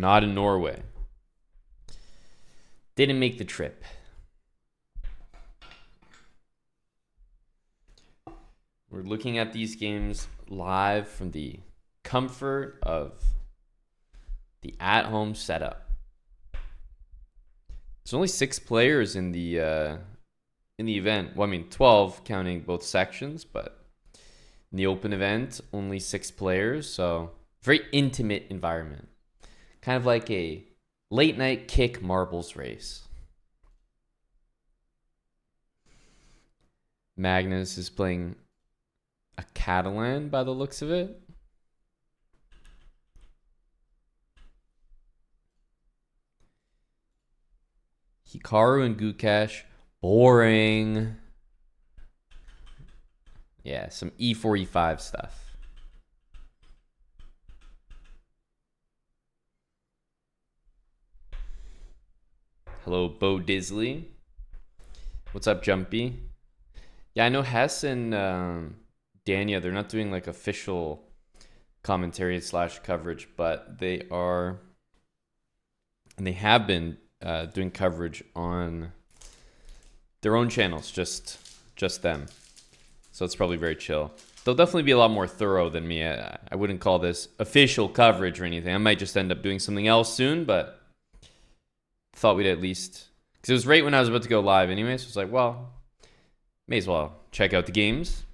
not in Norway. Didn't make the trip. We're looking at these games live from the comfort of the at-home setup. There's only 6 players in the event. Well, I mean 12 counting both sections, but in the open event, only 6 players. So very intimate environment, kind of like a late night kick marbles race. Magnus is playing a Catalan by the looks of it. Hikaru and Gukesh, boring. Yeah, some E4, E5 stuff. Hello, Bo Disley. What's up, Jumpy? Yeah, I know Hess and Dania, they're not doing like official commentary / coverage, but they are, and they have been doing coverage on their own channels, just them. So it's probably very chill. They'll definitely be a lot more thorough than me. I wouldn't call this official coverage or anything. I might just end up doing something else soon, but thought we'd at least, because it was right when I was about to go live anyway, so it's like, well, may as well check out the games.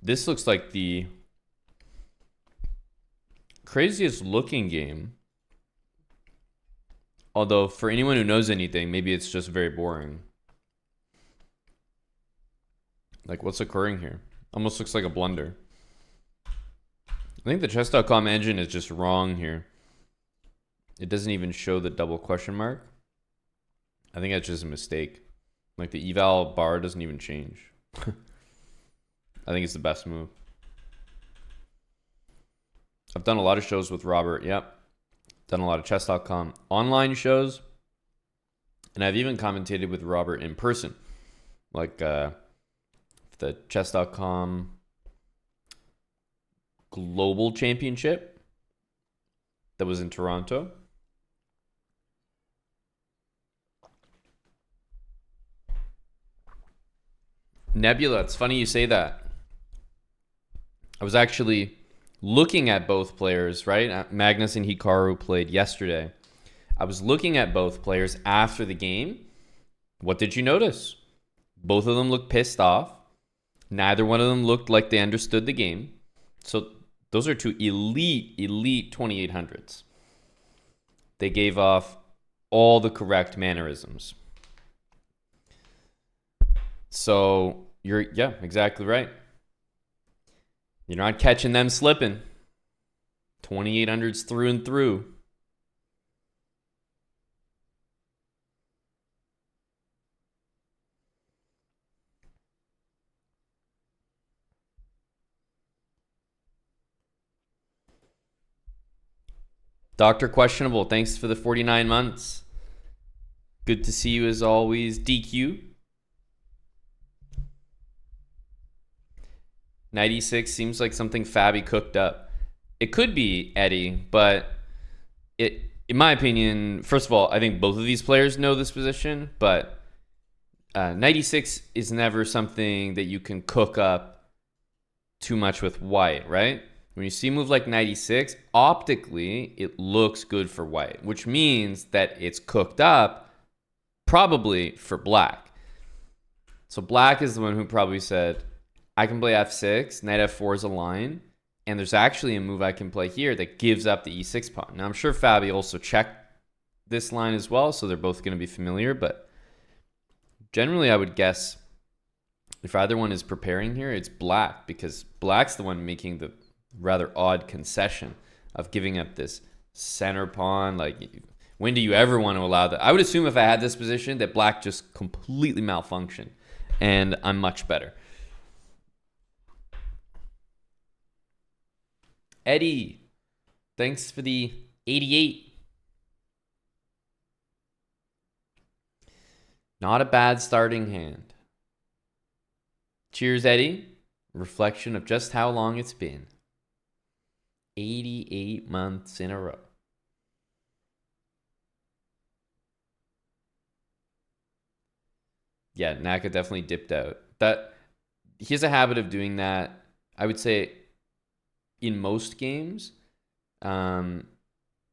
This looks like the craziest looking game. Although, for anyone who knows anything, maybe it's just very boring. Like, what's occurring here? Almost looks like a blunder. I think the chess.com engine is just wrong here. It doesn't even show the double question mark. I think that's just a mistake. Like, the eval bar doesn't even change. I think it's the best move. I've done a lot of shows with Robert. Yep. Done a lot of chess.com online shows. And I've even commentated with Robert in person. Like the chess.com Global Championship that was in Toronto. Nebula, it's funny you say that. I was actually looking at both players, right? Magnus and Hikaru played yesterday. I was looking at both players after the game. What did you notice? Both of them looked pissed off. Neither one of them looked like they understood the game. So those are two elite 2800s. They gave off all the correct mannerisms. So yeah, exactly right. You're not catching them slipping. 2800s through and through. Dr. Questionable, thanks for the 49 months. Good to see you as always, DQ. 96 seems like something Fabi cooked up. It could be Eddie, but in my opinion, first of all, I think both of these players know this position, but 96 is never something that you can cook up too much with white, right? When you see a move like 96, optically, it looks good for white, which means that it's cooked up probably for black. So black is the one who probably said, I can play f6, knight f4 is a line, and there's actually a move I can play here that gives up the e6 pawn. Now, I'm sure Fabi also checked this line as well, so they're both going to be familiar, but generally I would guess if either one is preparing here, it's black, because black's the one making the rather odd concession of giving up this center pawn. Like, when do you ever want to allow that? I would assume if I had this position that black just completely malfunctioned, and I'm much better. Eddie, thanks for the 88. Not a bad starting hand. Cheers, Eddie. Reflection of just how long it's been. 88 months in a row. Yeah, Naka definitely dipped out. That he has a habit of doing that. I would say in most games, um,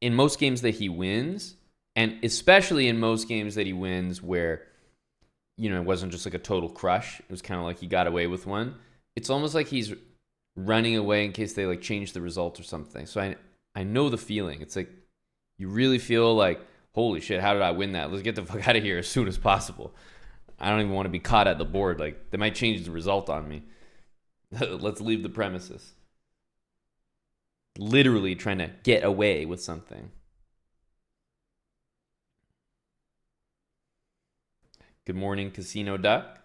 in most games that he wins, and especially in most games that he wins where it wasn't just like a total crush. It was kind of like he got away with one. It's almost like he's running away in case they like change the result or something. So I know the feeling. It's like you really feel like, holy shit, how did I win that? Let's get the fuck out of here as soon as possible. I don't even want to be caught at the board. Like, they might change the result on me. Let's leave the premises. Literally trying to get away with something. Good morning, Casino Duck.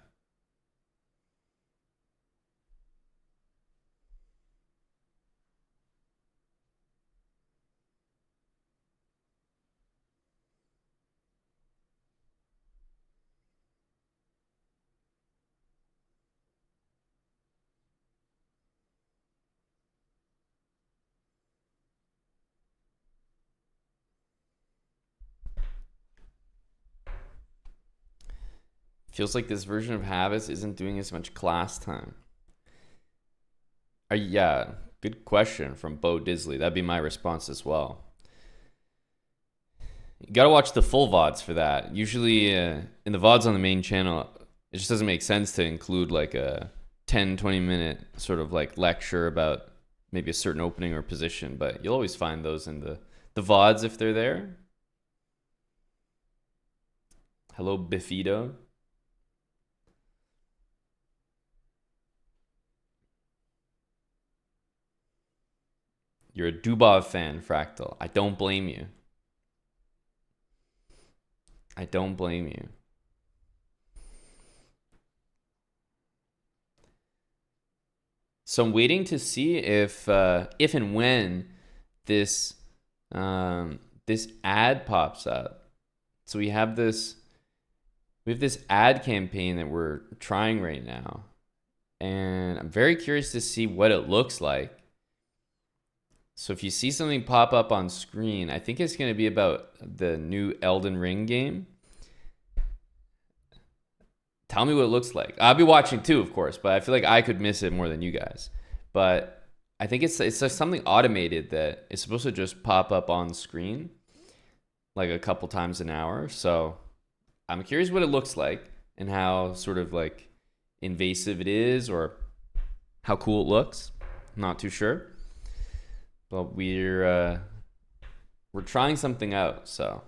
Feels like this version of Habits isn't doing as much class time. Yeah, good question from Bo Disley. That'd be my response as well. You gotta watch the full VODs for that. Usually in the VODs on the main channel, it just doesn't make sense to include like a 10-20 minute sort of like lecture about maybe a certain opening or position, but you'll always find those in the VODs if they're there. Hello, Bifido. You're a Dubov fan, Fractal. I don't blame you. I don't blame you. So I'm waiting to see if and when this this ad pops up. So we have this ad campaign that we're trying right now, and I'm very curious to see what it looks like. So if you see something pop up on screen, I think it's going to be about the new Elden Ring game. Tell me what it looks like. I'll be watching too, of course, but I feel like I could miss it more than you guys. But I think it's just something automated that is supposed to just pop up on screen like a couple times an hour. So I'm curious what it looks like and how sort of like invasive it is or how cool it looks. I'm not too sure. But we're trying something out, so.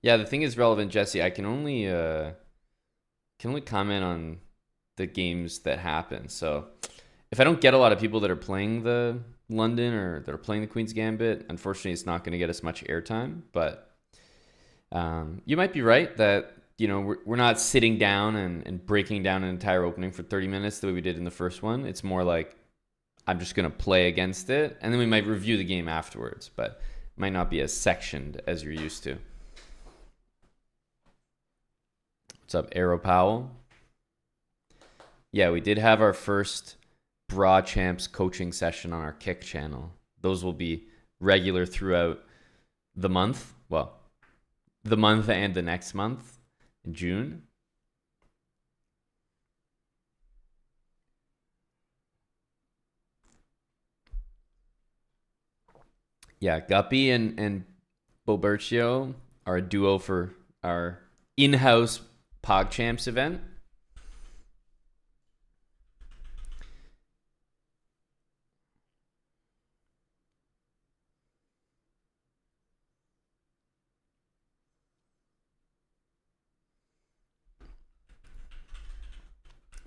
Yeah, the thing is relevant, Jesse. I can only comment on the games that happen. So if I don't get a lot of people that are playing the London or that are playing the Queen's Gambit, unfortunately, it's not going to get as much airtime. But you might be right that we're not sitting down and breaking down an entire opening for 30 minutes the way we did in the first one. It's more like I'm just going to play against it, and then we might review the game afterwards, but it might not be as sectioned as you're used to. What's up, Arrow Powell? Yeah, we did have our first Bra Champs coaching session on our Kick channel. Those will be regular throughout the month. Well, the month and the next month in June. Yeah, Guppy and Bobercio are a duo for our in-house PogChamps event.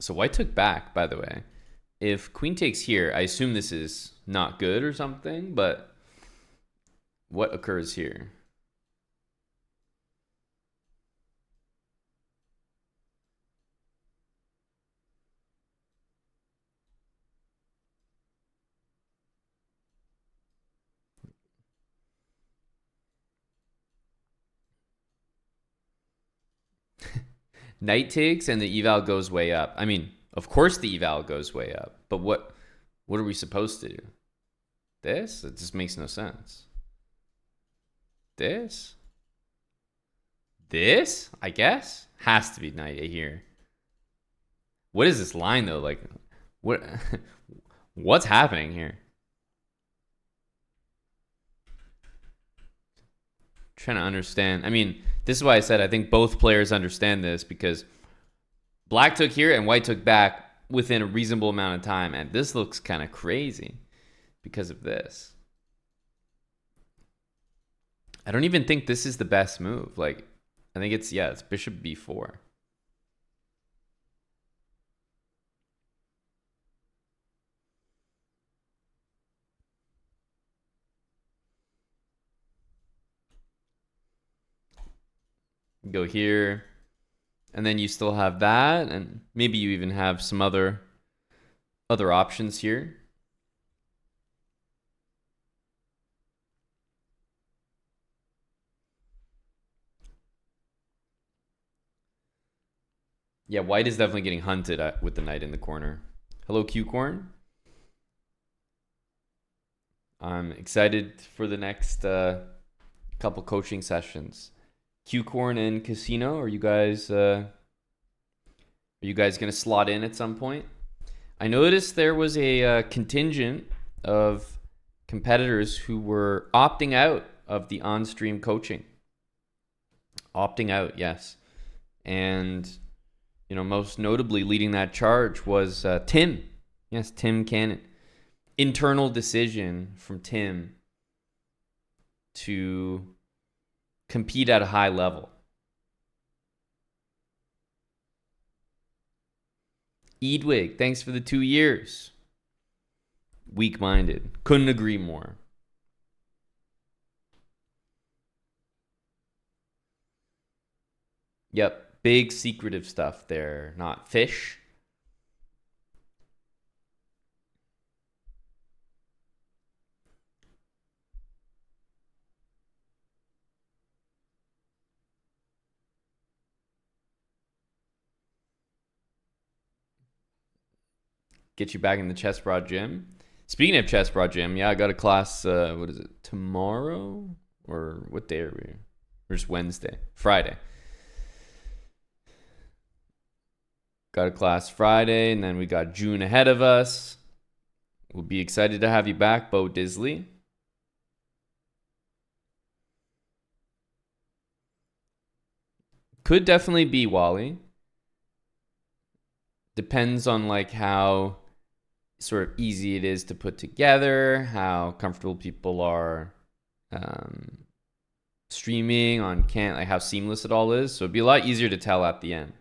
So white took back, by the way. If queen takes here, I assume this is not good or something, but what occurs here? Knight takes and the eval goes way up. I mean, of course the eval goes way up, but what are we supposed to do? This? It just makes no sense. This? This? I guess? Has to be knight here. What is this line though? Like, what? What's happening here? Trying to understand. I mean, this is why I said I think both players understand this, because black took here and white took back within a reasonable amount of time, and this looks kind of crazy because of this. I don't even think this is the best move. Like, I think it's bishop b4. Go here, and then you still have that, and maybe you even have some other options here. Yeah, white is definitely getting hunted with the knight in the corner. Hello, Q-Corn. I'm excited for the next couple coaching sessions. Q-Corn and Casino, are you guys gonna slot in at some point? I noticed there was a contingent of competitors who were opting out of the on-stream coaching. Opting out, yes. And, you know, most notably leading that charge was Tim. Yes, Tim Cannon. Internal decision from Tim to compete at a high level. Edwig, thanks for the 2 years. Weak-minded. Couldn't agree more. Yep, big secretive stuff there, not fish. Get you back in the chessbrah gym. Speaking of chessbrah gym, yeah, I got a class, what is it, tomorrow? Or what day are we? Or just Wednesday? Friday. Got a class Friday, and then we got June ahead of us. We'll be excited to have you back, Bo Disley. Could definitely be Wally. Depends on like how sort of easy it is to put together, how comfortable people are streaming on like how seamless it all is. So it'd be a lot easier to tell at the end.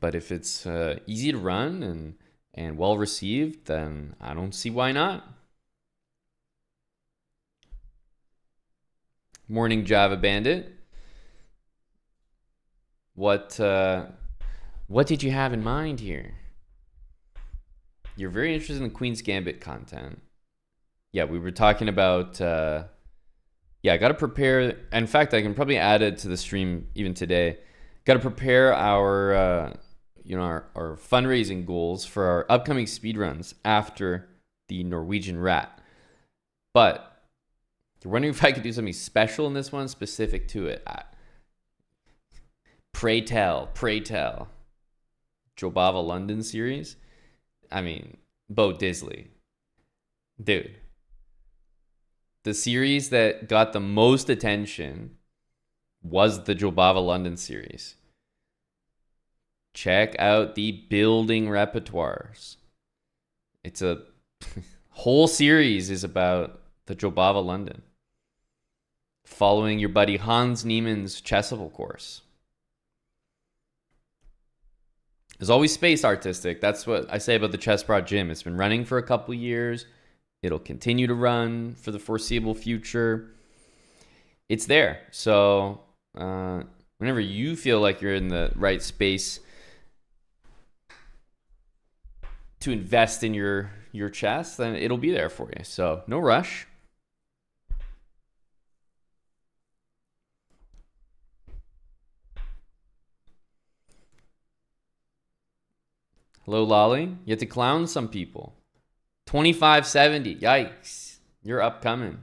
But if it's easy to run and well received, then I don't see why not. Morning, Java Bandit. What did you have in mind here? You're very interested in the Queen's Gambit content. Yeah, we were talking about I got to prepare. In fact, I can probably add it to the stream even today. Got to prepare our our fundraising goals for our upcoming speedruns after the Norwegian Rat. But you're wondering if I could do something special in this one, specific to it. Pray tell. Jobava London series. I mean, Bo Disley. Dude. The series that got the most attention was the Jobava London series. Check out the building repertoires. It's a whole series is about the Jobava London. Following your buddy Hans Niemann's Chessable course. There's always space artistic. That's what I say about the chessbrah gym. It's been running for a couple years. It'll continue to run for the foreseeable future. It's there. So whenever you feel like you're in the right space to invest in your chess, then it'll be there for you. So no rush. Hello, Lolly. You have to clown some people. 2570. Yikes. You're upcoming.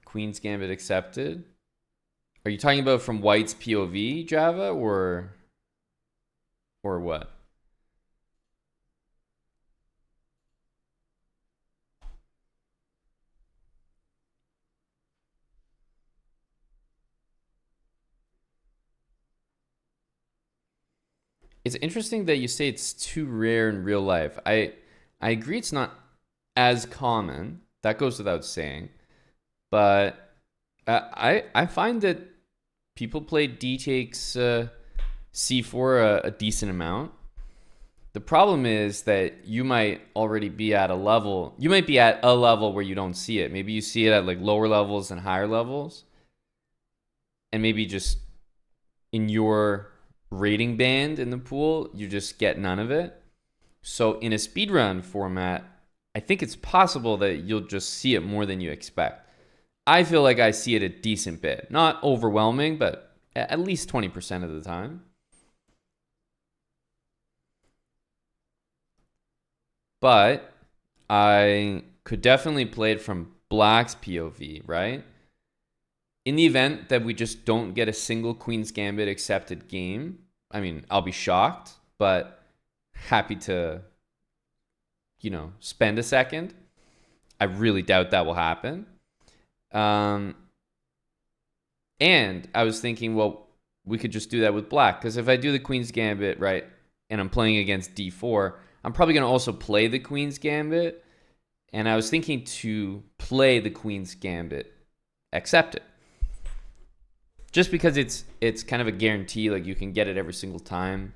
Queen's Gambit accepted. Are you talking about from White's POV, Java, or what? It's interesting that you say it's too rare in real life. I agree it's not as common. That goes without saying. But I find that people play D takes C4 a decent amount. The problem is that you might already be at a level. You might be at a level where you don't see it. Maybe you see it at like lower levels and higher levels. And maybe just in your rating band in the pool, you just get none of it. So in a speedrun format, I think it's possible that you'll just see it more than you expect. I feel like I see it a decent bit. Not overwhelming, but at least 20% of the time. But I could definitely play it from Black's POV, right? In the event that we just don't get a single Queen's Gambit accepted game, I mean, I'll be shocked, but happy to, spend a second. I really doubt that will happen. And I was thinking, well, we could just do that with Black, because if I do the Queen's Gambit, right, and I'm playing against D4, I'm probably going to also play the Queen's Gambit. And I was thinking to play the Queen's Gambit accepted. Just because it's kind of a guarantee, like you can get it every single time.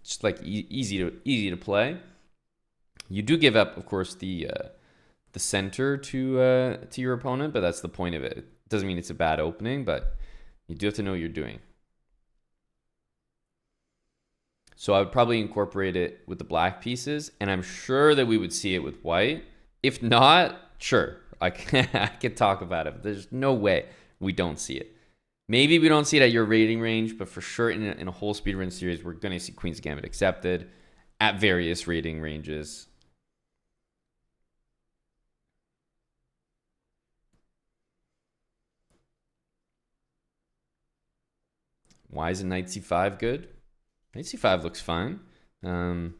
Just like easy to play. You do give up, of course, the center to your opponent, but that's the point of it. It doesn't mean it's a bad opening, but you do have to know what you're doing. So I would probably incorporate it with the black pieces, and I'm sure that we would see it with white. If not, sure, I can talk about it. But there's no way we don't see it. Maybe we don't see it at your rating range, but for sure in a whole speedrun series, we're going to see Queen's Gambit accepted at various rating ranges. Why isn't Knight C5 good? Knight C5 looks fine. You're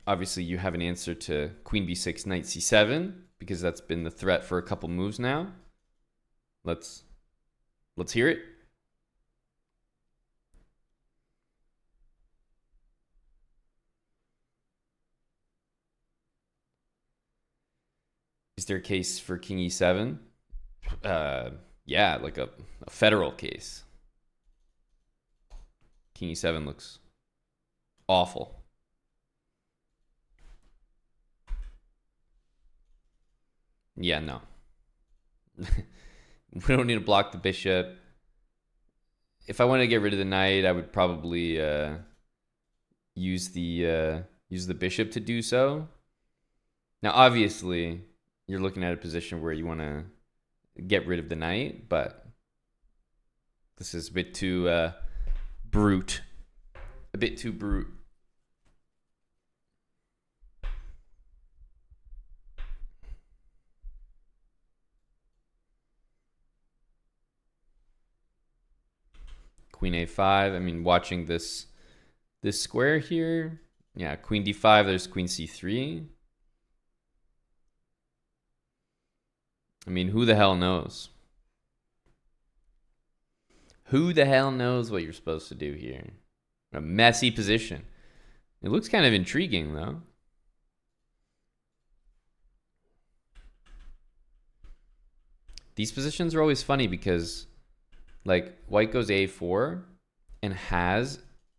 obviously you have an answer to Queen B6, Knight C7 because that's been the threat for a couple moves now. Let's hear it. Is there a case for King E7? Yeah, like a federal case. King E7 looks awful. Yeah, no. We don't need to block the bishop. If I wanted to get rid of the knight, I would probably use the bishop to do so. Now, obviously, you're looking at a position where you want to get rid of the knight, but this is a bit too brute. A bit too brute. Queen A5. I mean, watching this square here. Yeah, Queen D5. There's Queen C3. I mean, who the hell knows? Who the hell knows what you're supposed to do here? A messy position. It looks kind of intriguing, though. These positions are always funny because, like, white goes A4 and has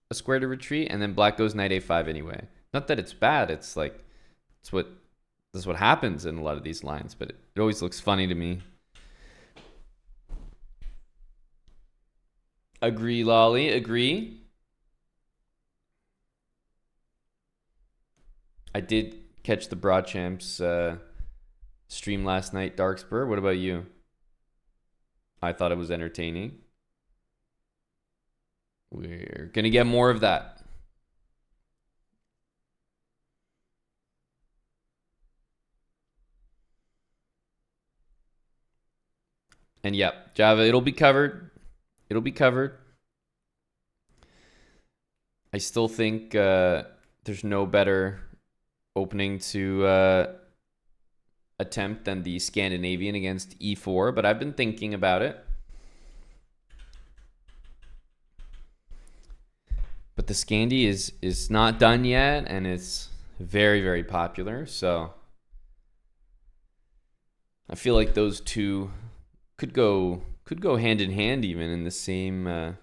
a square to retreat, and then black goes knight A5 anyway. Not that it's bad. It's like, that's what happens in a lot of these lines, but it always looks funny to me. Agree, Lolly. Agree. I did catch the Broad Champs stream last night, Darkspur. What about you? I thought it was entertaining. We're going to get more of that. And yeah, Java, it'll be covered. It'll be covered. I still think there's no better opening to attempt than the Scandinavian against e4, but I've been thinking about it. But the Scandi is not done yet, and it's very, very popular. So I feel like those two could go hand in hand, even in the same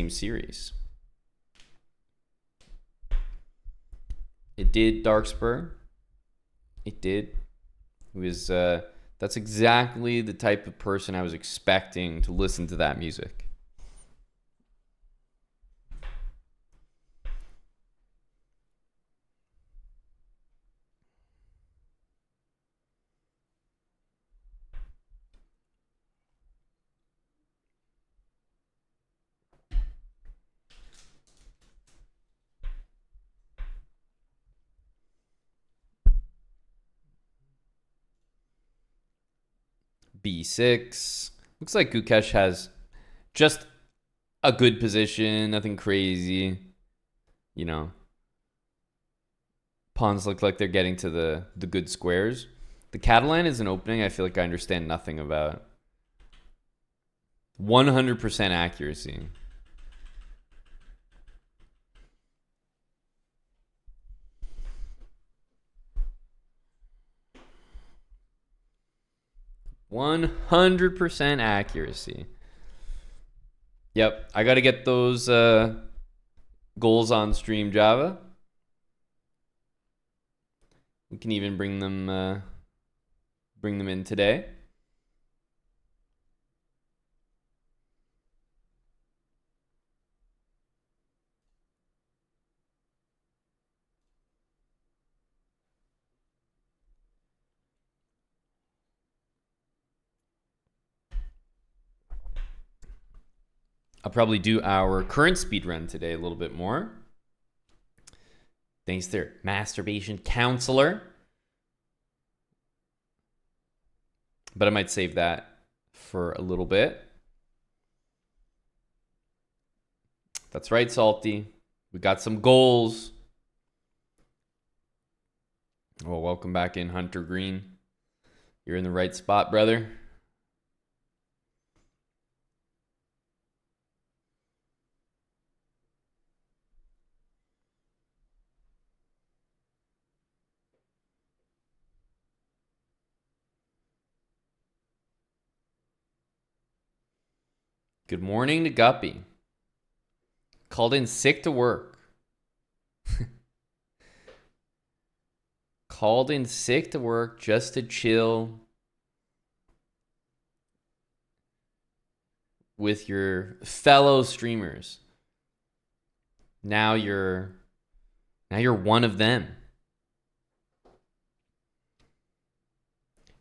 series. It did, Darkspur. It did. It was that's exactly the type of person I was expecting to listen to that music. B6. Looks like Gukesh has just a good position, nothing crazy. You know, pawns look like they're getting to the good squares. The Catalan is an opening I feel like I understand nothing about. 100% accuracy. %100% accuracy. Yep, I got to get those goals on stream, Java. We can even bring them in today. I'll probably do our current speed run today a little bit more. Thanks to their masturbation counselor. But I might save that for a little bit. That's right, Salty. We got some goals. Well, welcome back in, Hunter Green. You're in the right spot, brother. Good morning to Guppy. Called in sick to work. Called in sick to work just to chill with your fellow streamers. Now you're one of them.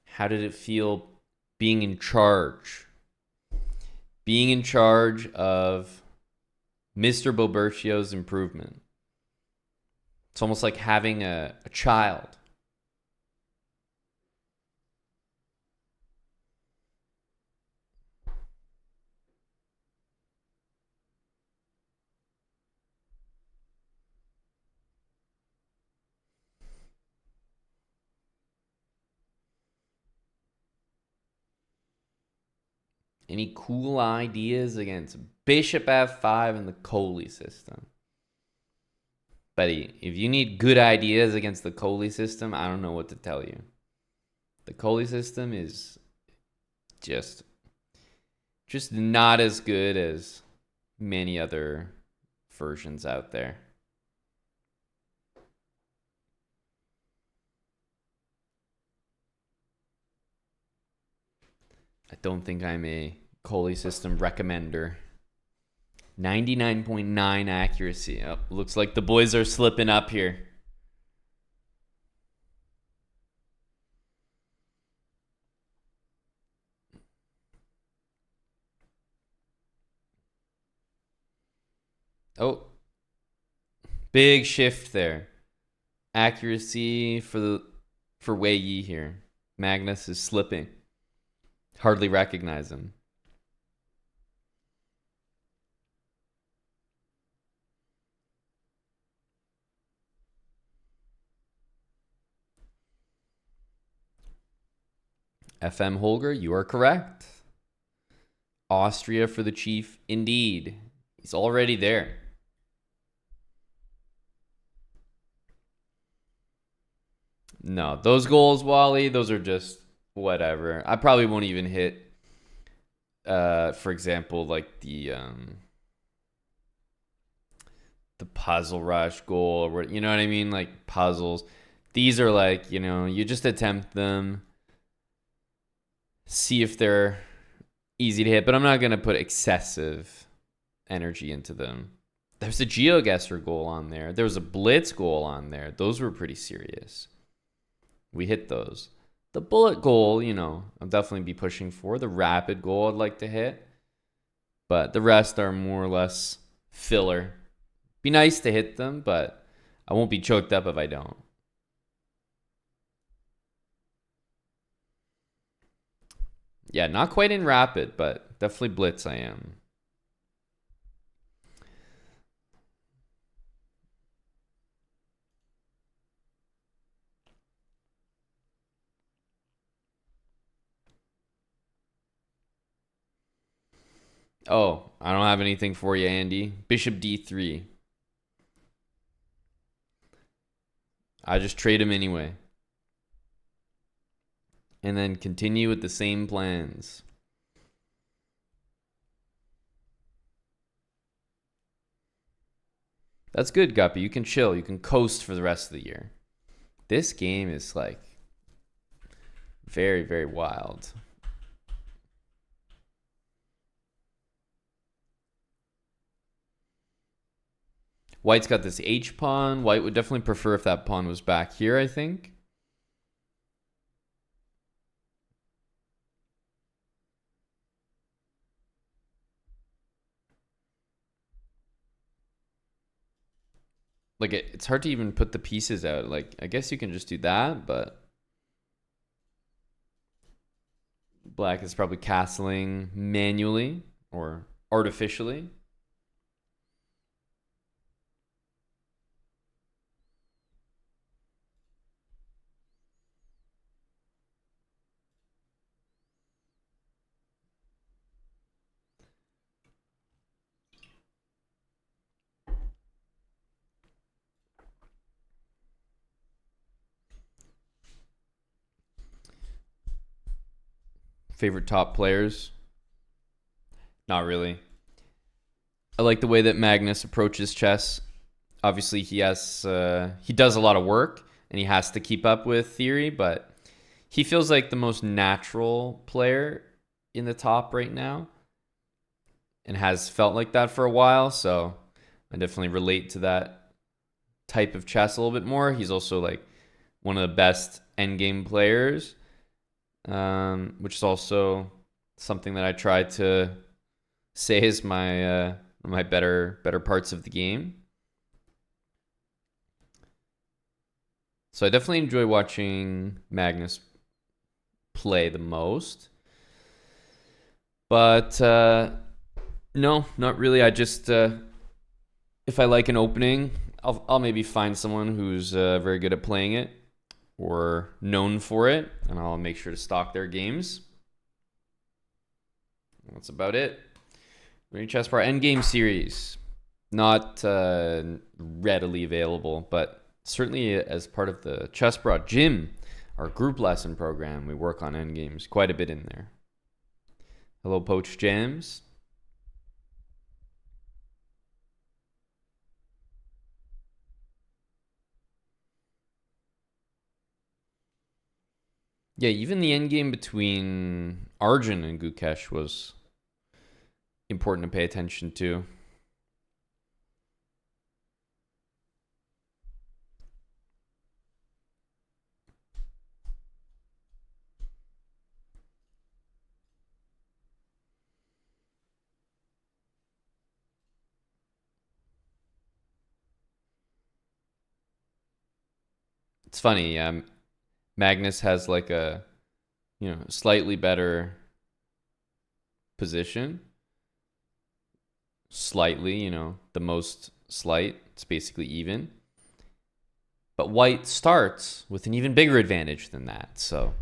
How did it feel being in charge? Being in charge of Mr. Bobercio's improvement. It's almost like having a child. Any cool ideas against Bishop F5 in the Coley system? Buddy, if you need good ideas against the Coley system, I don't know what to tell you. The Coley system is just not as good as many other versions out there. I don't think I'm a Coley system recommender. 99.9 accuracy. Oh, looks like the boys are slipping up here. Oh, big shift there. Accuracy for Wei Yi here. Magnus is slipping. Hardly recognize him. FM Holger, you are correct. Austria for the chief, indeed. He's already there. No, those goals, Wally, those are just whatever. I probably won't even hit, for example, like the puzzle rush goal, or you know what I mean? Like puzzles. These are like, you just attempt them, see if they're easy to hit, but I'm not going to put excessive energy into them. There's a GeoGuessr goal on there. There was a Blitz goal on there. Those were pretty serious. We hit those. The bullet goal, I'll definitely be pushing for. The rapid goal I'd like to hit. But the rest are more or less filler. Be nice to hit them, but I won't be choked up if I don't. Yeah, not quite in rapid, but definitely blitz I am. Oh, I don't have anything for you, Andy. Bishop d3. I just trade him anyway. And then continue with the same plans. That's good, Guppy. You can chill. You can coast for the rest of the year. This game is like very, very wild. White's got this H pawn. White would definitely prefer if that pawn was back here, I think. Like, it's hard to even put the pieces out. Like, I guess you can just do that, but black is probably castling manually or artificially. Favorite top players? Not really. I like the way that Magnus approaches chess. Obviously, he does a lot of work and he has to keep up with theory, but he feels like the most natural player in the top right now and has felt like that for a while. So I definitely relate to that type of chess a little bit more. He's also like one of the best endgame players, which is also something that I try to say is my better parts of the game. So I definitely enjoy watching Magnus play the most. But no, not really. I just if I like an opening, I'll maybe find someone who's very good at playing it or known for it, and I'll make sure to stock their games. That's about it. Norway Chessbrah Endgame series, not readily available, but certainly as part of the Chessbrah Gym, our group lesson program, we work on endgames quite a bit in there. Hello, Poach Jams. Yeah, even the endgame between Arjun and Gukesh was important to pay attention to. It's funny, Magnus has like a, slightly better position. Slightly, the most slight. It's basically even. But white starts with an even bigger advantage than that. So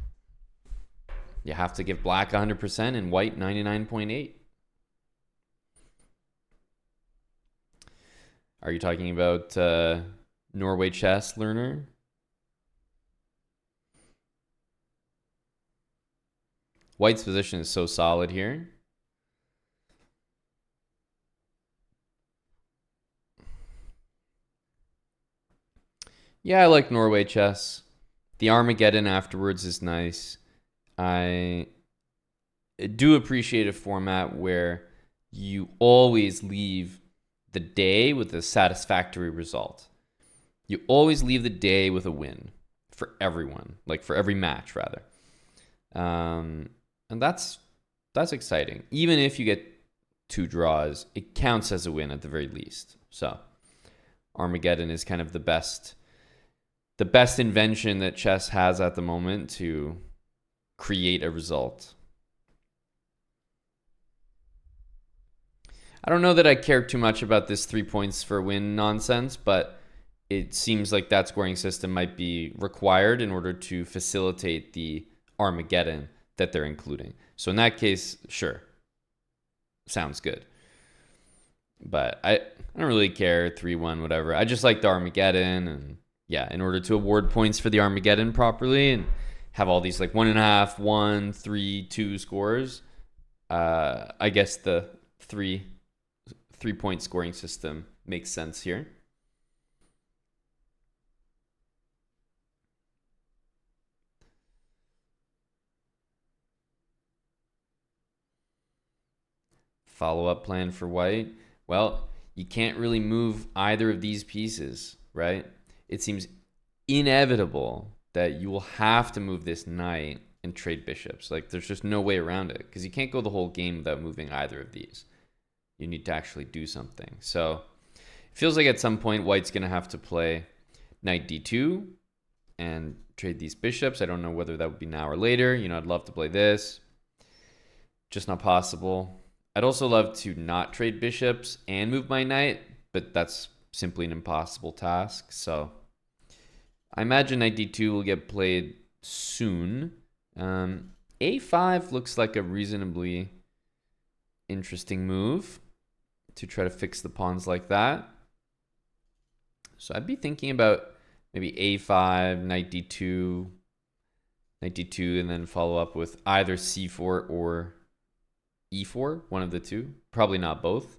you have to give black 100% and white 99.8. Are you talking about Norway Chess learner? White's position is so solid here. Yeah, I like Norway Chess. The Armageddon afterwards is nice. I do appreciate a format where you always leave the day with a satisfactory result. You always leave the day with a win for everyone, like for every match, rather. And that's exciting. Even if you get 2 draws, it counts as a win at the very least. So Armageddon is kind of the best invention that chess has at the moment to create a result. I don't know that I care too much about this 3 points for win nonsense, but it seems like that scoring system might be required in order to facilitate the Armageddon that they're including. So in that case, sure. Sounds good. But I don't really care, 3-1, whatever. I just like the Armageddon, and yeah, in order to award points for the Armageddon properly and have all these like 1.5, 1, 3, 2 scores, I guess the 3-point scoring system makes sense here. Follow-up plan for white. Well, you can't really move either of these pieces, right? It seems inevitable that you will have to move this knight and trade bishops. Like, there's just no way around it because you can't go the whole game without moving either of these. You need to actually do something. So it feels like at some point white's going to have to play knight d2 and trade these bishops. I don't know whether that would be now or later. I'd love to play this. Just not possible. I'd also love to not trade bishops and move my knight, but that's simply an impossible task. So I imagine knight d2 will get played soon. A5 looks like a reasonably interesting move to try to fix the pawns like that. So I'd be thinking about maybe a5, knight d2, and then follow up with either c4 or e4, one of the two. Probably not both.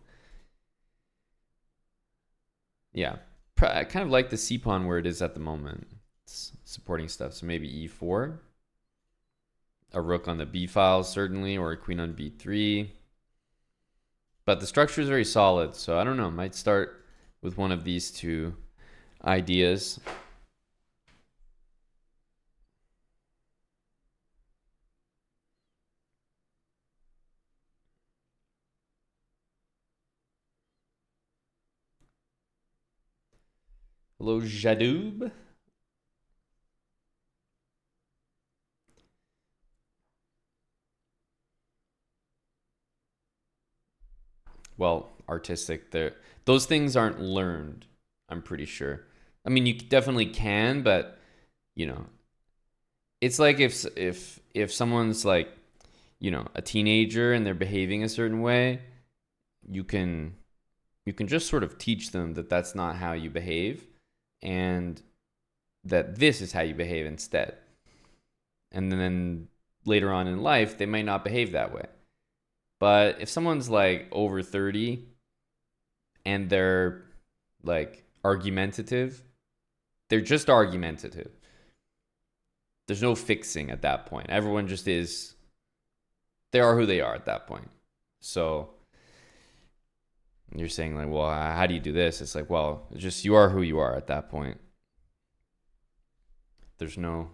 Yeah, I kind of like the c pawn where it is at the moment. It's supporting stuff, so maybe e4. A rook on the b file, certainly, or a queen on b3. But the structure is very solid, so I don't know. Might start with one of these two ideas. Hello, Jadoub. Well, artistic. Those things aren't learned, I'm pretty sure. I mean, you definitely can, but it's like if someone's like, a teenager and they're behaving a certain way, you can just sort of teach them that that's not how you behave and that this is how you behave instead. And then later on in life, they might not behave that way. But if someone's like over 30 and they're like argumentative, they're just argumentative. There's no fixing at that point. Everyone just is, they are who they are at that point. So You're saying like, well, how do you do this? It's like, well, it's just you are who you are at that point. There's no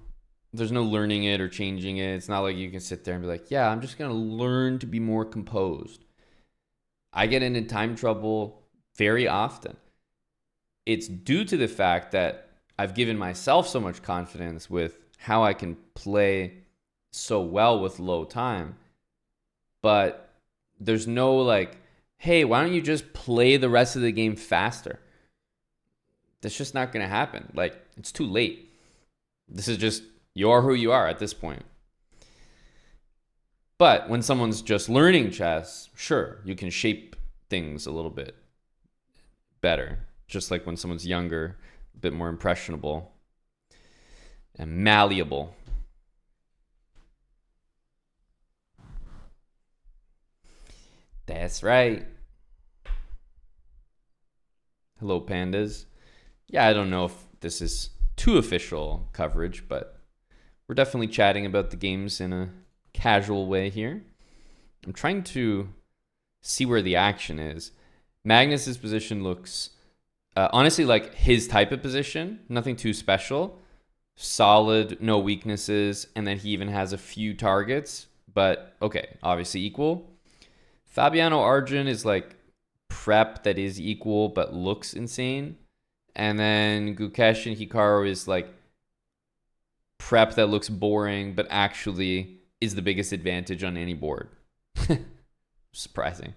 learning it or changing it. It's not like you can sit there and be like, yeah, I'm just going to learn to be more composed. I get into time trouble very often. It's due to the fact that I've given myself so much confidence with how I can play so well with low time. But there's no like, hey, why don't you just play the rest of the game faster? That's just not going to happen. Like, it's too late. This is just, you are who you are at this point. But when someone's just learning chess, sure, you can shape things a little bit better. Just like when someone's younger, a bit more impressionable and malleable. That's right. Hello, pandas. Yeah, I don't know if this is too official coverage, but we're definitely chatting about the games in a casual way here. I'm trying to see where the action is. Magnus's position looks honestly like his type of position, nothing too special. Solid, no weaknesses, and then he even has a few targets, but okay, obviously equal. Fabiano Arjun is like prep that is equal but looks insane. And then Gukesh and Hikaru is like prep that looks boring but actually is the biggest advantage on any board. Surprising.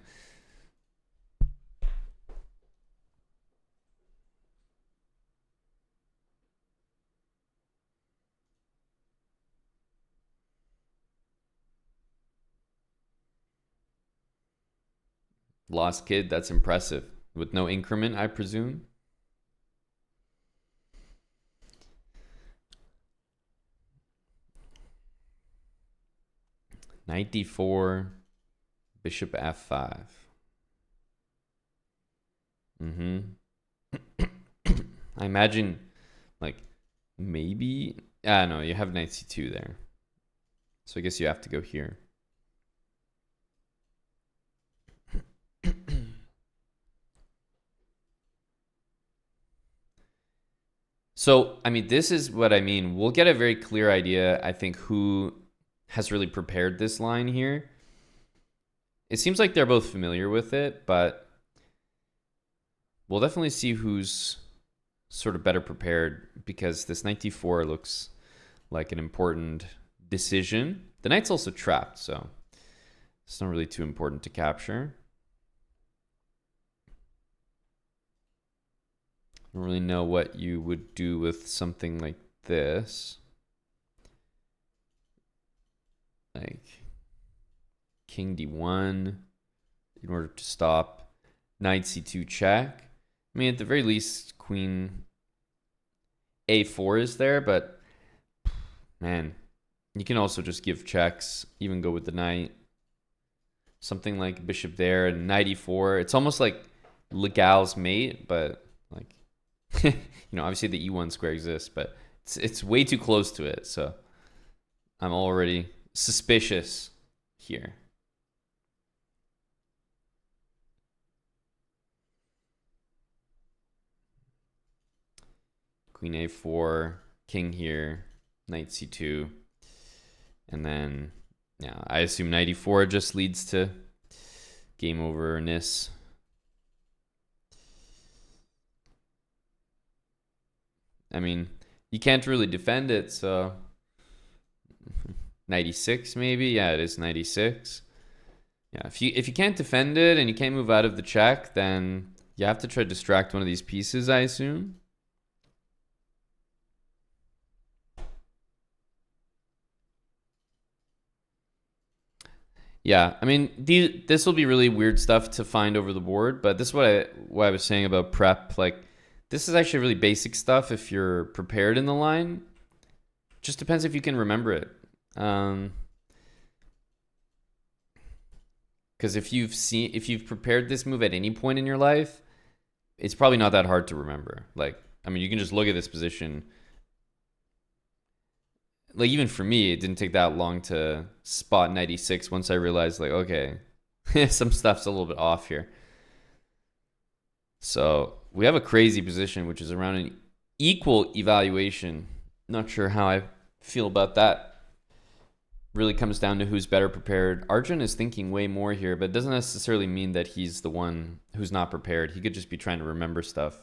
Lost kid, that's impressive. With no increment, I presume. Knight d4, bishop f5. I imagine, like, maybe... no, you have knight c2 there. So I guess you have to go here. So, I mean, this is what I mean. We'll get a very clear idea, I think, who has really prepared this line here. It seems like they're both familiar with it, but we'll definitely see who's sort of better prepared because this knight d4 looks like an important decision. The knight's also trapped, so it's not really too important to capture. I don't really know what you would do with something like this. Like king d1 in order to stop knight c2 check. I mean, at the very least, queen a4 is there, but man, you can also just give checks, even go with the knight. Something like bishop there and knight e4. It's almost like Legal's mate, but like, you know, obviously the e1 square exists, but it's way too close to it. So I'm already suspicious here. Queen a4, king here, knight c2, and then yeah, I assume knight e4 just leads to game overness. I mean, you can't really defend it, so 96 maybe. Yeah, it is 96. Yeah, if you can't defend it and you can't move out of the check, then you have to try to distract one of these pieces, I assume. Yeah, I mean, this will be really weird stuff to find over the board, but this is what I was saying about prep. Like, this is actually really basic stuff if you're prepared in the line. Just depends if you can remember it. Because if you've prepared this move at any point in your life, it's probably not that hard to remember. Like, I mean, you can just look at this position. Like, even for me, it didn't take that long to spot 96 once I realized, like, okay, some stuff's a little bit off here. So we have a crazy position, which is around an equal evaluation. Not sure how I feel about that. Really comes down to who's better prepared. Arjun is thinking way more here, but it doesn't necessarily mean that he's the one who's not prepared. He could just be trying to remember stuff.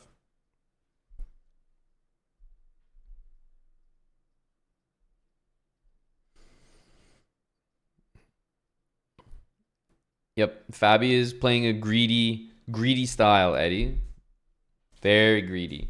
Yep, Fabi is playing a greedy style, Eddie. Very greedy.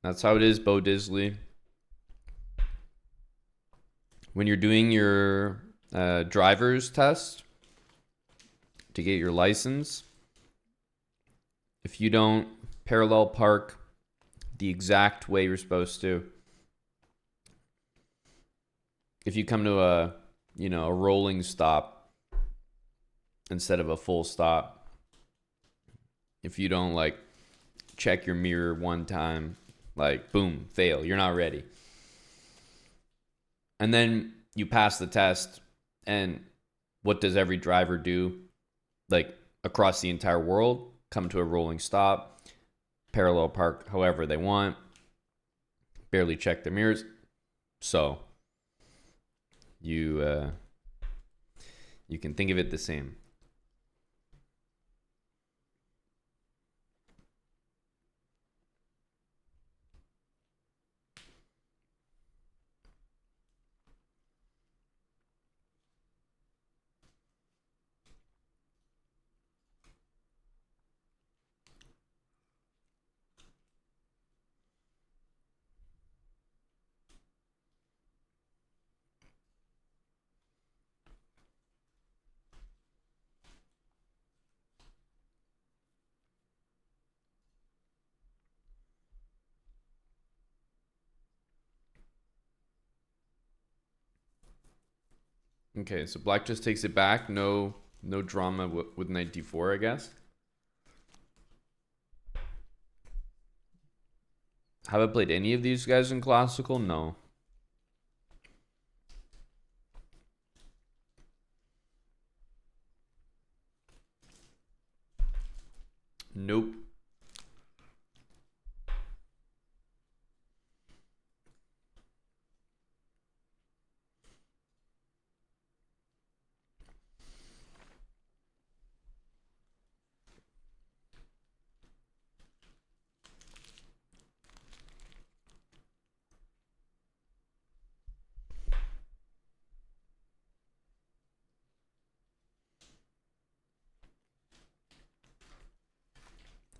That's how it is, Bo Disley. When you're doing your driver's test to get your license, if you don't parallel park the exact way you're supposed to, if you come to a rolling stop instead of a full stop, if you don't like check your mirror one time, like boom, fail, you're not ready. And then you pass the test, and what does every driver do? Like across the entire world, come to a rolling stop, parallel park however they want, barely check their mirrors. So you can think of it the same. Okay, so black just takes it back. No drama with knight d4, I guess. Have I played any of these guys in classical? No. Nope.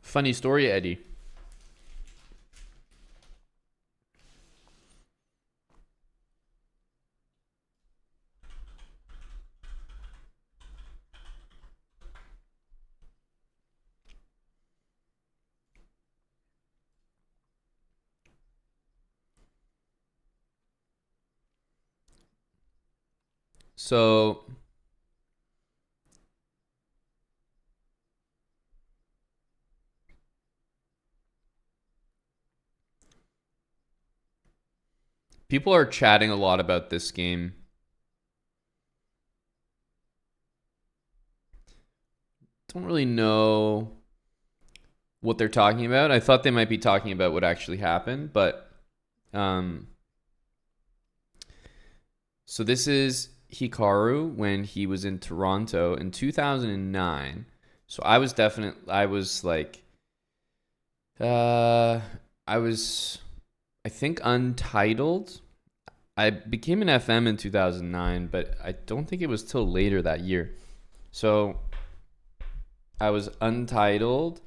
Funny story, Eddie. So people are chatting a lot about this game. Don't really know what they're talking about. I thought they might be talking about what actually happened, but so this is Hikaru when he was in Toronto in 2009. So I was like I was I think untitled. I became an FM in 2009, but I don't think it was till later that year. So I was untitled.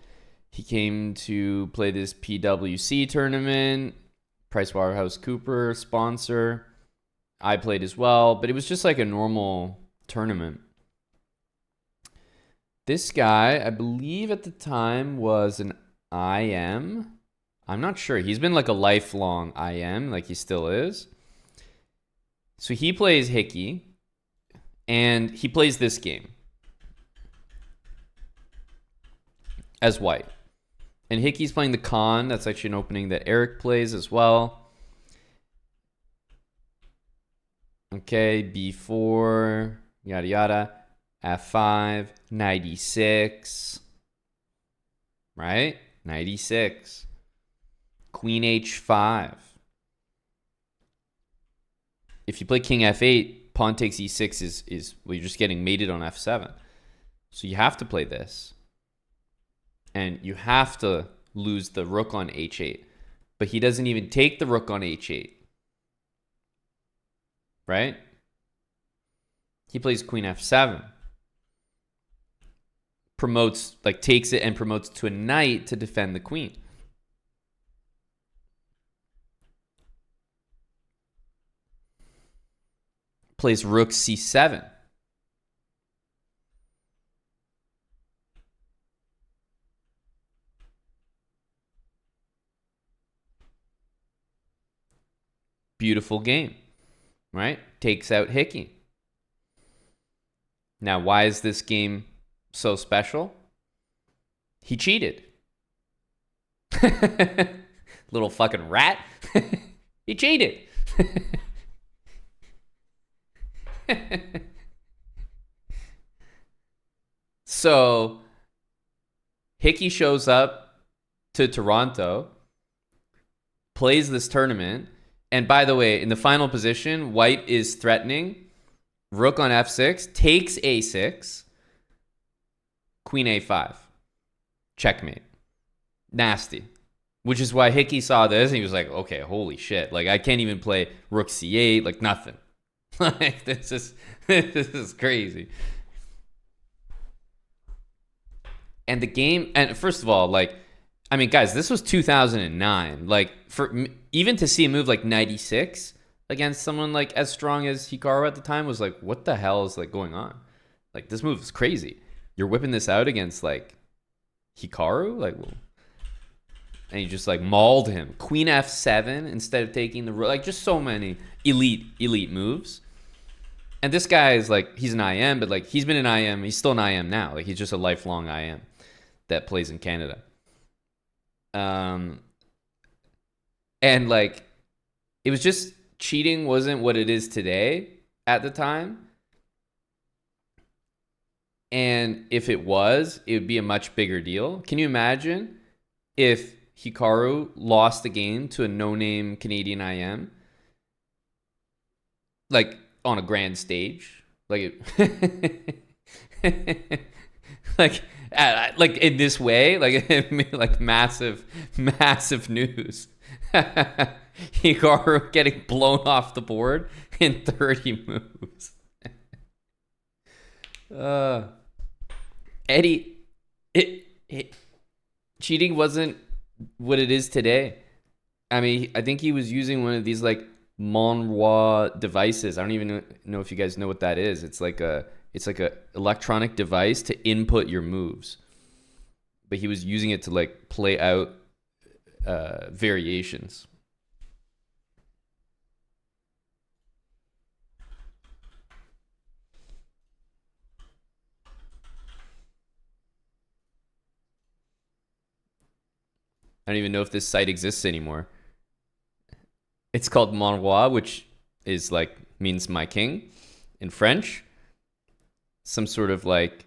He came to play this PWC tournament, PricewaterhouseCoopers sponsor. I played as well, but it was just like a normal tournament. This guy, I believe at the time, was an IM. I'm not sure. He's been like a lifelong IM, like he still is. So he plays Hickey, and he plays this game. as white. And Hickey's playing the con. That's actually an opening that Eric plays as well. Okay, b4, yada yada. f5, 96. Right? 96. Queen h5. If you play king f8, pawn takes e6 is well, you're just getting mated on f7. So you have to play this. And you have to lose the rook on h8. But he doesn't even take the rook on h8. Right? He plays queen f7. Promotes, like takes it and promotes to a knight to defend the queen. Plays rook c7. Beautiful game, right? Takes out Hickey. Now, why is this game so special? He cheated. Little fucking rat. He cheated. So, Hickey shows up to Toronto, plays this tournament, and by the way, in the final position, white is threatening. Rook on f6, takes a6, queen a5. Checkmate. Nasty. Which is why Hickey saw this and he was like, okay, holy shit. Like, I can't even play rook c8, like nothing. Like, this is crazy. And the game, and first of all, like, I mean, guys, this was 2009. Like, for even to see a move like 96 against someone like as strong as Hikaru at the time was like, what the hell is like going on? Like, this move is crazy. You're whipping this out against like Hikaru, like, and you just like mauled him. Queen f7 instead of taking the rook. Like, just so many elite moves. And this guy is like, he's an IM, but like he's been an IM. He's still an IM now. Like, he's just a lifelong IM that plays in Canada. And like, it was just, cheating wasn't what it is today at the time. And if it was, it would be a much bigger deal. Can you imagine if Hikaru lost the game to a no-name Canadian IM? Like, on a grand stage? Like, like in this way? Like massive news. Hikaru getting blown off the board in 30 moves. Eddie, cheating wasn't what it is today. I mean, I think he was using one of these like Norway devices. I don't even know if you guys know what that is. It's like a electronic device to input your moves. But he was using it to like play out variations. I don't even know if this site exists anymore. It's called Mon Roi, which is like, means my king in French. Some sort of like,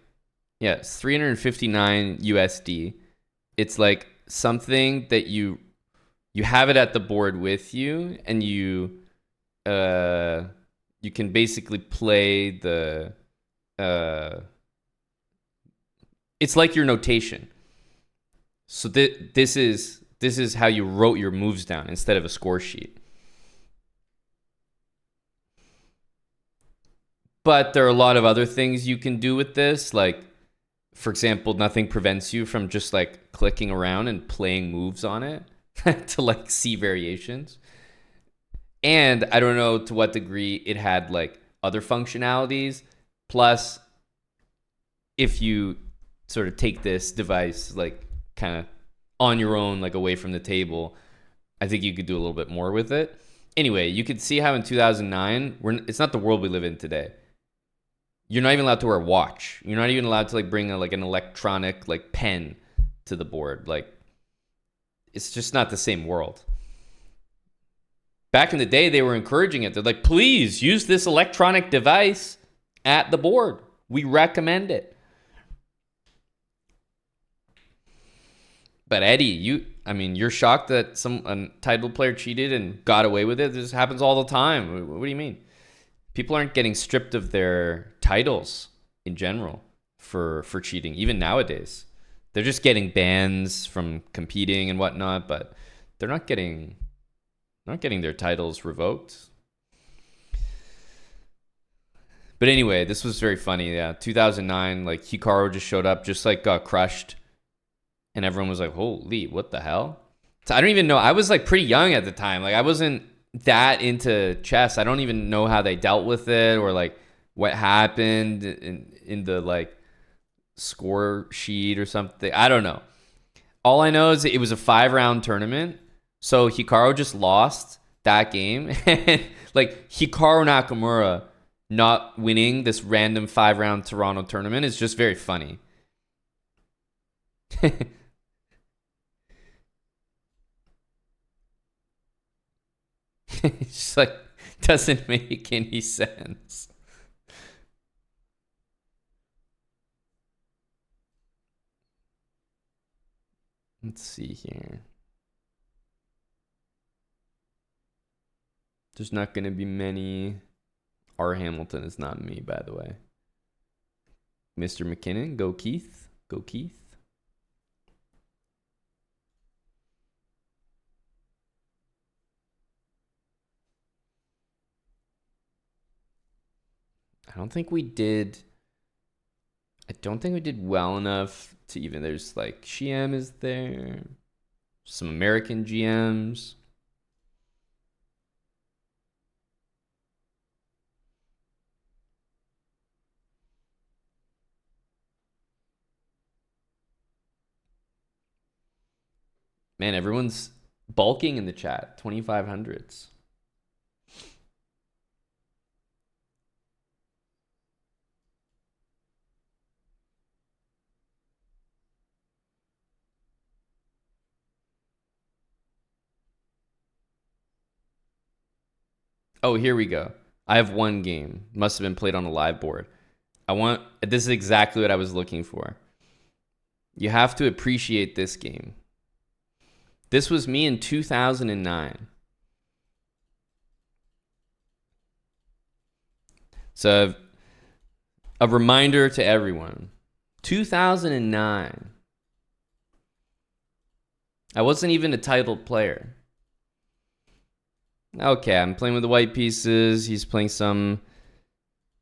yeah, it's 359 USD. It's like something that you have it at the board with you, and you can basically play the it's like your notation. So this is how you wrote your moves down instead of a score sheet. But there are a lot of other things you can do with this. Like, for example, nothing prevents you from just like clicking around and playing moves on it to like see variations. And I don't know to what degree it had like other functionalities. Plus, if you sort of take this device like kind of on your own, like away from the table, I think you could do a little bit more with it. Anyway, you could see how in 2009, it's not the world we live in today. You're not even allowed to wear a watch. You're not even allowed to like bring like an electronic like pen to the board. Like, it's just not the same world. Back in the day, they were encouraging it. They're like, please use this electronic device at the board. We recommend it. But Eddie, you're shocked that a title player cheated and got away with it? This happens all the time. What do you mean? People aren't getting stripped of their titles in general for cheating, even nowadays. They're just getting bans from competing and whatnot, but they're not getting their titles revoked. But anyway, this was very funny. Yeah, 2009, like Hikaru just showed up, just like got crushed, and everyone was like, "Holy, what the hell?" So I don't even know. I was like pretty young at the time. Like I wasn't that into chess. I don't even know how they dealt with it or like what happened in the like score sheet or something. I don't know. All I know is it was a 5-round tournament. So Hikaru just lost that game. And like Hikaru Nakamura not winning this random 5-round Toronto tournament is just very funny. It's just like, doesn't make any sense. Let's see here. There's not going to be many. R. Hamilton is not me, by the way. Mr. McKinnon, go Keith. Go Keith. I don't think we did well enough to even, there's like Shiem is there. Some American GMs. Man, everyone's bulking in the chat. 2500s. Oh, here we go. I have one game. Must have been played on a live board. This is exactly what I was looking for. You have to appreciate this game. This was me in 2009. So a reminder to everyone. 2009. I wasn't even a titled player. Okay, I'm playing with the white pieces. He's playing some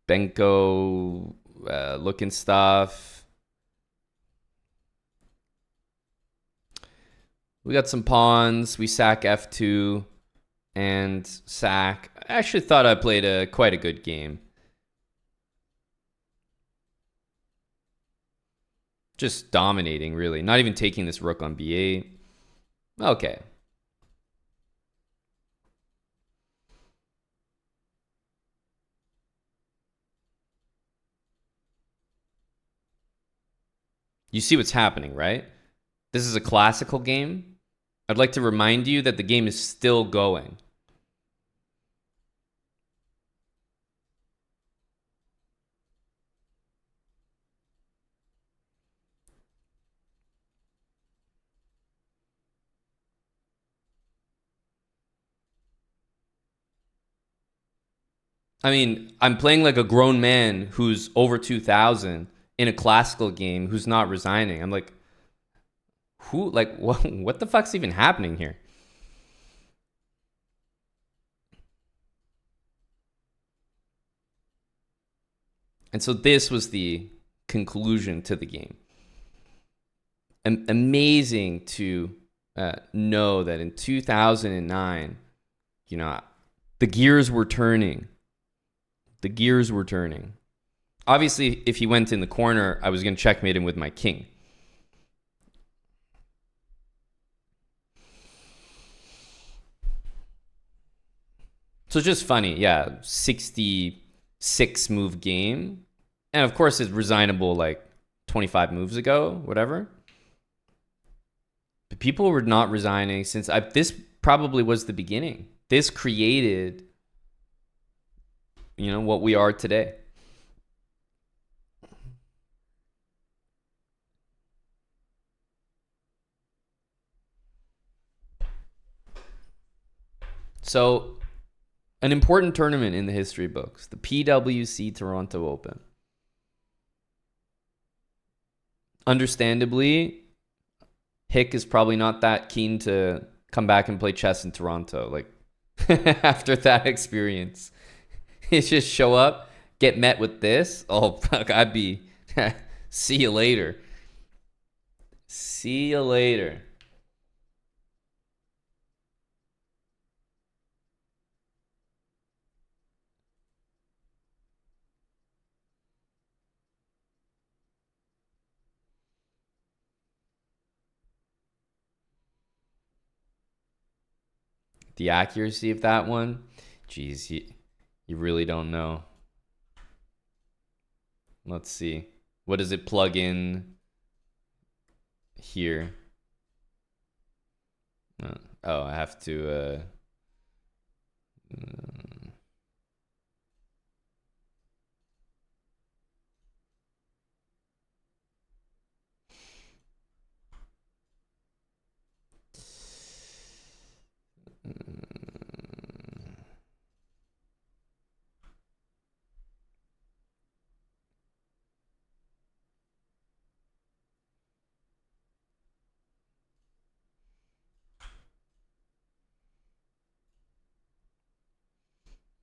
Benko looking stuff. We got some pawns. We sack F2 and sack. I actually thought I played quite a good game. Just dominating, really. Not even taking this rook on B8. Okay. You see what's happening, right? This is a classical game. I'd like to remind you that the game is still going. I mean, I'm playing like a grown man who's over 2,000 in a classical game who's not resigning. I'm like, what the fuck's even happening here? And so this was the conclusion to the game. Amazing to know that in 2009, the gears were turning. The gears were turning. Obviously, if he went in the corner, I was going to checkmate him with my king. So it's just funny. Yeah, 66 move game. And of course, it's resignable like 25 moves ago, whatever. people were not resigning since this probably was the beginning. This created, what we are today. So, an important tournament in the history books, the PwC Toronto Open. Understandably, Hick is probably not that keen to come back and play chess in Toronto. Like, after that experience, it's just show up, get met with this. Oh, fuck, I'd be, see you later. See you later. The accuracy of that one, geez, you really don't know. Let's see. What does it plug in here? Oh, I have to...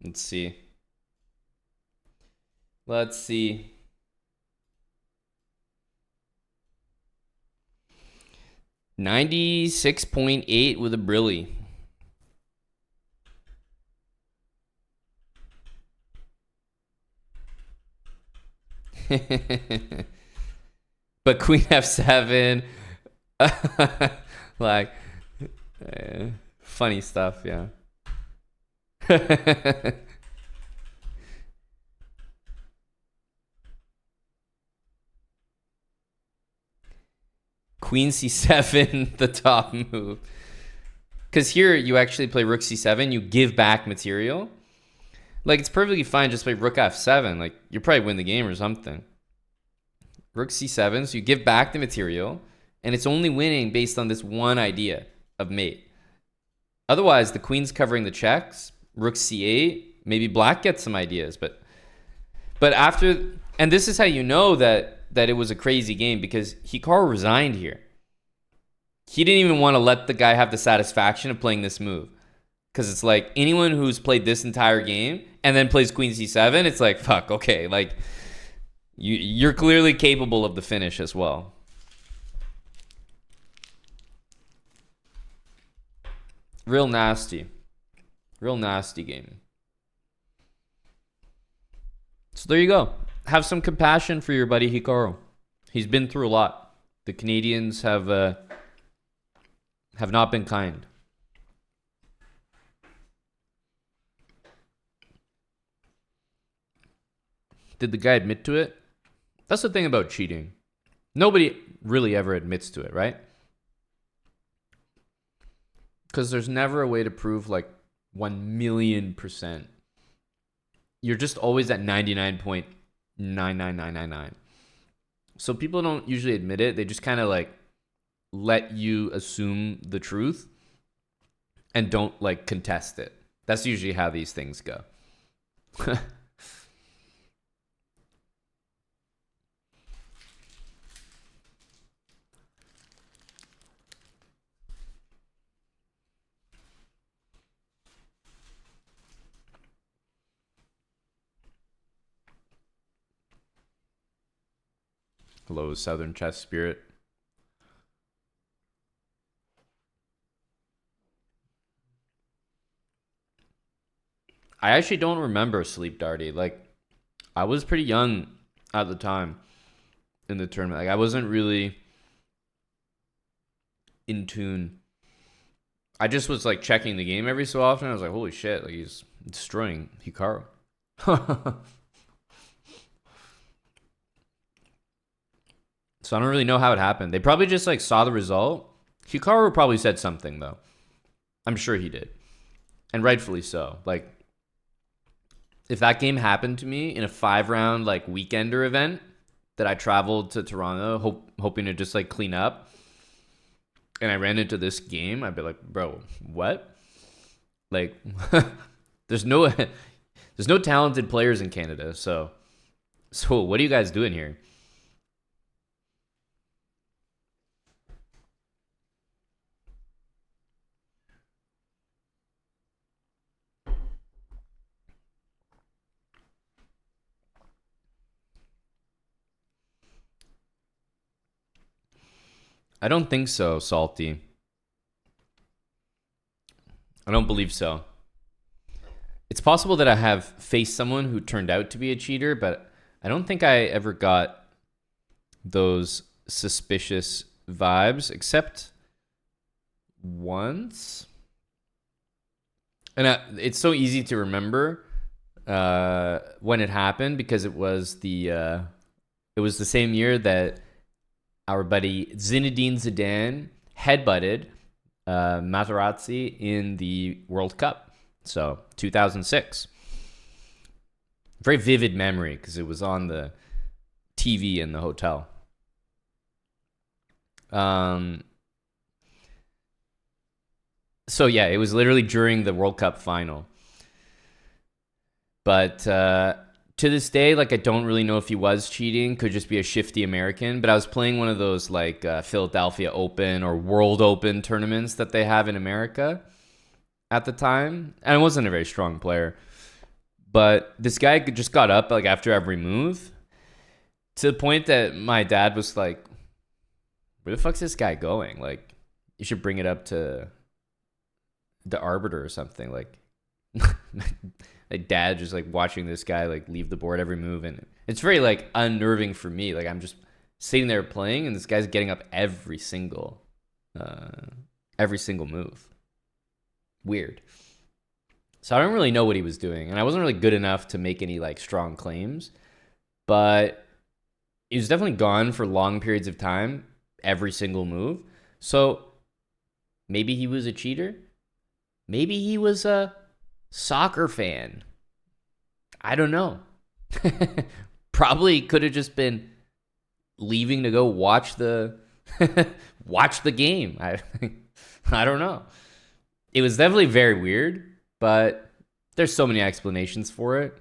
Let's see. Let's see. $96.8 with a Brilli. But Queen F7, like, funny stuff, yeah. Queen C7, the top move. Because here you actually play Rook C7, you give back material. Like, it's perfectly fine just play Rook F7. Like, you probably win the game or something. Rook C7, so you give back the material, and it's only winning based on this one idea of mate. Otherwise, the queen's covering the checks. Rook C8, maybe black gets some ideas, but after, and this is how you know that it was a crazy game, because Hikaru resigned here. He didn't even want to let the guy have the satisfaction of playing this move, because it's like anyone who's played this entire game and then plays Queen C7, it's like, fuck, okay, like you're clearly capable of the finish as well. Real nasty game. So there you go. Have some compassion for your buddy Hikaru. He's been through a lot. The Canadians have not been kind. Did the guy admit to it? That's the thing about cheating. Nobody really ever admits to it, right? Because there's never a way to prove like 1,000,000%. You're just always at 99.99999. So people don't usually admit it. They just kind of like let you assume the truth and don't like contest it. That's usually how these things go. Hello, Southern Chess Spirit. I actually don't remember Sleep Darty. Like, I was pretty young at the time in the tournament. Like, I wasn't really in tune. I just was like checking the game every so often. I was like, holy shit, like he's destroying Hikaru. So I don't really know how it happened. They probably just like saw the result Hikaru probably said something though. I'm sure he did, and rightfully so. Like, if that game happened to me in a 5-round like weekender event that I traveled to Toronto hoping to just like clean up, and I ran into this game, I'd be like, bro, what? Like, there's no talented players in Canada, so what are you guys doing here? I don't think so, Salty. I don't believe so. It's possible that I have faced someone who turned out to be a cheater, but I don't think I ever got those suspicious vibes, except once. And it's so easy to remember when it happened because it was the same year that our buddy Zinedine Zidane headbutted Materazzi in the World Cup. So 2006. Very vivid memory because it was on the TV in the hotel. So yeah, it was literally during the World Cup final. But to this day, like, I don't really know if he was cheating. Could just be a shifty American. But I was playing one of those like Philadelphia Open or World Open tournaments that they have in America at the time, and I wasn't a very strong player. But this guy just got up like after every move, to the point that my dad was like, "Where the fuck's this guy going? Like, you should bring it up to the arbiter or something." Like, my dad just like watching this guy like leave the board every move, and it's very like unnerving for me. Like, I'm just sitting there playing, and this guy's getting up every single move. Weird. So I don't really know what he was doing, and I wasn't really good enough to make any like strong claims, but he was definitely gone for long periods of time, every single move. So maybe he was a cheater. Maybe he was a soccer fan. I don't know. Probably could have just been leaving to go watch the watch the game. I don't know. It was definitely very weird, but there's so many explanations for it,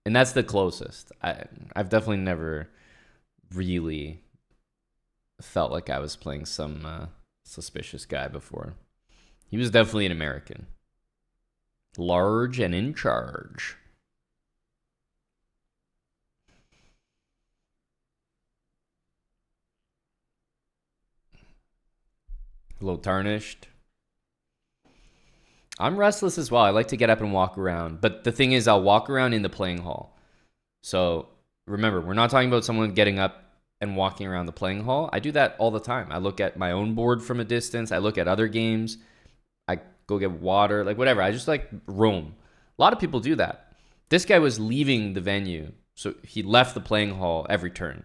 and that's the closest. I've definitely never really felt like I was playing some suspicious guy before. He was definitely an American. Large and in charge. A little tarnished. I'm restless as well. I like to get up and walk around. But the thing is, I'll walk around in the playing hall. So remember, we're not talking about someone getting up and walking around the playing hall. I do that all the time. I look at my own board from a distance. I look at other games. I go get water, like whatever. I just like roam. A lot of people do that. This guy was leaving the venue. So he left the playing hall every turn.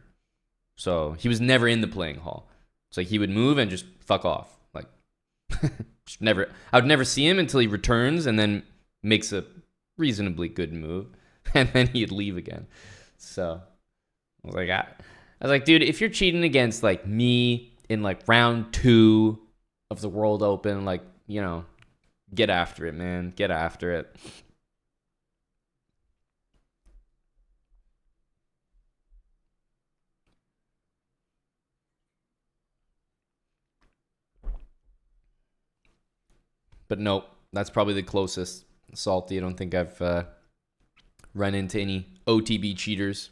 So he was never in the playing hall. It's like he would move and just fuck off. Like, never. I would never see him until he returns and then makes a reasonably good move, and then he'd leave again. So I was like, dude, if you're cheating against like me in like round 2 of the World Open, like, you know, get after it, man. Get after it. But nope, that's probably the closest. Salty. I don't think I've run into any OTB cheaters.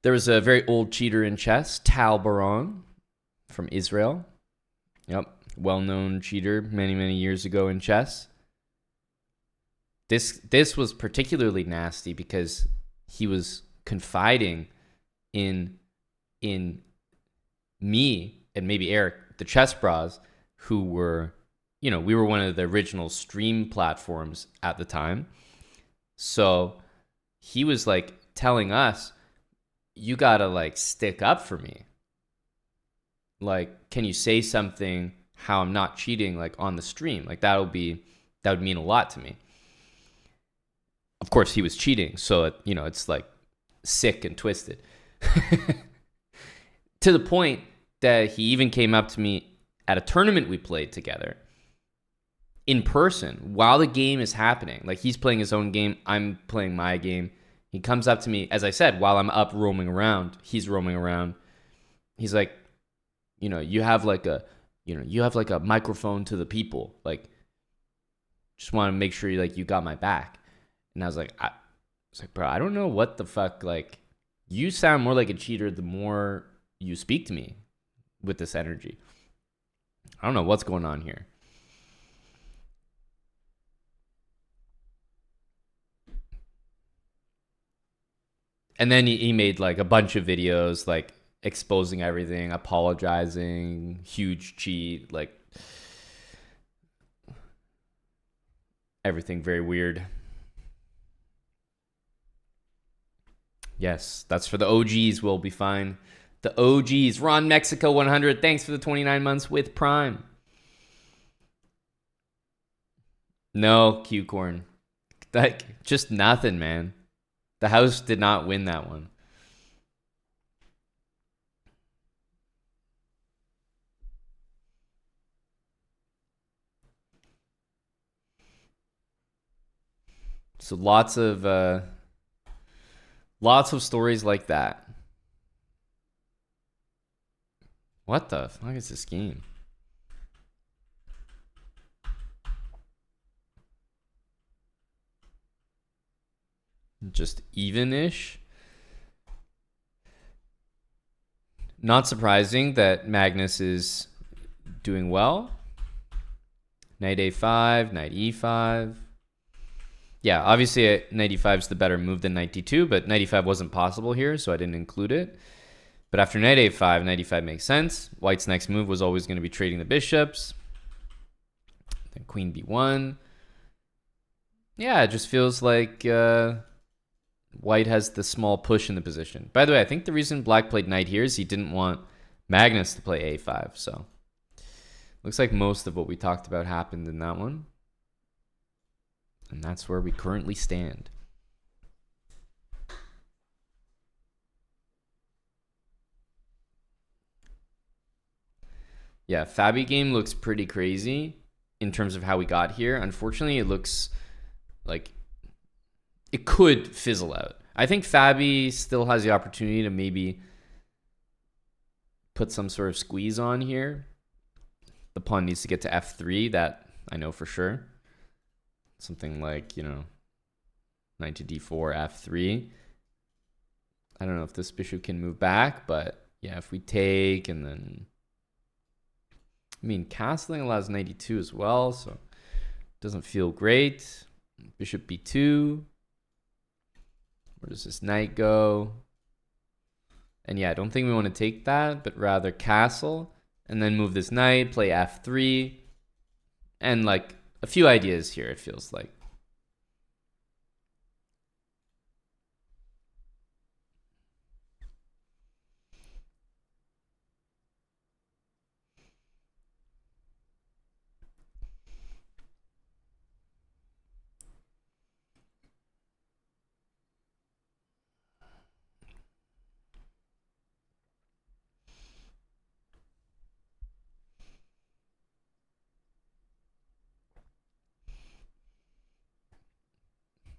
There was a very old cheater in chess, Tal Baron from Israel. Yep, well-known cheater many years ago in chess. This was particularly nasty because he was confiding in me and maybe Eric, the chessbrahs, who were, you know, we were one of the original stream platforms at the time. So he was like telling us, you gotta like stick up for me. like, can you say something how I'm not cheating, like on the stream? Like that would mean a lot to me. Of course, he was cheating, so it's like sick and twisted. To the point that he even came up to me at a tournament we played together in person while the game is happening. Like he's playing his own game, I'm playing my game. He comes up to me, as I said, while I'm up roaming around, he's roaming around. He's like, you have like a microphone to the people. Like, just want to make sure you got my back. And I was like, bro, I don't know what the fuck. Like, you sound more like a cheater the more you speak to me with this energy. I don't know what's going on here. And then he made like a bunch of videos, like exposing everything, apologizing, huge cheat, like everything very weird. Yes, that's for the OGs. We'll be fine. The OGs. Ron Mexico 100. Thanks for the 29 months with Prime. No, Q-Corn. Like, just nothing, man. The house did not win that one. So lots of stories like that. What the fuck is this game? Just even-ish. Not surprising that Magnus is doing well. Knight a5, knight e5. Yeah, obviously knight e5 is the better move than knight d2, but knight e5 wasn't possible here, so I didn't include it. But after knight a5, knight e5 makes sense. White's next move was always going to be trading the bishops. Then queen b1. Yeah, it just feels like White has the small push in the position. By the way, I think the reason Black played knight here is he didn't want Magnus to play a5. So looks like most of what we talked about happened in that one. And that's where we currently stand. Yeah, Fabi game looks pretty crazy in terms of how we got here. Unfortunately, it looks like it could fizzle out. I think Fabi still has the opportunity to maybe put some sort of squeeze on here. The pawn needs to get to f3. That I know for sure. Something like, knight to d4, f3. I don't know if this bishop can move back, but yeah, if we take and then... I mean, castling allows knight e2 as well, so it doesn't feel great. Bishop b2. Where does this knight go? And yeah, I don't think we want to take that, but rather castle and then move this knight, play f3, and like a few ideas here, it feels like.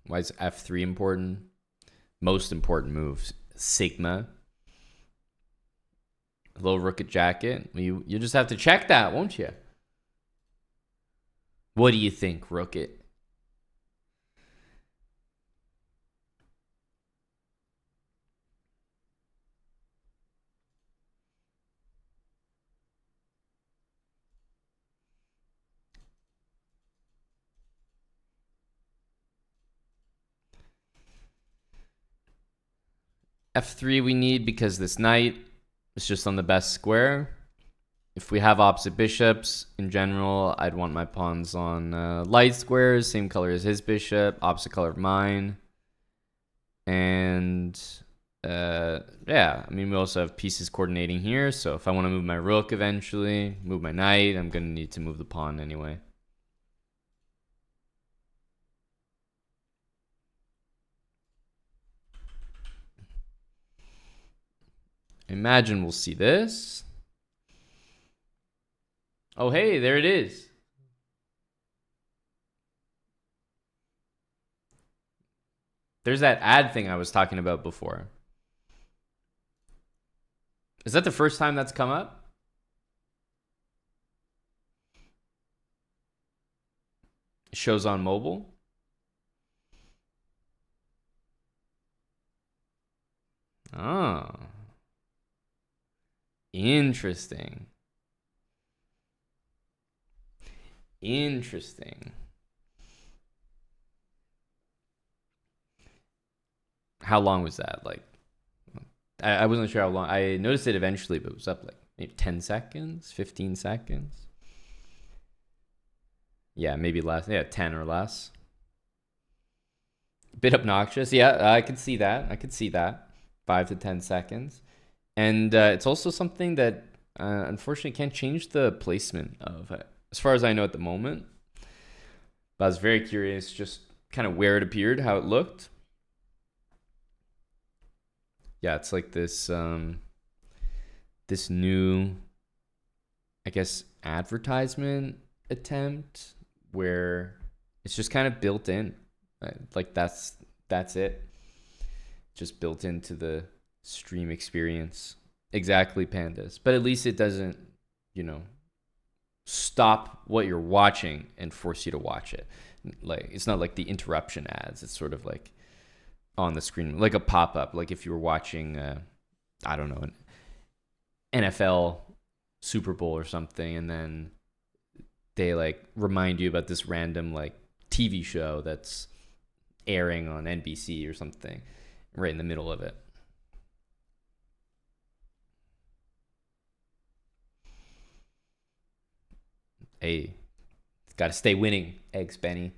Why is f3 important? Most important moves. Sigma. Low rook at jacket. You just have to check that, won't you? What do you think, rook it? f3 we need because this knight is just on the best square. If we have opposite bishops, in general, I'd want my pawns on light squares, same color as his bishop, opposite color of mine. And Yeah, I mean, we also have pieces coordinating here. So if I want to move my rook eventually, move my knight, I'm going to need to move the pawn anyway. Imagine we'll see this. Oh, hey, there it is. There's that ad thing I was talking about before. Is that the first time that's come up? It shows on mobile. Oh, interesting. Interesting. How long was that? Like, I wasn't sure how long. I noticed it eventually, but it was up like maybe 10 seconds, 15 seconds. Yeah, maybe less. Yeah, 10 or less. Bit obnoxious. Yeah, I could see that. I could see that. 5 to 10 seconds. And it's also something that unfortunately can't change the placement of it, as far as I know at the moment. But I was very curious just kind of where it appeared, how it looked. Yeah, it's like this this new, I guess, advertisement attempt where it's just kind of built in. Like that's it. Just built into the stream experience. Exactly, pandas. But at least it doesn't, you know, stop what you're watching and force you to watch it. Like it's not like the interruption ads. It's sort of like on the screen, like a pop-up. Like if you were watching, I don't know, an NFL Super Bowl or something, and then they like remind you about this random like TV show that's airing on NBC or something right in the middle of it. Hey, got to stay winning, Eggs Benny.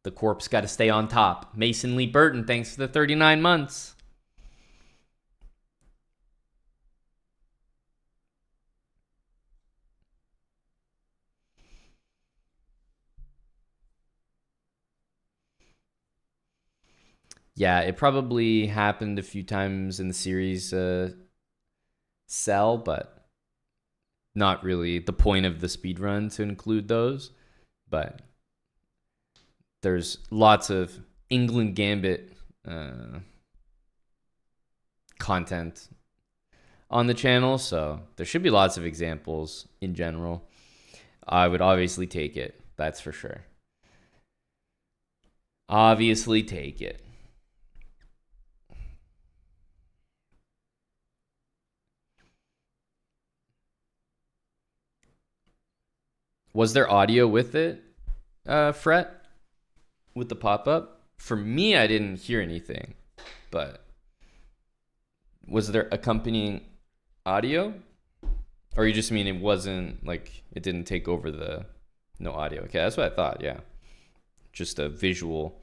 The corpse got to stay on top. Mason Lee Burton, thanks for the 39 months. Yeah, it probably happened a few times in the series Cell, but not really the point of the speed run to include those. But there's lots of England Gambit content on the channel, so there should be lots of examples in general. I would obviously take it, that's for sure. Obviously take it. Was there audio with it, Fret? With the pop-up? For me, I didn't hear anything, but was there accompanying audio? Or you just mean it wasn't like it didn't take over the no audio? Okay, that's what I thought. Yeah, just a visual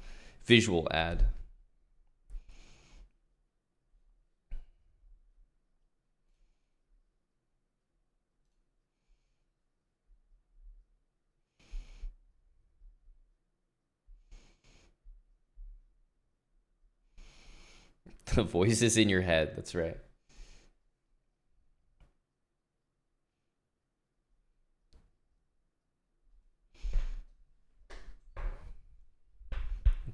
ad. The voices in your head. That's right.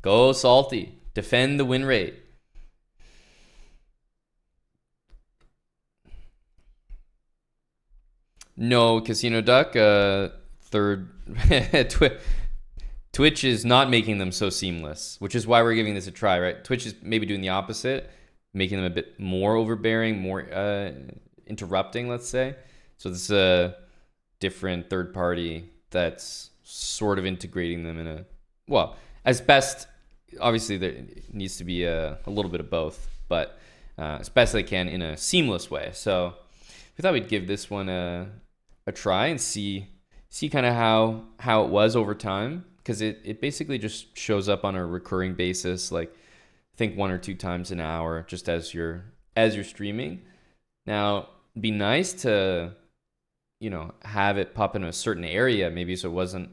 Go salty. Defend the win rate. No, Casino Duck. Third. Twitch is not making them so seamless, which is why we're giving this a try, right? Twitch is maybe doing the opposite, making them a bit more overbearing, more interrupting, let's say. So this is a different third party that's sort of integrating them in a, well, as best, obviously there needs to be a little bit of both, but as best they can in a seamless way. So we thought we'd give this one a try and see kind of how it was over time, because it basically just shows up on a recurring basis, like I think 1 or 2 times an hour, just as you're streaming. Now, it'd be nice to, have it pop in a certain area, maybe so it wasn't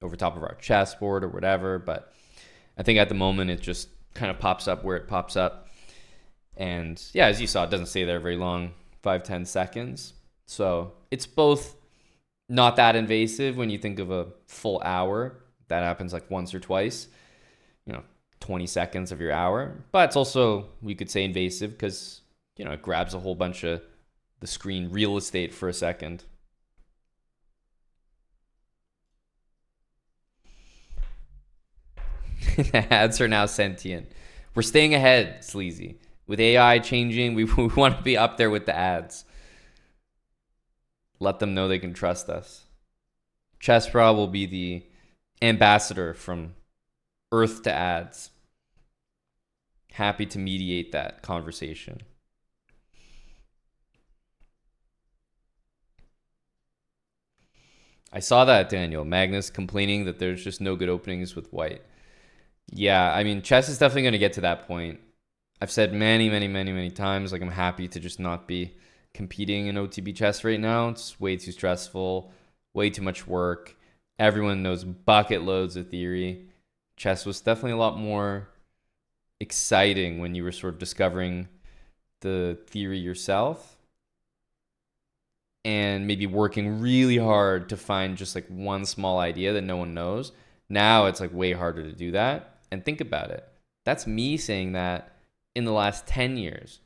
over top of our chessboard or whatever. But I think at the moment it just kind of pops up where it pops up. And yeah, as you saw, it doesn't stay there very long, 5-10 seconds. So it's both not that invasive when you think of a full hour. That happens like once or twice, 20 seconds of your hour. But it's also, we could say, invasive because, it grabs a whole bunch of the screen real estate for a second. The ads are now sentient. We're staying ahead, Sleazy. With AI changing, we want to be up there with the ads. Let them know they can trust us. Chessbrah will be the ambassador from Earth to ads. Happy to mediate that conversation. I saw that, Daniel. Magnus complaining that there's just no good openings with white. Yeah, I mean, chess is definitely going to get to that point. I've said many, many, many, many times, like, I'm happy to just not be competing in OTB chess right now. It's way too stressful, way too much work. Everyone knows bucket loads of theory. Chess was definitely a lot more exciting when you were sort of discovering the theory yourself and maybe working really hard to find just like one small idea that no one knows. Now it's like way harder to do that. And think about it. That's me saying that in the last 10 years,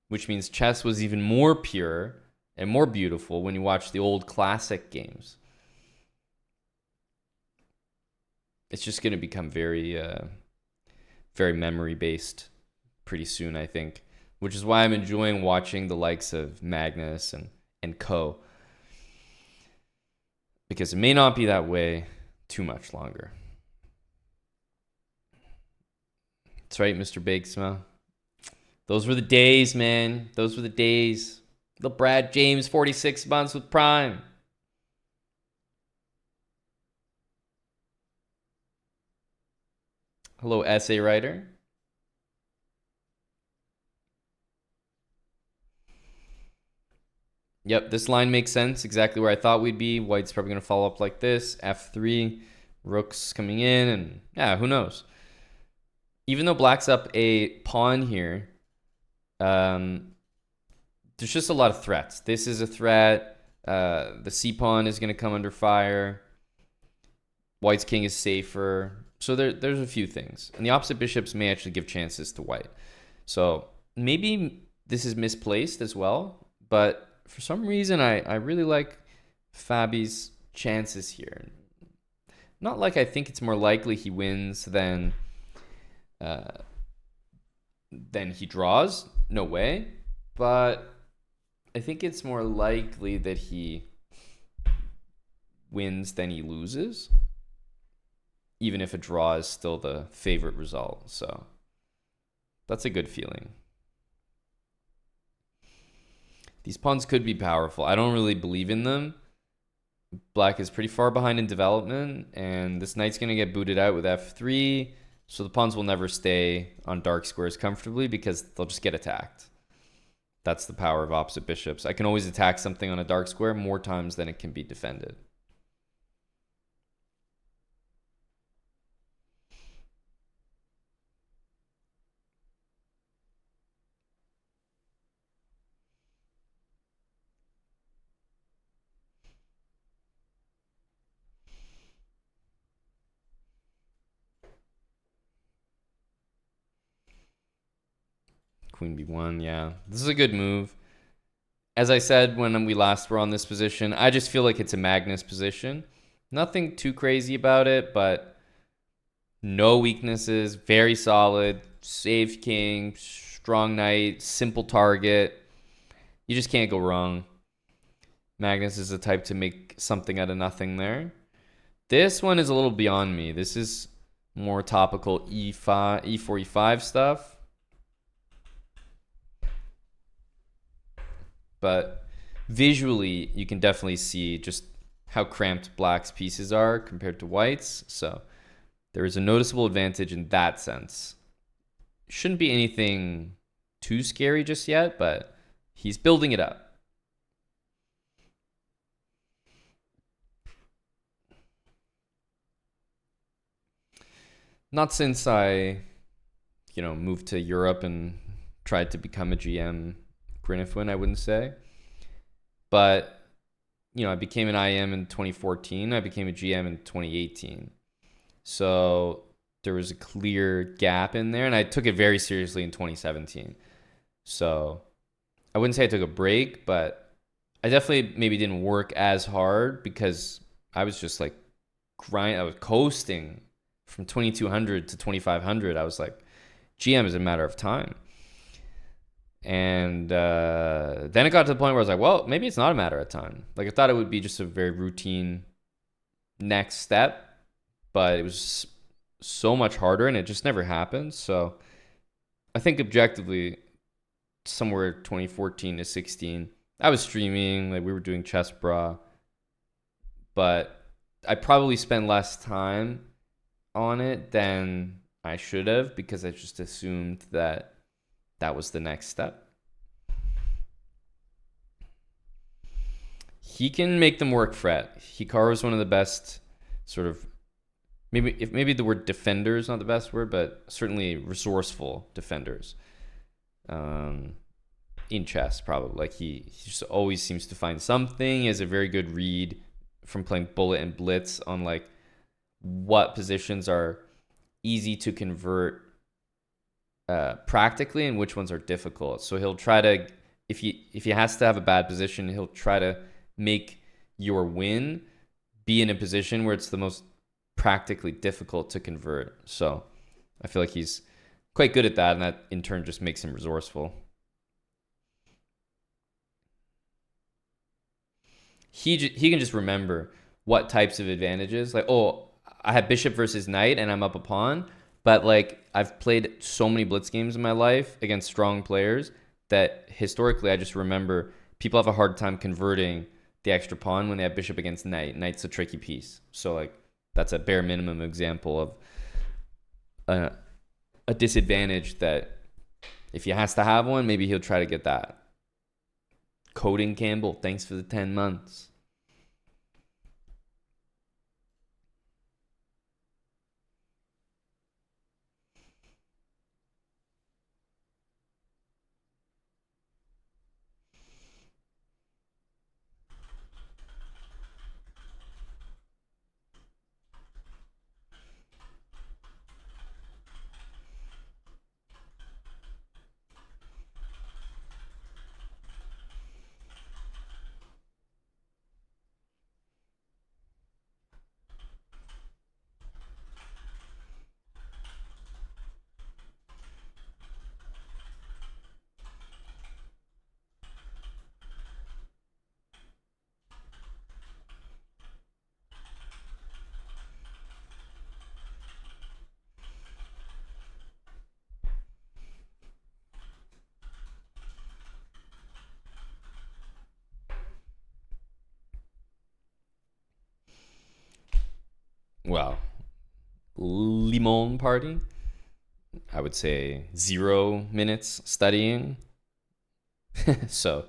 which means chess was even more pure and more beautiful when you watch the old classic games. It's just going to become very, very memory based pretty soon, I think, which is why I'm enjoying watching the likes of Magnus and co. Because it may not be that way too much longer. That's right, Mr. Bigsma. Those were the days, man. Those were the days. The Brad James 46 months with Prime. Hello, essay writer. Yep, this line makes sense. Exactly where I thought we'd be. White's probably going to follow up like this. F3, rook's coming in, and yeah, who knows? Even though black's up a pawn here, there's just a lot of threats. This is a threat. The c pawn is going to come under fire. White's king is safer. So there's a few things. And the opposite bishops may actually give chances to white. So maybe this is misplaced as well. But for some reason, I really like Fabi's chances here. Not like I think it's more likely he wins than he draws. No way. But I think it's more likely that he wins than he loses, even if a draw is still the favorite result. So that's a good feeling. These pawns could be powerful. I don't really believe in them. Black is pretty far behind in development, and this knight's going to get booted out with f3. So the pawns will never stay on dark squares comfortably because they'll just get attacked. That's the power of opposite bishops. I can always attack something on a dark square more times than it can be defended. Queen b1, yeah. This is a good move. As I said when we last were on this position, I just feel like it's a Magnus position. Nothing too crazy about it, but no weaknesses, very solid, safe king, strong knight, simple target. You just can't go wrong. Magnus is the type to make something out of nothing there. This one is a little beyond me. This is more topical e5, e4, e5 stuff. But visually, you can definitely see just how cramped black's pieces are compared to white's. So There is a noticeable advantage in that sense. Shouldn't be anything too scary just yet, but he's building it up. Not since I, moved to Europe and tried to become a GM Grinifwin, I wouldn't say. But, I became an IM in 2014. I became a GM in 2018. So there was a clear gap in there, and I took it very seriously in 2017. So I wouldn't say I took a break, but I definitely maybe didn't work as hard because I was just like I was coasting from 2200 to 2500. I was like, GM is a matter of time. And then it got to the point where I was like, well, maybe it's not a matter of time. Like I thought it would be just a very routine next step, but it was so much harder and it just never happened. So I think objectively, somewhere 2014 to 16, I was streaming, like we were doing chessbrah, but I probably spent less time on it than I should have because I just assumed that that was the next step. He can make them work, Fret. Hikaru is one of the best sort of maybe the word defender is not the best word, but certainly resourceful defenders. In chess, probably. Like he just always seems to find something. He has a very good read from playing bullet and blitz on like what positions are easy to convert practically and which ones are difficult. So he'll try to, if he has to have a bad position, he'll try to make your win be in a position where it's the most practically difficult to convert. So I feel like he's quite good at that, and that in turn just makes him resourceful. He can just remember what types of advantages. Like, oh, I have bishop versus knight, and I'm up a pawn. But like, I've played so many blitz games in my life against strong players that historically I just remember people have a hard time converting the extra pawn when they have bishop against knight. Knight's a tricky piece. So like, that's a bare minimum example of a disadvantage that if he has to have one, maybe he'll try to get that. Coding Campbell, thanks for the 10 months. Well, Limon party, I would say 0 minutes studying. So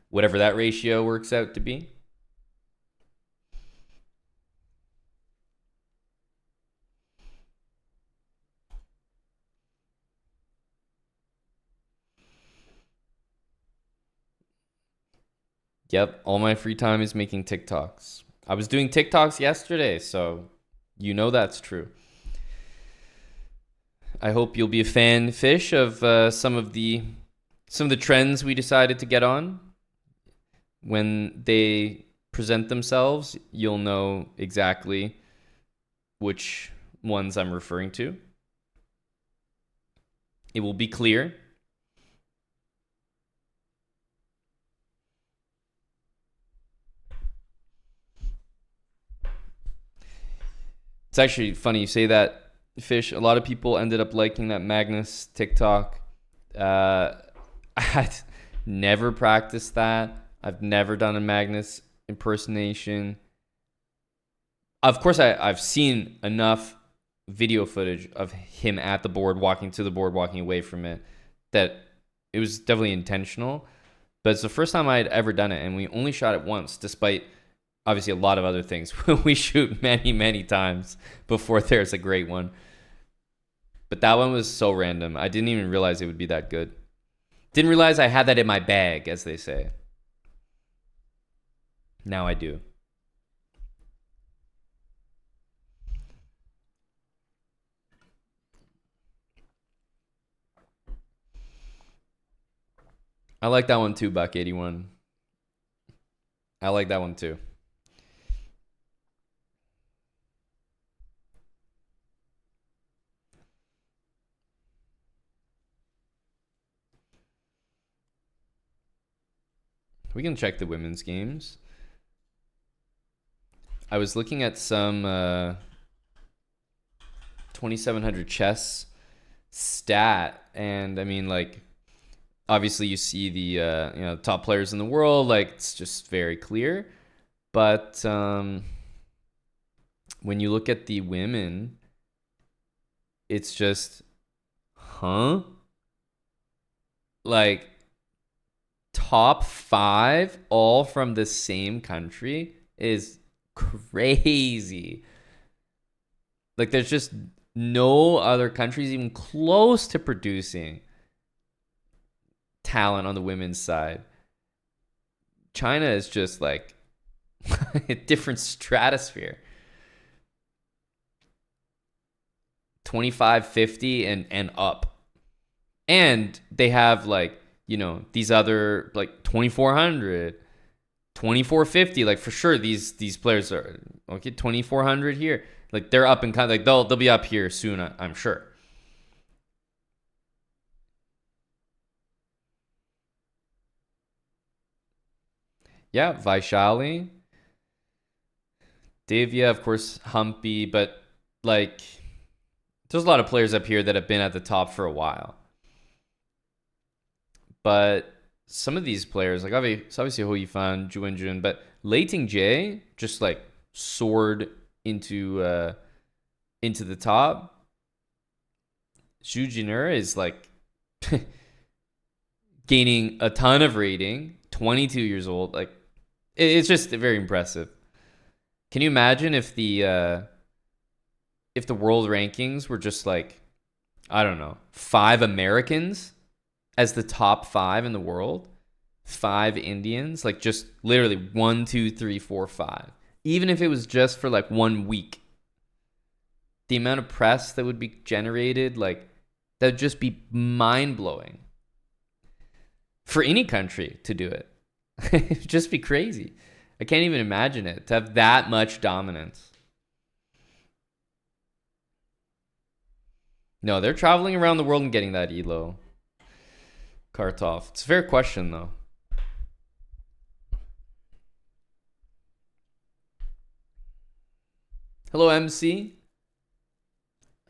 whatever that ratio works out to be. Yep, all my free time is making TikToks. I was doing TikToks yesterday, so you know that's true. I hope you'll be a fan, Fish, of some of the trends we decided to get on. When they present themselves, you'll know exactly which ones I'm referring to. It will be clear. It's actually funny you say that, Fish. A lot of people ended up liking that Magnus TikTok. I'd never practiced that. I've never done a Magnus impersonation. Of course, I've seen enough video footage of him at the board, walking to the board, walking away from it, that it was definitely intentional. But it's the first time I'd ever done it, and we only shot it once, despite obviously a lot of other things. We shoot many, many times before there's a great one. But that one was so random. I didn't even realize it would be that good. Didn't realize I had that in my bag, as they say. Now I do. I like that one too, Buck81. I like that one too. We can check the women's games. I was looking at some 2700 chess stat, and I mean, like, obviously you see the top players in the world, like, it's just very clear. But when you look at the women, it's just, huh? Like, top 5 all from the same country is crazy. Like, there's just no other countries even close to producing talent on the women's side. China is just like a different stratosphere. 2550 and up. And they have, like, you know, these other, like, 2400, 2450, like, for sure these players are okay. 2400 here, like, they're up and kind of like they'll be up here soon, I'm sure. Yeah, Vaishali, Devia, of course, Humpy, but, like, there's a lot of players up here that have been at the top for a while. But some of these players, like, obviously Hou Yifan, Zhu Wenjun, but Lei Tingjie just, like, soared into the top. Zhu Jin'er is, like, gaining a ton of rating, 22 years old. Like, it's just very impressive. Can you imagine if the world rankings were just, like, I don't know, 5 Americans as the top 5 in the world, 5 Indians, like, just literally 1, 2, 3, 4, 5. Even if it was just for, like, 1 week, the amount of press that would be generated, like, that would just be mind-blowing for any country to do it. It'd just be crazy. I can't even imagine it, to have that much dominance. No, they're traveling around the world and getting that elo. Kartov. It's a fair question, though. Hello, MC.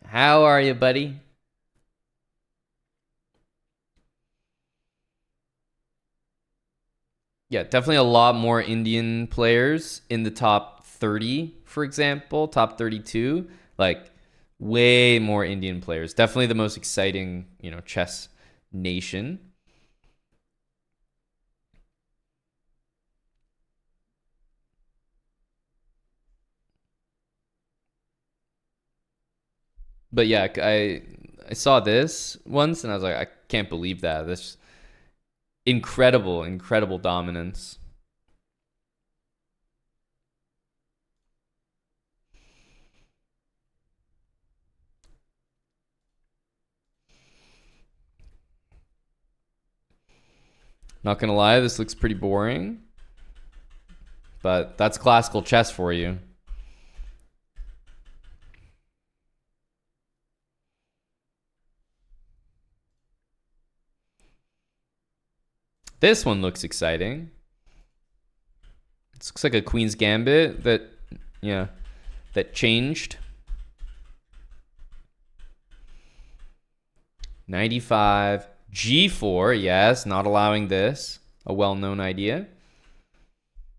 How are you, buddy? Yeah, definitely a lot more Indian players in the top 30, for example, top 32. Like, way more Indian players. Definitely the most exciting, chess nation. But yeah, I saw this once and I was like, I can't believe that. This incredible dominance. Not gonna lie, this looks pretty boring. But that's classical chess for you. This one looks exciting. This looks like a Queen's Gambit that changed. 95. G4, yes, not allowing this. A well-known idea.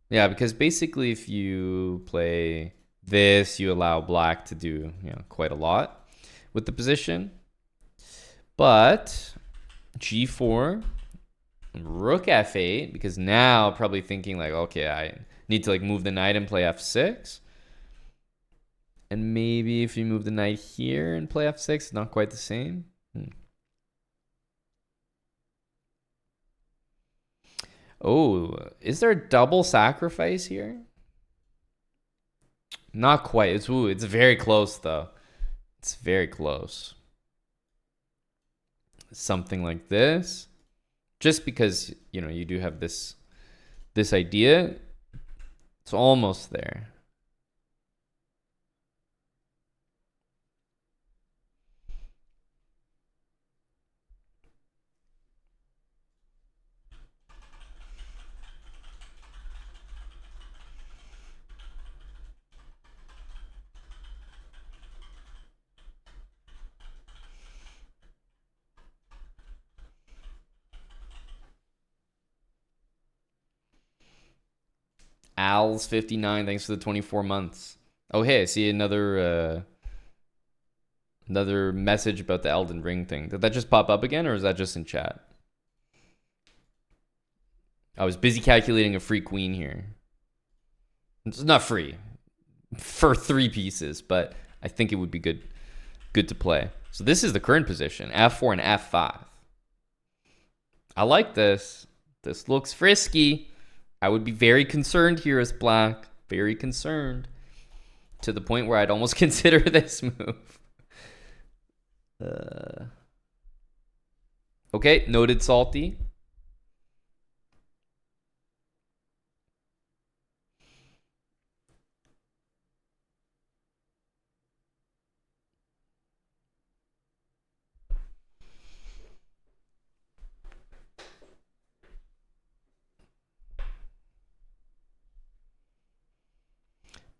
Yeah, because basically if you play this, you allow black to do, you know, quite a lot with the position. But g4, rook f8, because now probably thinking like, okay, I need to like move the knight and play f6. And maybe if you move the knight here and play f6, it's not quite the same. Oh, is there a double sacrifice here? Not quite. It's very close though. It's very close. Something like this. Just because, you know, you do have this idea. It's almost there. Al's 59, thanks for the 24 months. Oh, hey, I see another message about the Elden Ring thing. Did that just pop up again, or is that just in chat? I was busy calculating a free queen here. It's not free for 3 pieces, but I think it would be good to play. So this is the current position, f4 and f5. I like this. This looks frisky. I would be very concerned here as black. Very concerned. To the point where I'd almost consider this move. Okay, noted salty.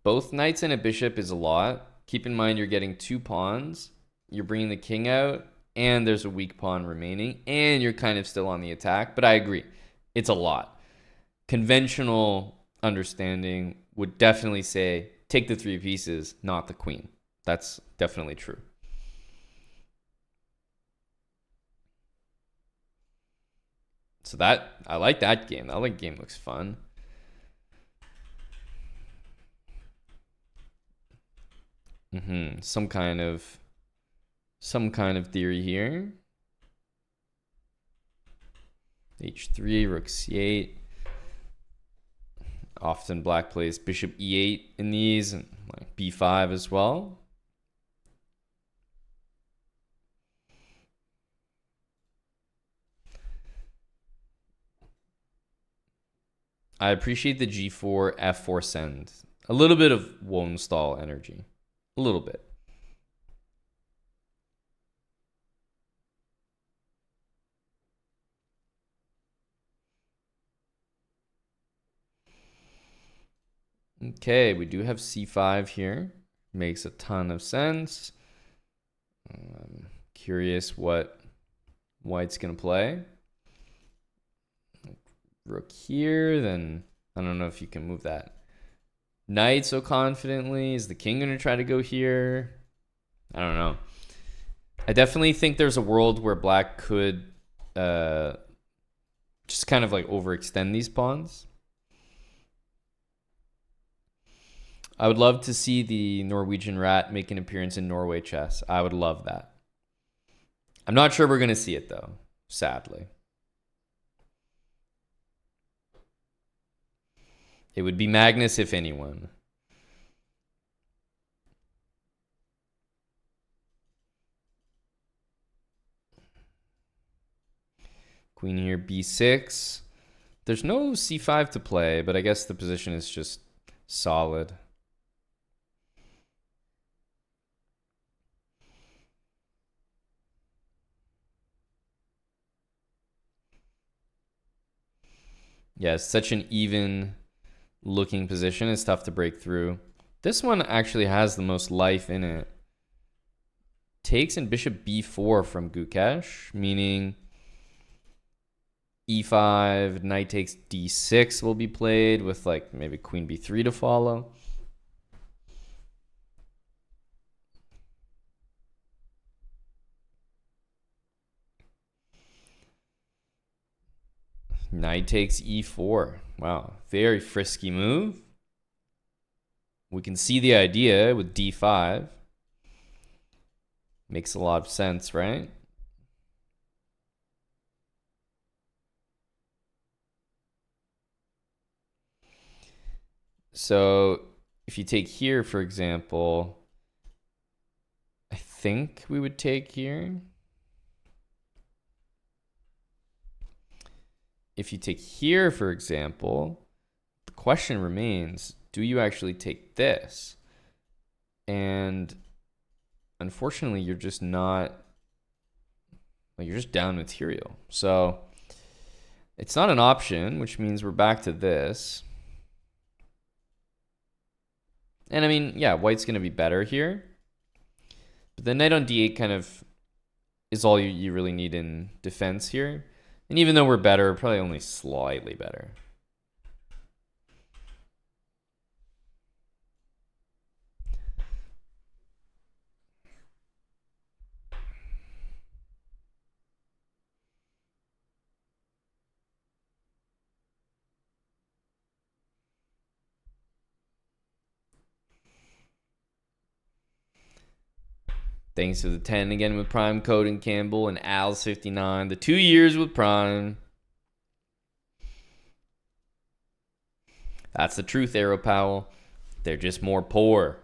Both knights and a bishop is a lot. Keep in mind you're getting 2 pawns. You're bringing the king out, and there's a weak pawn remaining, and you're kind of still on the attack. But I agree. It's a lot. Conventional understanding would definitely say take the 3 pieces, not the queen. That's definitely true. So I like that game. That game looks fun. Some kind of theory here. h3, rook c8. Often black plays bishop e8 in these, and like b5 as well. I appreciate the g4, f4 send. A little bit of Wonstall energy. A little bit. Okay, we do have c5 here. Makes a ton of sense. I'm curious what white's going to play. Rook here, then I don't know if you can move that knight so confidently. Is the king going to try to go here? I don't know. I definitely think there's a world where black could just kind of like overextend these pawns. I would love to see the Norwegian rat make an appearance in Norway Chess. I would love that. I'm not sure we're going to see it, though, sadly. It would be Magnus, if anyone. Queen here, b6. There's no c5 to play, but I guess the position is just solid. Yeah, it's such an even looking position. It's tough to break through. This one actually has the most life in it. Takes in bishop b4 from Gukesh, meaning e5, knight takes d6 will be played with like maybe queen b3 to follow. Knight takes e4. Wow, very frisky move. We can see the idea with d5. Makes a lot of sense, right? So if you take here, for example, I think we would take here. If you take here, for example, the question remains, do you actually take this? And unfortunately, you're just not, like, you're just down material. So it's not an option, which means we're back to this. And I mean, yeah, white's going to be better here. But the knight on d8 kind of is all you really need in defense here. And even though we're better, we're probably only slightly better. Thanks to the 10 again with Prime Code and Campbell and Al's 59. The 2 years with Prime. That's the truth, Arrow Powell. They're just more poor.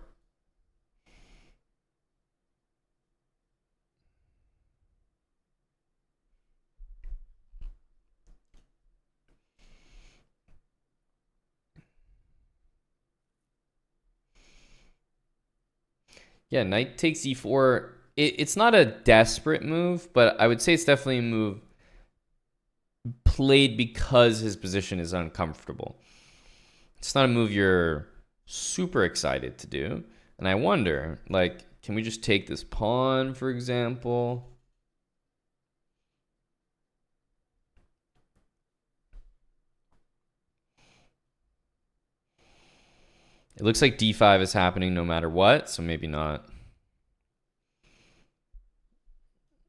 Yeah, knight takes e4. It's not a desperate move, but I would say it's definitely a move played because his position is uncomfortable. It's not a move you're super excited to do. And I wonder, like, can we just take this pawn, for example? It looks like d5 is happening no matter what, so maybe not.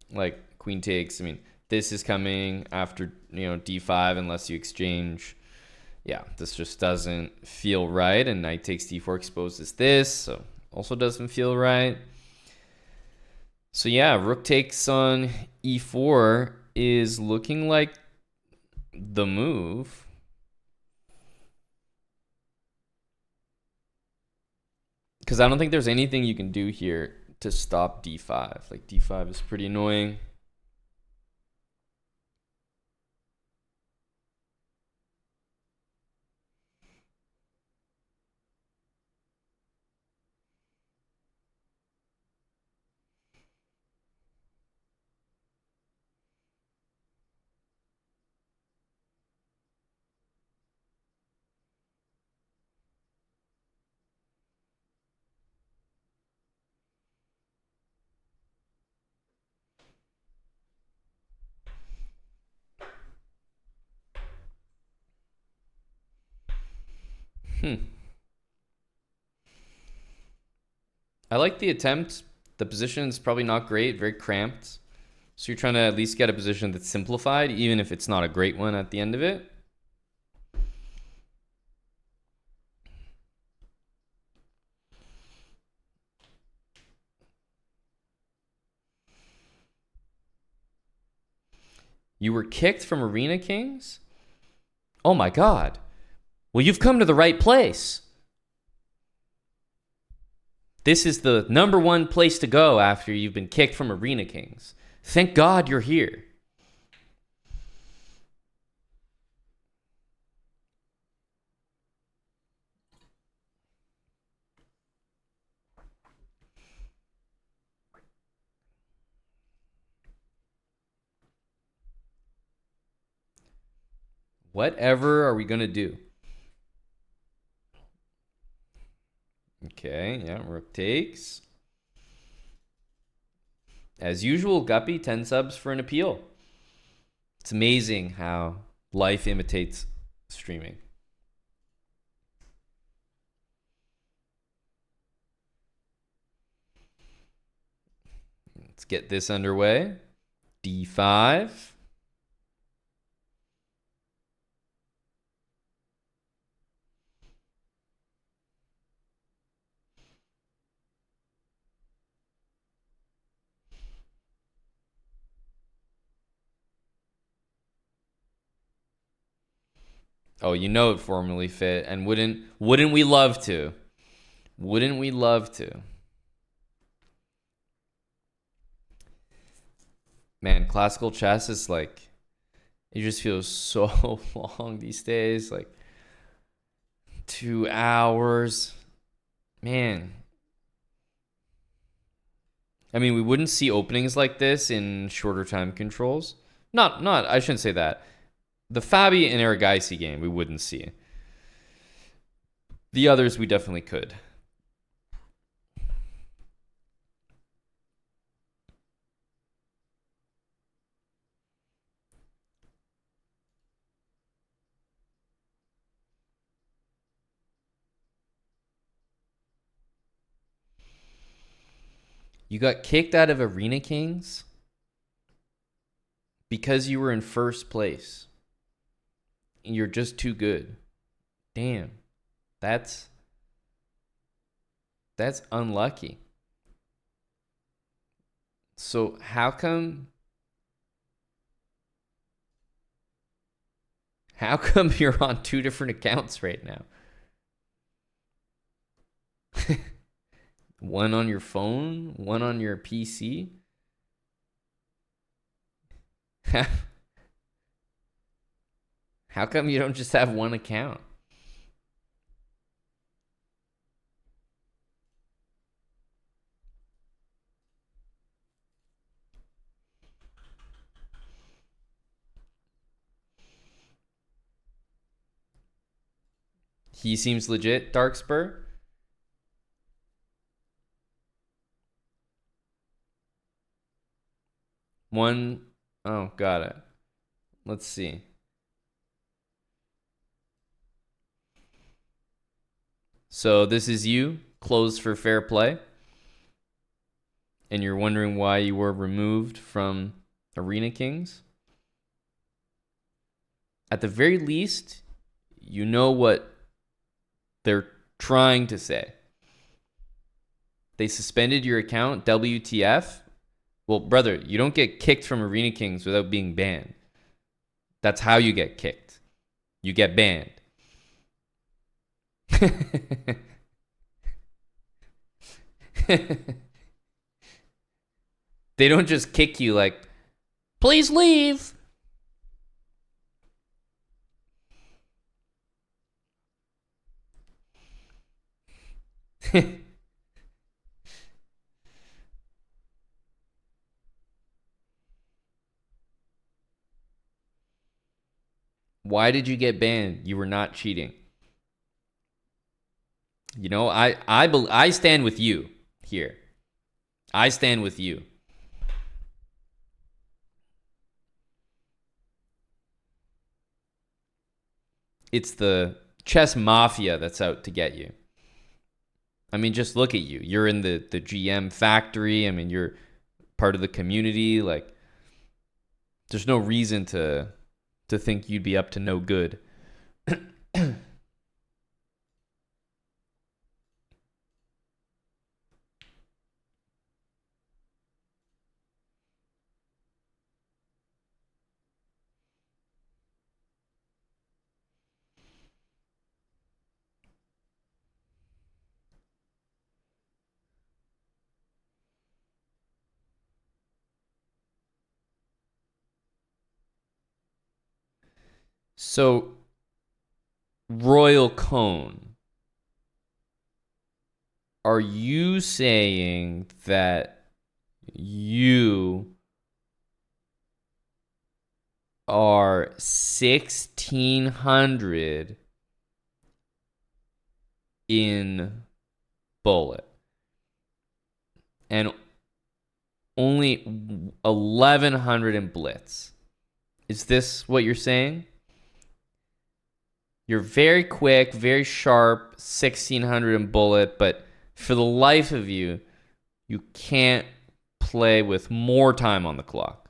Like, queen takes, I mean, this is coming after, d5 unless you exchange. Yeah, this just doesn't feel right, and knight takes d4 exposes this, so also doesn't feel right. So yeah, rook takes on e4 is looking like the move. Because I don't think there's anything you can do here to stop d5. Like, d5 is pretty annoying. I like the attempt. The position is probably not great, very cramped. So you're trying to at least get a position that's simplified, even if it's not a great one at the end of it. You were kicked from Arena Kings? Oh my God. Well, you've come to the right place. This is the #1 place to go after you've been kicked from Arena Kings. Thank God you're here. Whatever are we going to do? Okay, yeah, rook takes. As usual, Guppy, 10 subs for an appeal. It's amazing how life imitates streaming. Let's get this underway. d5. Oh, you know it formally fit, and wouldn't we love to? Wouldn't we love to? Man, classical chess is like it just feels so long these days. Like 2 hours. Man. I mean, we wouldn't see openings like this in shorter time controls. Not I shouldn't say that. The Fabi and Aragaisi game we wouldn't see. The others we definitely could. You got kicked out of Arena Kings because you were in first place. And you're just too good. Damn. That's unlucky. So how come you're on two different accounts right now? One on your phone, one on your PC? How come you don't just have one account? He seems legit, Darkspur. One, oh, got it. Let's see. So this is you, closed for fair play. And you're wondering why you were removed from Arena Kings. At the very least, you know what they're trying to say. They suspended your account, WTF. Well, brother, you don't get kicked from Arena Kings without being banned. That's how you get kicked. You get banned. They don't just kick you like, please leave. Why did you get banned? You were not cheating. You know, I stand with you here. I stand with you. It's the chess mafia that's out to get you. I mean, just look at you. You're in the GM factory. I mean, you're part of the community. Like, there's no reason to think you'd be up to no good. So, Royal Cone, are you saying that you are 1600 in bullet and only 1100 in blitz? Is this what you're saying? You're very quick, very sharp, 1600 in bullet, but for the life of you, you can't play with more time on the clock.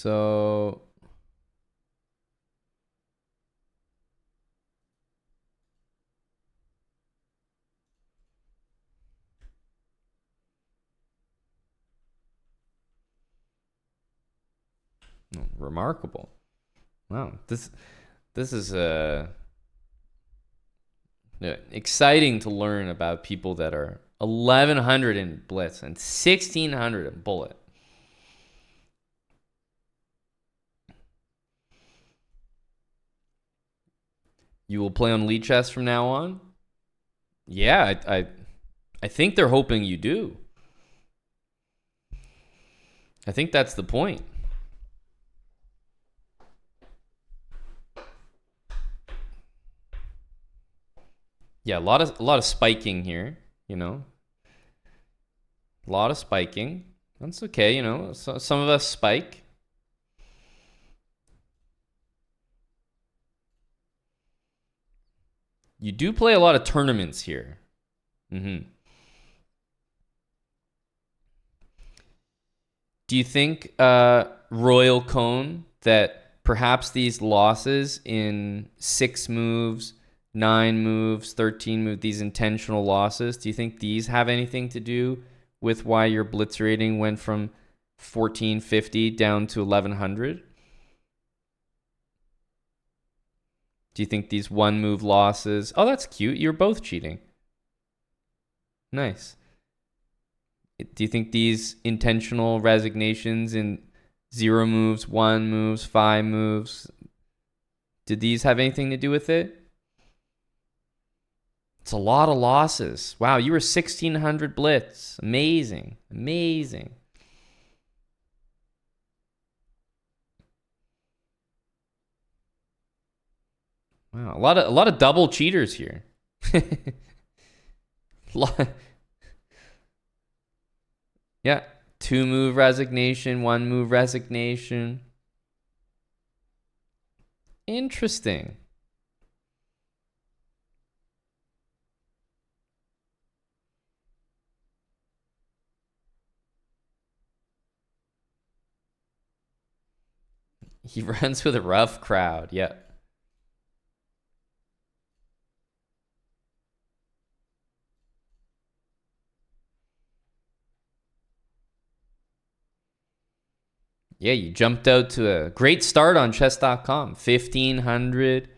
So remarkable. Wow. This is exciting to learn about people that are 1100 in blitz and 1600 in bullet. You will play on Lead Chess from now on? Yeah, I think they're hoping you do. I think that's the point. Yeah, a lot of spiking here, you know. A lot of spiking. That's okay, you know. So, some of us spike. You do play a lot of tournaments here. Do you think, Royal Cone, that perhaps these losses in 6 moves, 9 moves, 13 moves, these intentional losses, do you think these have anything to do with why your blitz rating went from 1450 down to 1100? Do you think these 1 move losses... Oh, that's cute. You're both cheating. Nice. Do you think these intentional resignations in 0 moves, 1 moves, 5 moves, did these have anything to do with it? It's a lot of losses. Wow, you were 1600 blitz. Amazing. Amazing. Wow, a lot of double cheaters here. Yeah, 2 move resignation, 1 move resignation. Interesting. He runs with a rough crowd. Yeah. Yeah, you jumped out to a great start on chess.com. 1500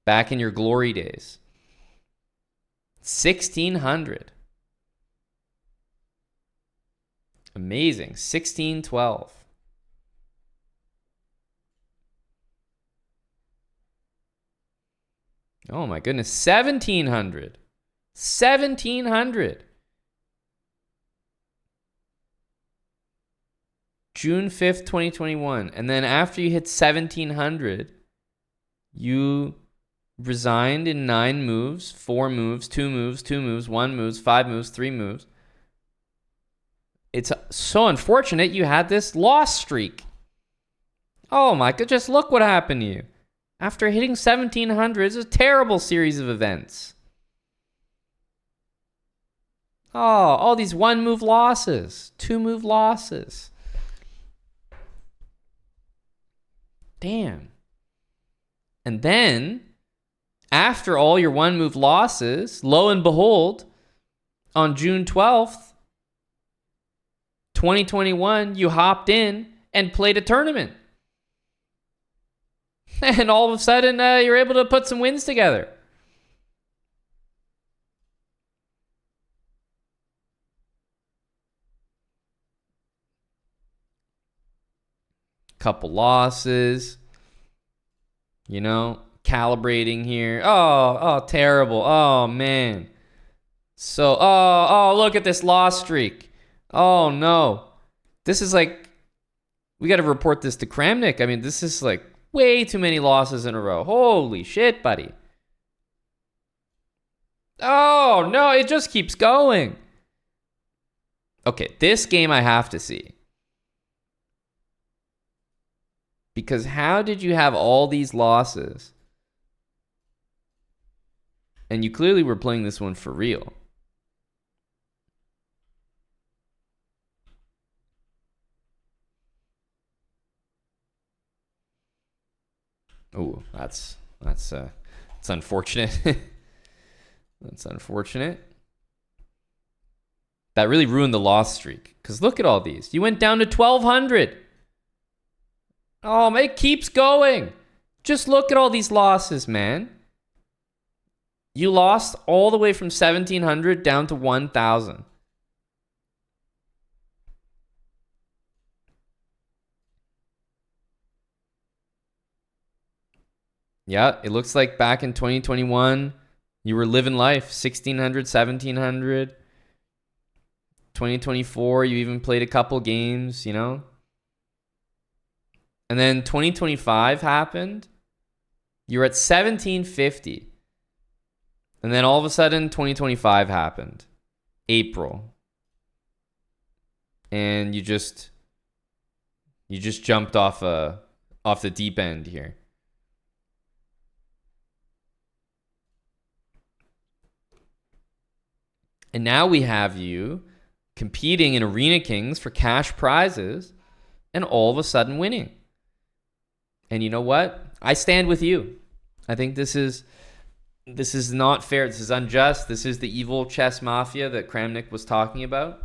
back in your glory days. 1600. Amazing. 1612. Oh my goodness. 1700. 1700. June 5th, 2021. And then after you hit 1700, you resigned in 9 moves, 4 moves, 2 moves, 2 moves, 1 moves, 5 moves, 3 moves. It's so unfortunate you had this loss streak. Oh my god, just look what happened to you. After hitting 1700, it's a terrible series of events. Oh, all these 1 move losses, 2 move losses. Damn. And then, after all your 1 move losses, lo and behold, on June 12th, 2021, you hopped in and played a tournament. And all of a sudden, you're able to put some wins together. Couple losses. You know, calibrating here. Oh, terrible. Oh, man. So, look at this loss streak. Oh, no. This is like, we got to report this to Kramnik. I mean, this is like way too many losses in a row. Holy shit, buddy. Oh, no, it just keeps going. Okay, this game I have to see. Because how did you have all these losses? And you clearly were playing this one for real. Oh, that's unfortunate. That's unfortunate. That really ruined the loss streak. Because look at all these. You went down to 1,200. Oh, man, it keeps going. Just look at all these losses, man. You lost all the way from 1,700 down to 1,000. Yeah, it looks like back in 2021, you were living life. 1,600, 1,700. 2024, you even played a couple games, you know? And then 2025 happened. You were at 1,750. And then all of a sudden, 2025 happened. April. And you just jumped off the deep end here. And now we have you competing in Arena Kings for cash prizes and all of a sudden winning. And you know what? I stand with you. I think this is not fair. This is unjust. This is the evil chess mafia that Kramnik was talking about.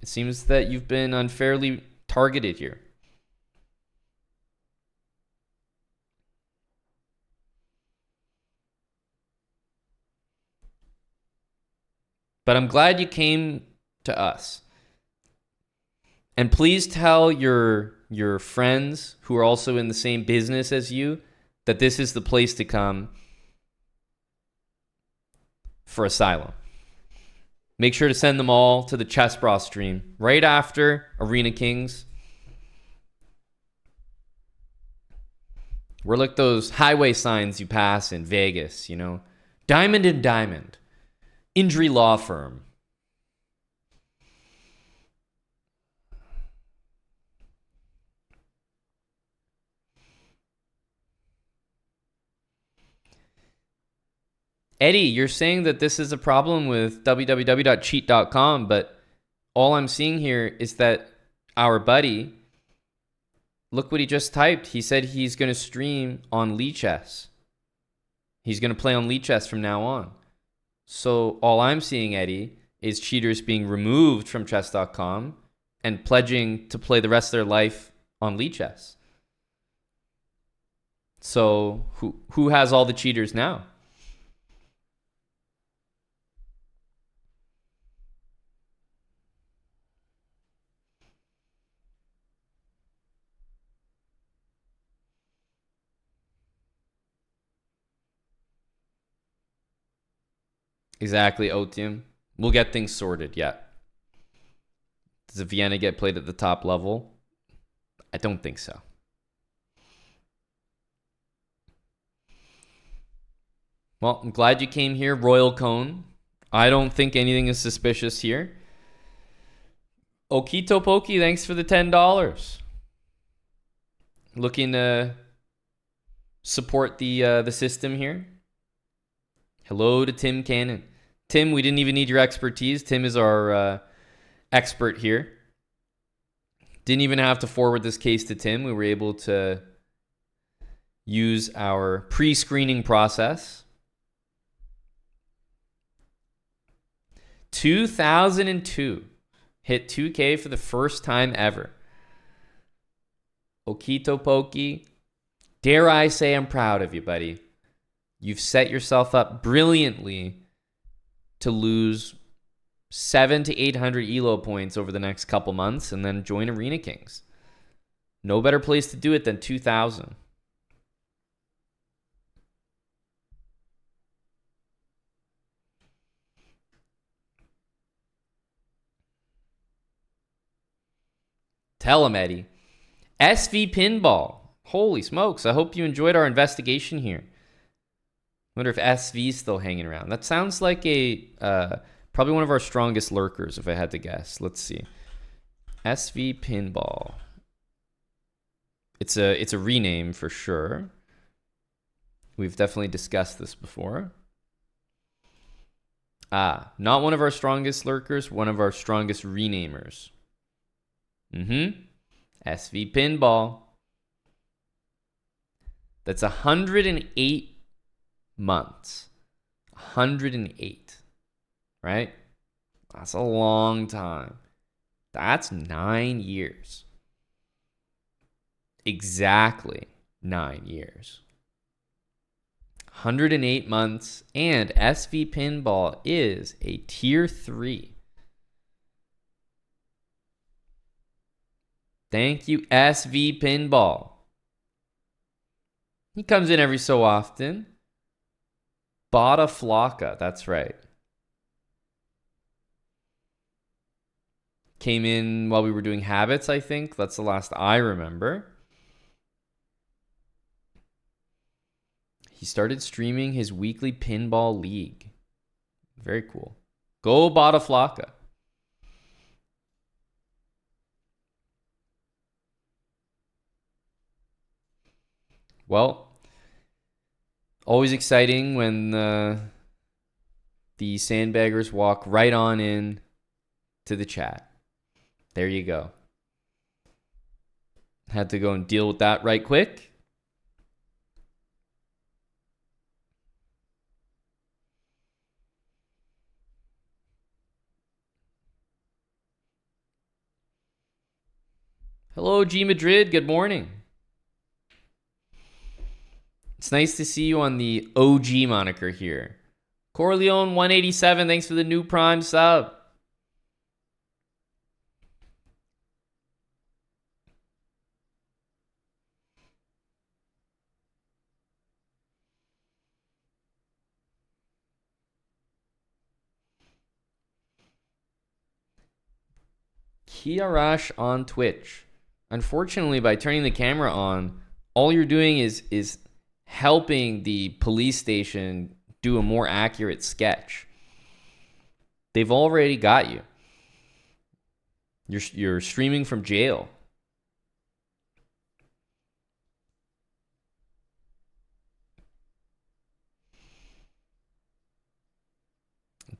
It seems that you've been unfairly targeted here. But I'm glad you came to us. And please tell your friends who are also in the same business as you that this is the place to come for asylum. Make sure to send them all to the chessbrah stream right after Arena Kings. We're like those highway signs you pass in Vegas, you know. Diamond and Diamond. Injury law firm. Eddie, you're saying that this is a problem with www.cheat.com, but all I'm seeing here is that our buddy, look what he just typed. He said he's going to stream on Chess. He's going to play on Chess from now on. So all I'm seeing, Eddie, is cheaters being removed from chess.com and pledging to play the rest of their life on Chess. So who has all the cheaters now? Exactly, Otium. We'll get things sorted, yeah. Does a Vienna get played at the top level? I don't think so. Well, I'm glad you came here, Royal Cone. I don't think anything is suspicious here. Okito Poki, thanks for the $10. Looking to support the system here. Hello to Tim Cannon. Tim, we didn't even need your expertise. Tim is our expert here. Didn't even have to forward this case to Tim. We were able to use our pre-screening process. 2002. Hit 2K for the first time ever. Okito Poki, dare I say I'm proud of you, buddy. You've set yourself up brilliantly to lose 700 to 800 ELO points over the next couple months and then join Arena Kings. No better place to do it than 2000. Tell him, Eddie. SV Pinball. Holy smokes. I hope you enjoyed our investigation here. Wonder if SV's still hanging around. That sounds like a probably one of our strongest lurkers, if I had to guess. Let's see. SV Pinball. It's a rename for sure. We've definitely discussed this before. Not one of our strongest lurkers, one of our strongest renamers. SV Pinball. That's 108 months. 108, right? That's a long time. That's 9 years. Exactly 9 years. 108 months, and SV Pinball is a tier 3. Thank you, SV Pinball. He comes in every so often. Bada Flocka, that's right. Came in while we were doing habits, I think. That's the last I remember. He started streaming his weekly pinball league. Very cool. Go Bada Flocka. Well, always exciting when the sandbaggers walk right on in to the chat. There you go. Had to go and deal with that right quick. Hello, G Madrid. Good morning. It's nice to see you on the OG moniker here. Corleone 187, thanks for the new Prime sub. Kiarash on Twitch. Unfortunately, by turning the camera on, all you're doing is helping the police station do a more accurate sketch. They've already got you. You're streaming from jail.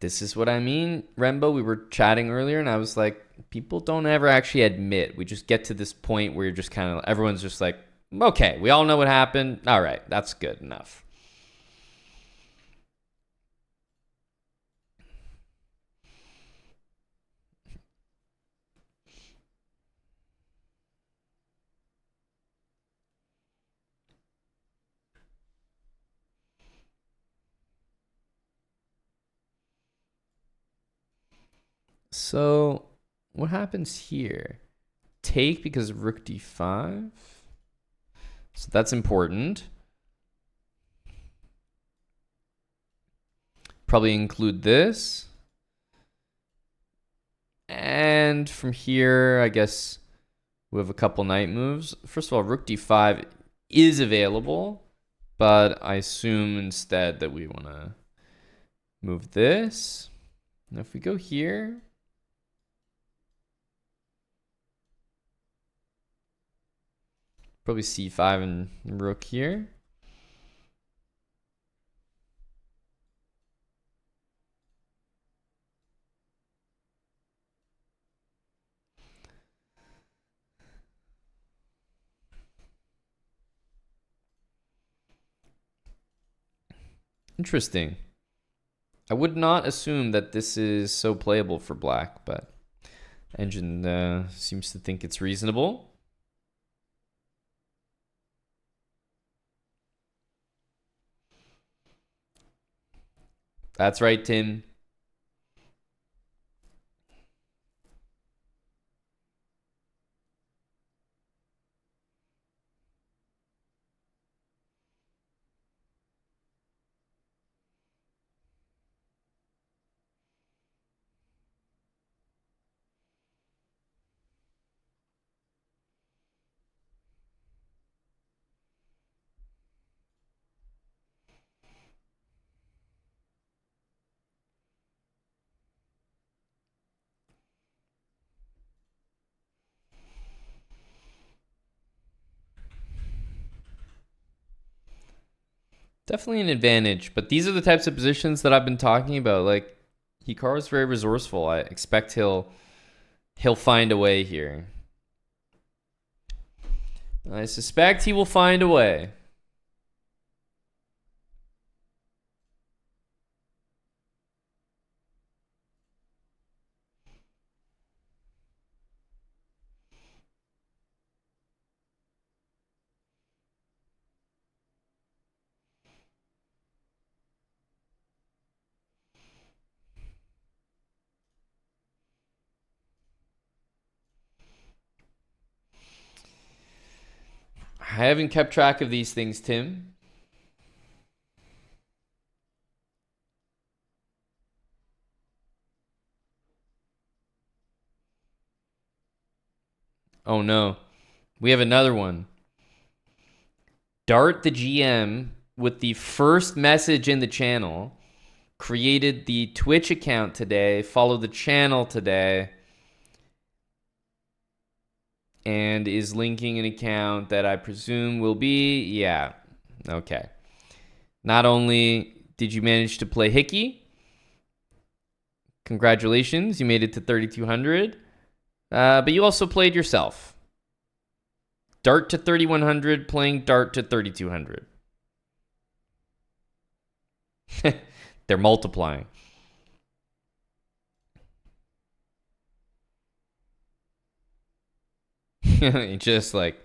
This is what I mean, Rembo. We were chatting earlier, and I was like, people don't ever actually admit. We just get to this point where you're just kind of, everyone's just like, okay, we all know what happened. All right, that's good enough. So what happens here? Take because of rook d5. So that's important. Probably include this. And from here, I guess we have a couple knight moves. First of all, rook d5 is available, but I assume instead that we want to move this. Now if we go here, probably c5 and rook here. Interesting. I would not assume that this is so playable for black, but Engine seems to think it's reasonable. That's right, Tim. Definitely an advantage, but these are the types of positions that I've been talking about. Like, Hikaru's very resourceful. I expect he'll find a way here. I suspect he will find a way. I haven't kept track of these things, Tim. Oh no. We have another one. Dart the GM with the first message in the channel created the Twitch account today, followed the channel today, and is linking an account that I presume will be, yeah, okay. Not only did you manage to play Hickey, congratulations, you made it to 3,200, but you also played yourself. Dart to 3,100, playing Dart to 3,200. They're multiplying. Just like,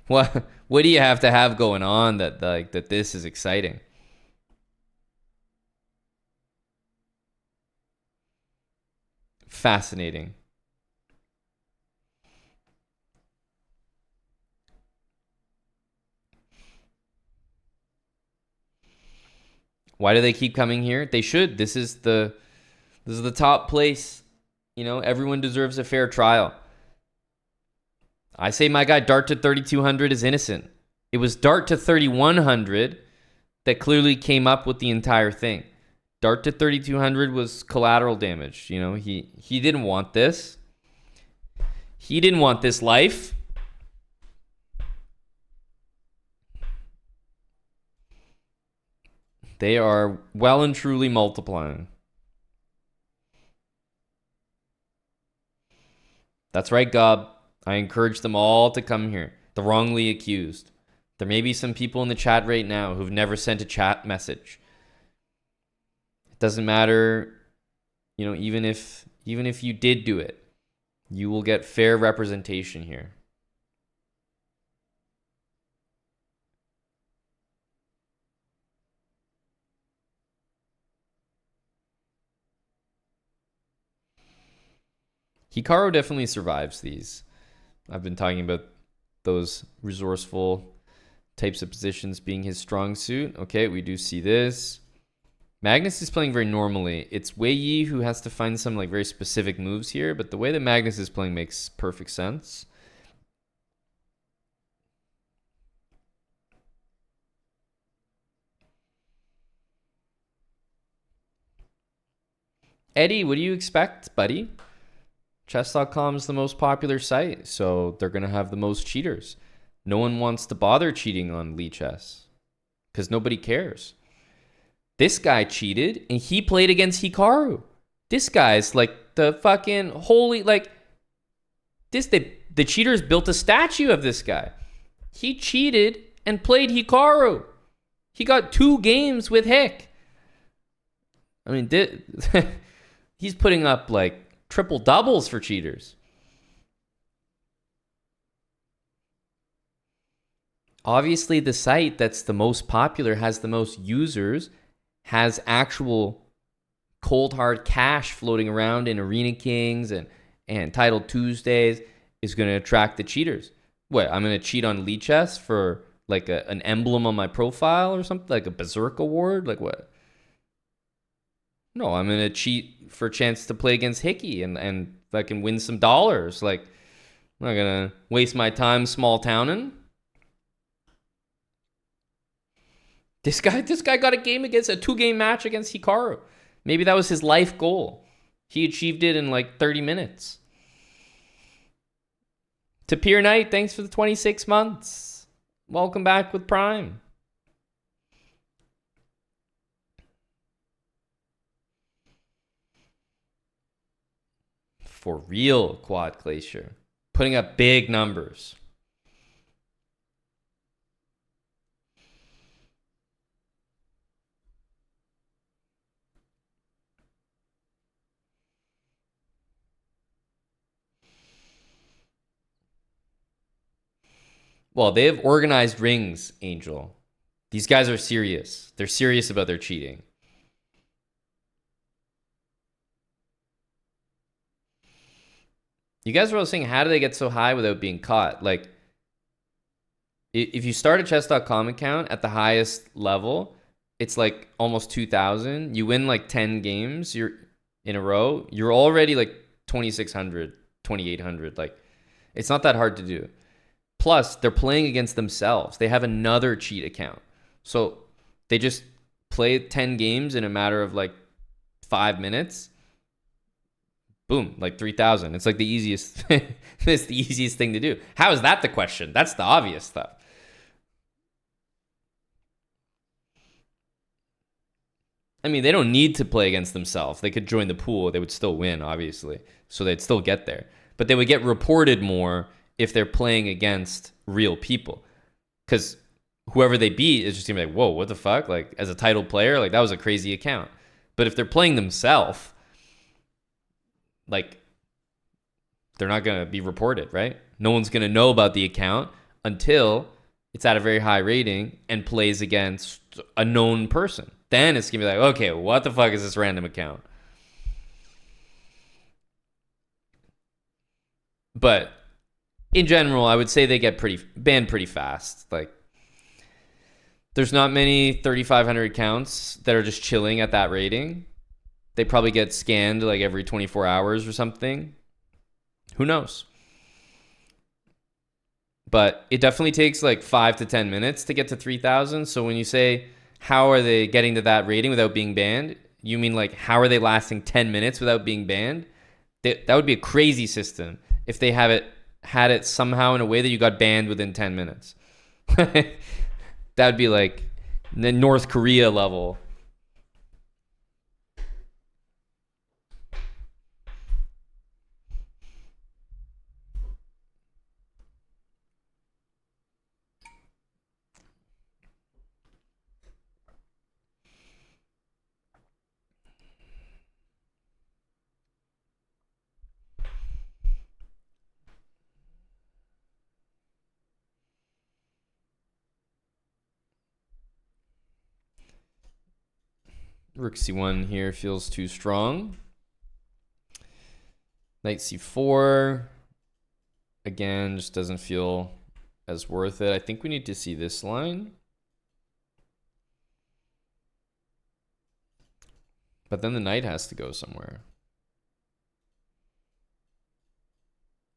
what do you have to have going on that this is exciting? Fascinating. Why do they keep coming here? They should. This is the top place. You know, everyone deserves a fair trial. I say my guy Dart to 3,200 is innocent. It was Dart to 3,100 that clearly came up with the entire thing. Dart to 3,200 was collateral damage. You know, he didn't want this. He didn't want this life. They are well and truly multiplying. That's right, Gob. I encourage them all to come here. The wrongly accused. There may be some people in the chat right now who've never sent a chat message. It doesn't matter, you know, even if you did do it, you will get fair representation here. Hikaru definitely survives these. I've been talking about those resourceful types of positions being his strong suit. Okay, we do see this. Magnus is playing very normally. It's Wei Yi who has to find some like very specific moves here, but the way that Magnus is playing makes perfect sense. Eddie, what do you expect, buddy? Chess.com is the most popular site, so they're going to have the most cheaters. No one wants to bother cheating on Lichess because nobody cares. This guy cheated and he played against Hikaru. This guy's like the fucking holy, like, the cheaters built a statue of this guy. He cheated and played Hikaru. He got 2 games with Hick. I mean, he's putting up like triple doubles for cheaters. Obviously, the site that's the most popular, has the most users, has actual cold hard cash floating around in Arena Kings and Title Tuesdays, is going to attract the cheaters. What, I'm going to cheat on Lichess for like an emblem on my profile or something, like a Berserk award? Like what? No, I'm going to cheat for a chance to play against Hickey and if I can win some dollars. Like, I'm not going to waste my time small towning. This guy got a 2-game match against Hikaru. Maybe that was his life goal. He achieved it in like 30 minutes. Tapir Knight, thanks for the 26 months. Welcome back with Prime. For real, Quad Glacier. Putting up big numbers. Well, they have organized rings, Angel. These guys are serious. They're serious about their cheating. You guys were all saying, how do they get so high without being caught? Like, If you start a chess.com account at the highest level, it's like almost 2,000. You win like 10 games you're in a row, you're already like 2,600, 2,800. Like, it's not that hard to do. Plus, they're playing against themselves. They have another cheat account. So they just play 10 games in a matter of like 5 minutes. Boom, like 3,000. It's like the easiest. It's the easiest thing to do. How is that the question? That's the obvious stuff. I mean, they don't need to play against themselves. They could join the pool. They would still win, obviously. So they'd still get there. But they would get reported more if they're playing against real people. Because whoever they beat is just going to be like, whoa, what the fuck? Like, as a title player, like, that was a crazy account. But if they're playing themselves, like, they're not going to be reported, right? No one's going to know about the account until it's at a very high rating and plays against a known person. Then it's going to be like, okay, what the fuck is this random account? But in general, I would say they get banned pretty fast. Like, there's not many 3,500 accounts that are just chilling at that rating. They probably get scanned like every 24 hours or something. Who knows? But it definitely takes like 5 to 10 minutes to get to 3,000. So when you say, how are they getting to that rating without being banned? You mean like, how are they lasting 10 minutes without being banned? That would be a crazy system if they had it somehow in a way that you got banned within 10 minutes. That would be like the North Korea level. Rook c1 here feels too strong. Knight c4. Again, just doesn't feel as worth it. I think we need to see this line. But then the knight has to go somewhere.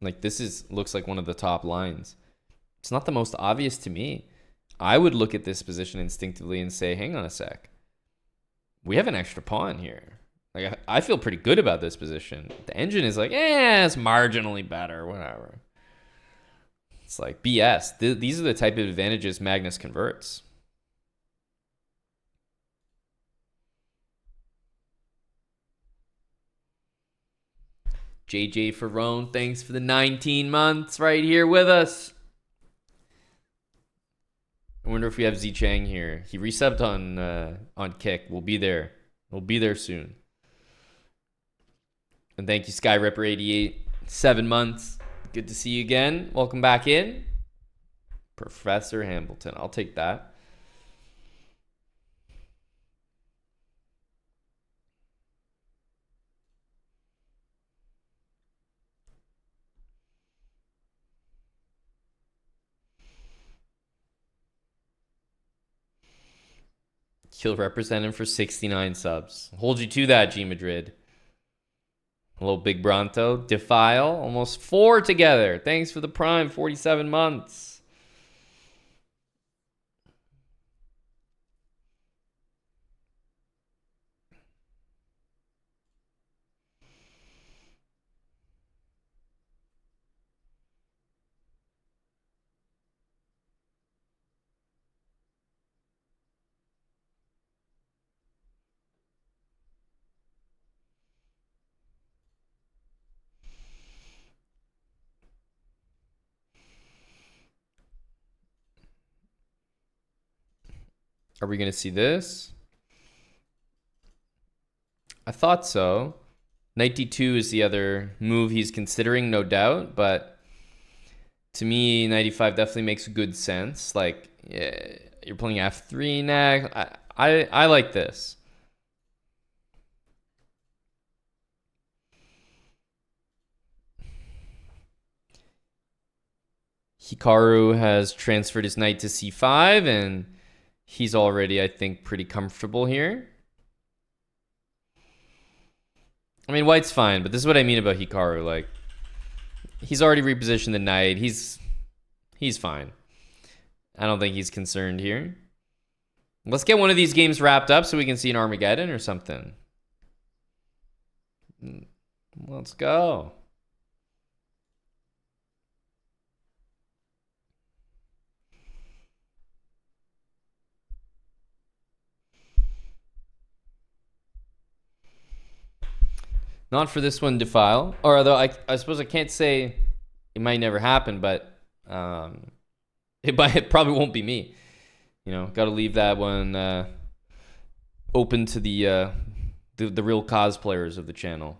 Like, looks like one of the top lines. It's not the most obvious to me. I would look at this position instinctively and say, hang on a sec. We have an extra pawn here. Like, I feel pretty good about this position. The engine is like, it's marginally better, whatever. It's like BS. These are the type of advantages Magnus converts. JJ Ferrone, thanks for the 19 months right here with us. I wonder if we have Z Chang here. He resubbed on Kick. We'll be there. We'll be there soon. And thank you, Skyripper88. 7 months. Good to see you again. Welcome back in. Professor Hambleton. I'll take that. He'll represent him for 69 subs. Hold you to that, G Madrid. Hello, Big Bronto. Defile. Almost 4 together. Thanks for the prime. 47 months. Are we going to see this? I thought so. Knight d2 is the other move he's considering, no doubt. But to me, knight e5 definitely makes good sense. Like, yeah, you're playing f3 next. I like this. Hikaru has transferred his knight to c5, and he's already, I think, pretty comfortable here. I mean, white's fine, but this is what I mean about Hikaru. Like, he's already repositioned the knight. He's fine. I don't think he's concerned here. Let's get one of these games wrapped up so we can see an Armageddon or something. Let's go. Not for this one, Defile. Or although I suppose I can't say it might never happen, but it probably won't be me. You know, got to leave that one open to the real cosplayers of the channel.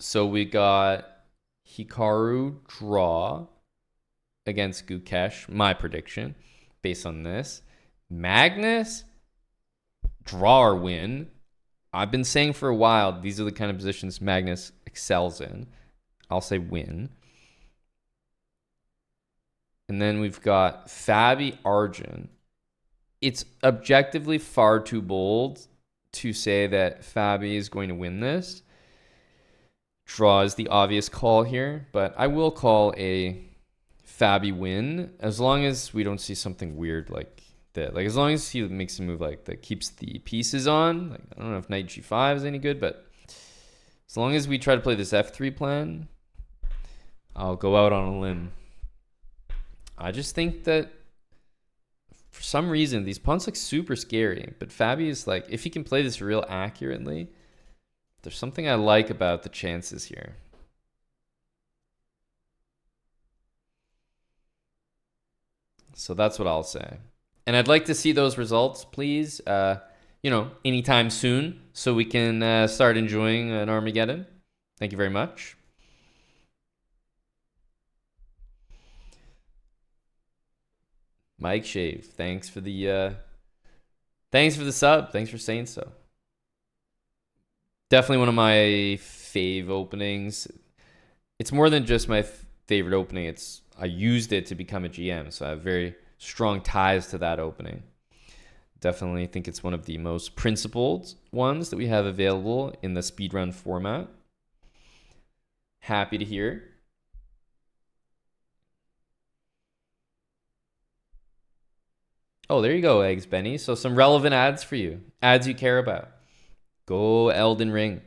So we got Hikaru draw against Gukesh, my prediction, based on this. Magnus, draw or win. I've been saying for a while, these are the kind of positions Magnus excels in. I'll say win. And then we've got Fabi Arjun. It's objectively far too bold to say that Fabi is going to win this. Draw is the obvious call here, but I will call a Fabi win as long as we don't see something weird like that. Like, as long as he makes a move like that keeps the pieces on. Like, I don't know if knight g5 is any good, but as long as we try to play this f3 plan, I'll go out on a limb. I just think that for some reason these pawns look super scary, but Fabi is like, if he can play this real accurately, there's something I like about the chances here. So that's what I'll say. And I'd like to see those results, please, anytime soon so we can start enjoying an Armageddon. Thank you very much. Mike Shave, thanks for the sub. Thanks for saying so. Definitely one of my fave openings. It's more than just my favorite opening. I used it to become a GM, so I have very strong ties to that opening. Definitely think it's one of the most principled ones that we have available in the speedrun format. Happy to hear. Oh, there you go, Eggs Benny. So some relevant ads for you. Ads you care about. Go Elden Ring.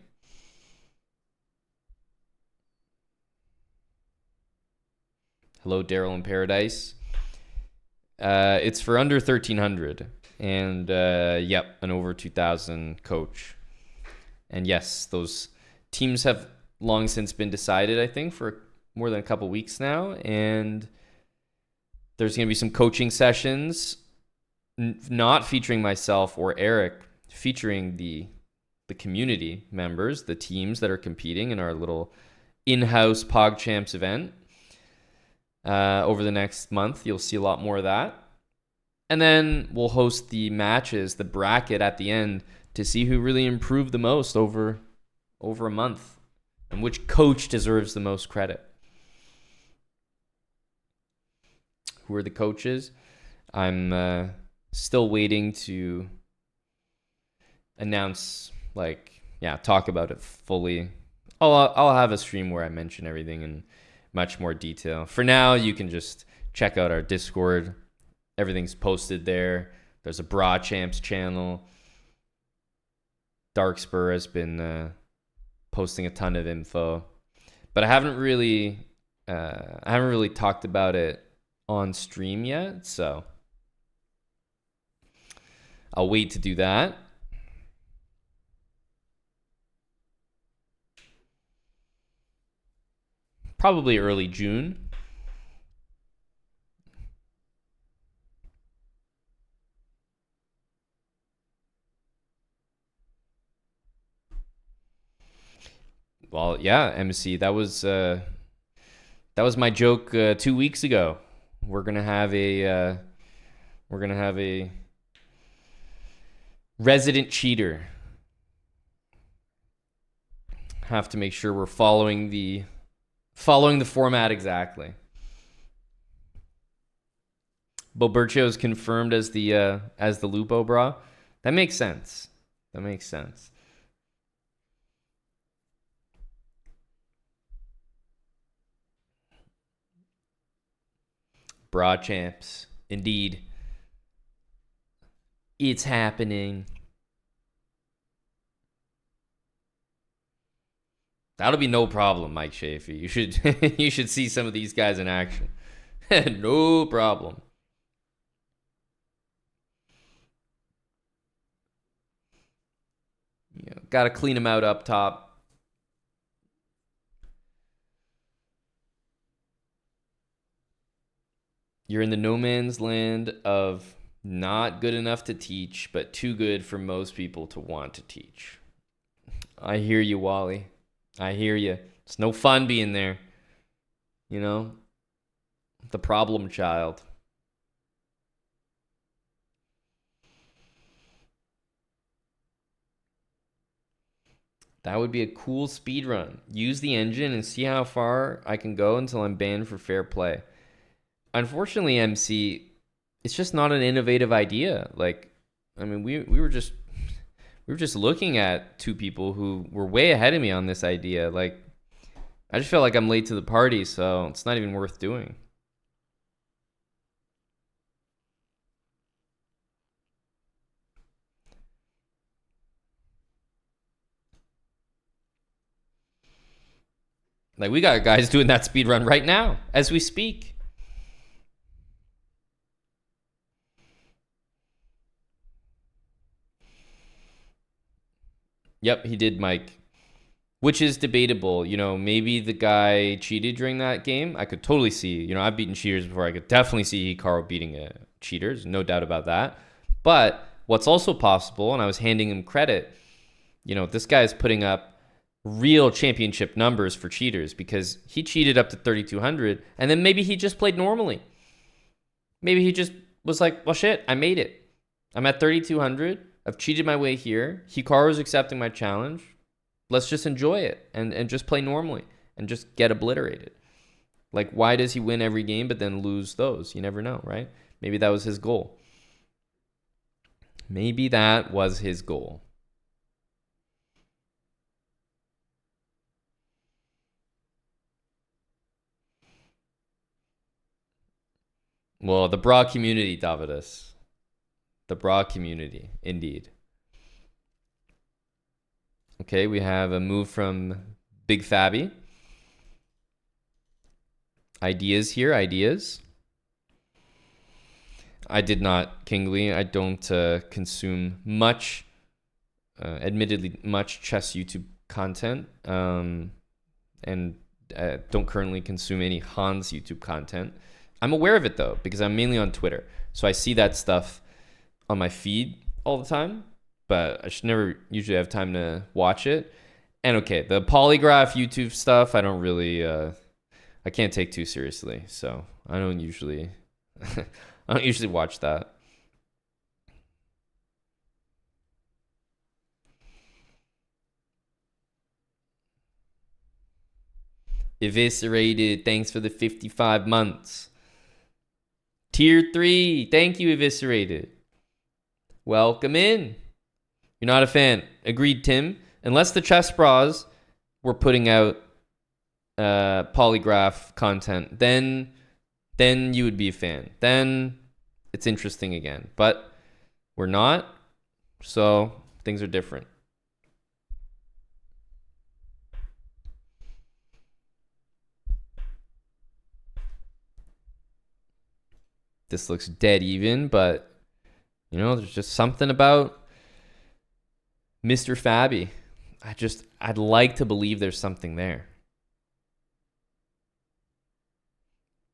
Hello, Daryl in Paradise. It's for under 1,300. And, yep, an over 2,000 coach. And yes, those teams have long since been decided, I think, for more than a couple weeks now. And there's going to be some coaching sessions, not featuring myself or Eric, featuring the community members, the teams that are competing in our little in-house PogChamps event. Over the next month, you'll see a lot more of that. And then we'll host the matches, the bracket at the end, to see who really improved the most over a month and which coach deserves the most credit. Who are the coaches? I'm still waiting to announce, talk about it fully. I'll have a stream where I mention everything in much more detail. For now, you can just check out our Discord. Everything's posted there. There's a Bra Champs channel. Darkspur has been posting a ton of info, but I haven't really talked about it on stream yet, so I'll wait to do that. Probably early June. Well, yeah, MC. That was my joke 2 weeks ago. We're gonna have a resident cheater. Have to make sure we're following the format exactly. Bobercio is confirmed as the Lupo bra. That makes sense. That makes sense. Bra champs. Indeed. It's happening. That'll be no problem, Mike Shafee. You should you should see some of these guys in action. No problem. Yeah, gotta clean them out up top. You're in the no man's land of not good enough to teach, but too good for most people to want to teach. I hear you, Wally. I hear you. It's no fun being there. You know? The problem child. That would be a cool speed run. Use the engine and see how far I can go until I'm banned for fair play. Unfortunately, MC, it's just not an innovative idea. Like, I mean, we were just looking at two people who were way ahead of me on this idea. Like, I just feel like I'm late to the party, so it's not even worth doing. Like, we got guys doing that speed run right now as we speak. Yep, he did, Mike. Which is debatable. You know, maybe the guy cheated during that game. I could totally see. You know, I've beaten cheaters before. I could definitely see Hikaru beating cheaters. No doubt about that. But what's also possible, and I was handing him credit, you know, this guy is putting up real championship numbers for cheaters because he cheated up to 3,200, and then maybe he just played normally. Maybe he just was like, well, shit, I made it. I'm at 3,200. I've cheated my way here. Hikaru's accepting my challenge. Let's just enjoy it and just play normally and just get obliterated. Like, why does he win every game but then lose those? You never know, right? Maybe that was his goal. Maybe that was his goal. Well, the bra community, Davidas. The bra community, indeed. Okay, we have a move from Big Fabby. Ideas here, ideas. I did not, Kingly. I don't consume much, admittedly, much chess YouTube content. And don't currently consume any Hans YouTube content. I'm aware of it, though, because I'm mainly on Twitter. So I see that stuff on my feed all the time, but I should never usually have time to watch it. And okay, the polygraph YouTube stuff, I don't really, I can't take too seriously. So I don't usually, I don't usually watch that. Eviscerated, thanks for the 55 months. Tier 3, thank you, Eviscerated. Welcome in. You're not a fan. Agreed, Tim. Unless the chessbrahs were putting out polygraph content, then you would be a fan. Then it's interesting again. But we're not, so things are different. This looks dead even, but you know, there's just something about Mr. Fabby. I'd like to believe there's something there.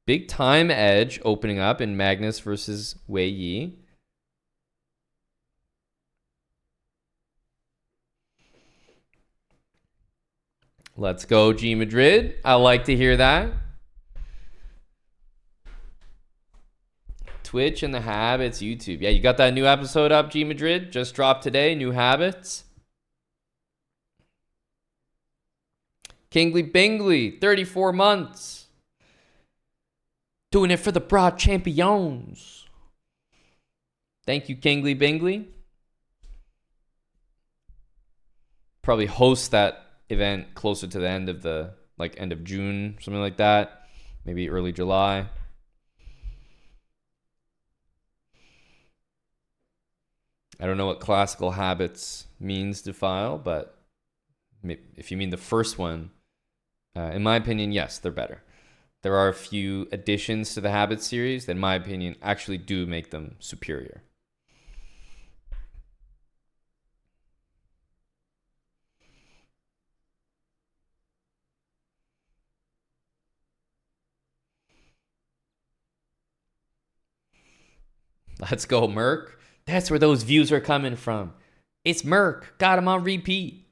Big time edge opening up in Magnus versus Wei Yi. Let's go, G Madrid. I like to hear that. Twitch and the Habits YouTube. Yeah, you got that new episode up, G Madrid? Just dropped today. New Habits. Kingly Bingley, 34 months. Doing it for the broad champions. Thank you, Kingly Bingley. Probably host that event closer to the end of end of June, something like that. Maybe early July. I don't know what classical habits means to file, but if you mean the first one, in my opinion, yes, they're better. There are a few additions to the habit series that, in my opinion, actually do make them superior. Let's go, Merc. That's where those views are coming from. It's Merc. Got him on repeat.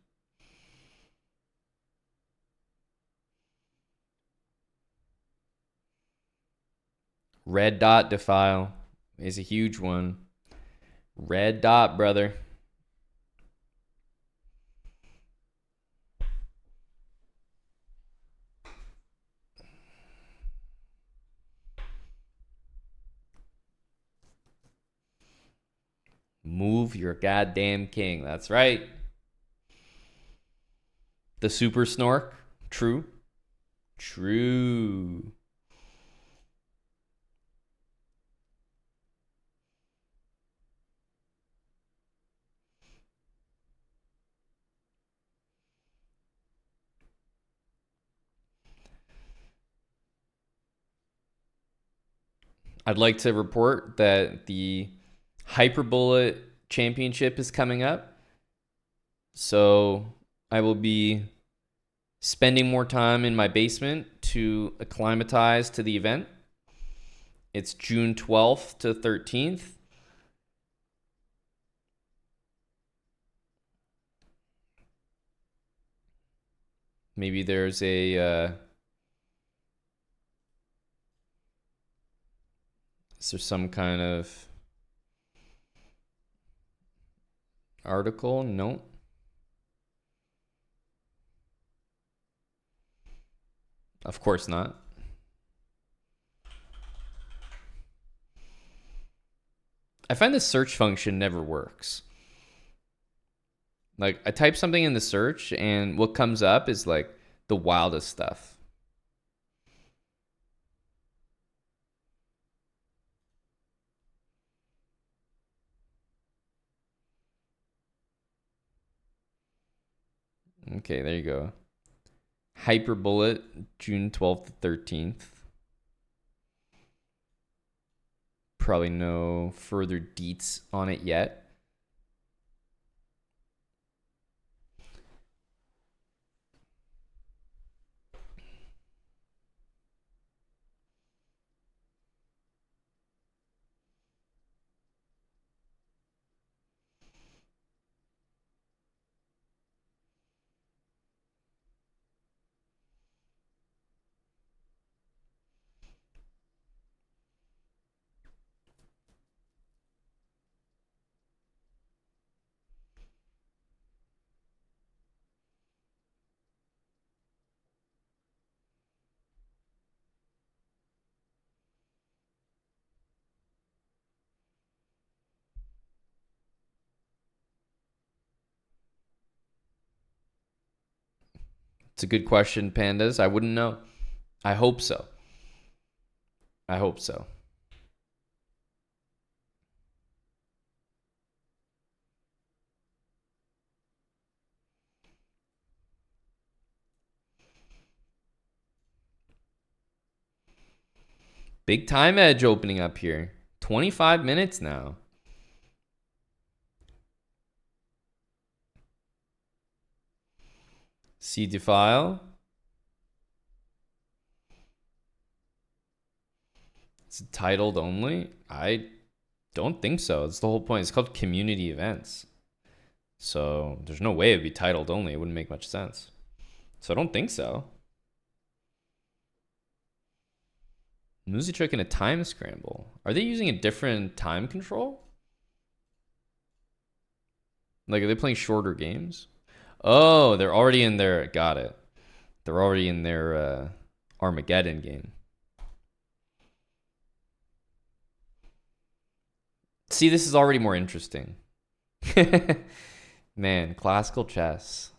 Red dot defile is a huge one. Red dot, brother. Move your goddamn king. That's right. The super snork. True. True. I'd like to report that the Hyperbullet Championship is coming up. So I will be spending more time in my basement to acclimatize to the event. It's June 12th to 13th. Maybe there's is there some kind of article? No. Of course not. I find the search function never works. Like, I type something in the search and what comes up is like the wildest stuff. Okay, there you go. Hyperbullet, June 12th to 13th. Probably no further deets on it yet. It's a good question, Pandas. I wouldn't know. I hope so. I hope so. Big time edge opening up here. 25 minutes now. C defile. It's titled only? I don't think so. That's the whole point. It's called community events. So there's no way it'd be titled only. It wouldn't make much sense. So I don't think so. Musichuk in a time scramble. Are they using a different time control? Like, are they playing shorter games? Oh, they're already in their. Got it. They're already in their Armageddon game. See, this is already more interesting. Man, classical chess.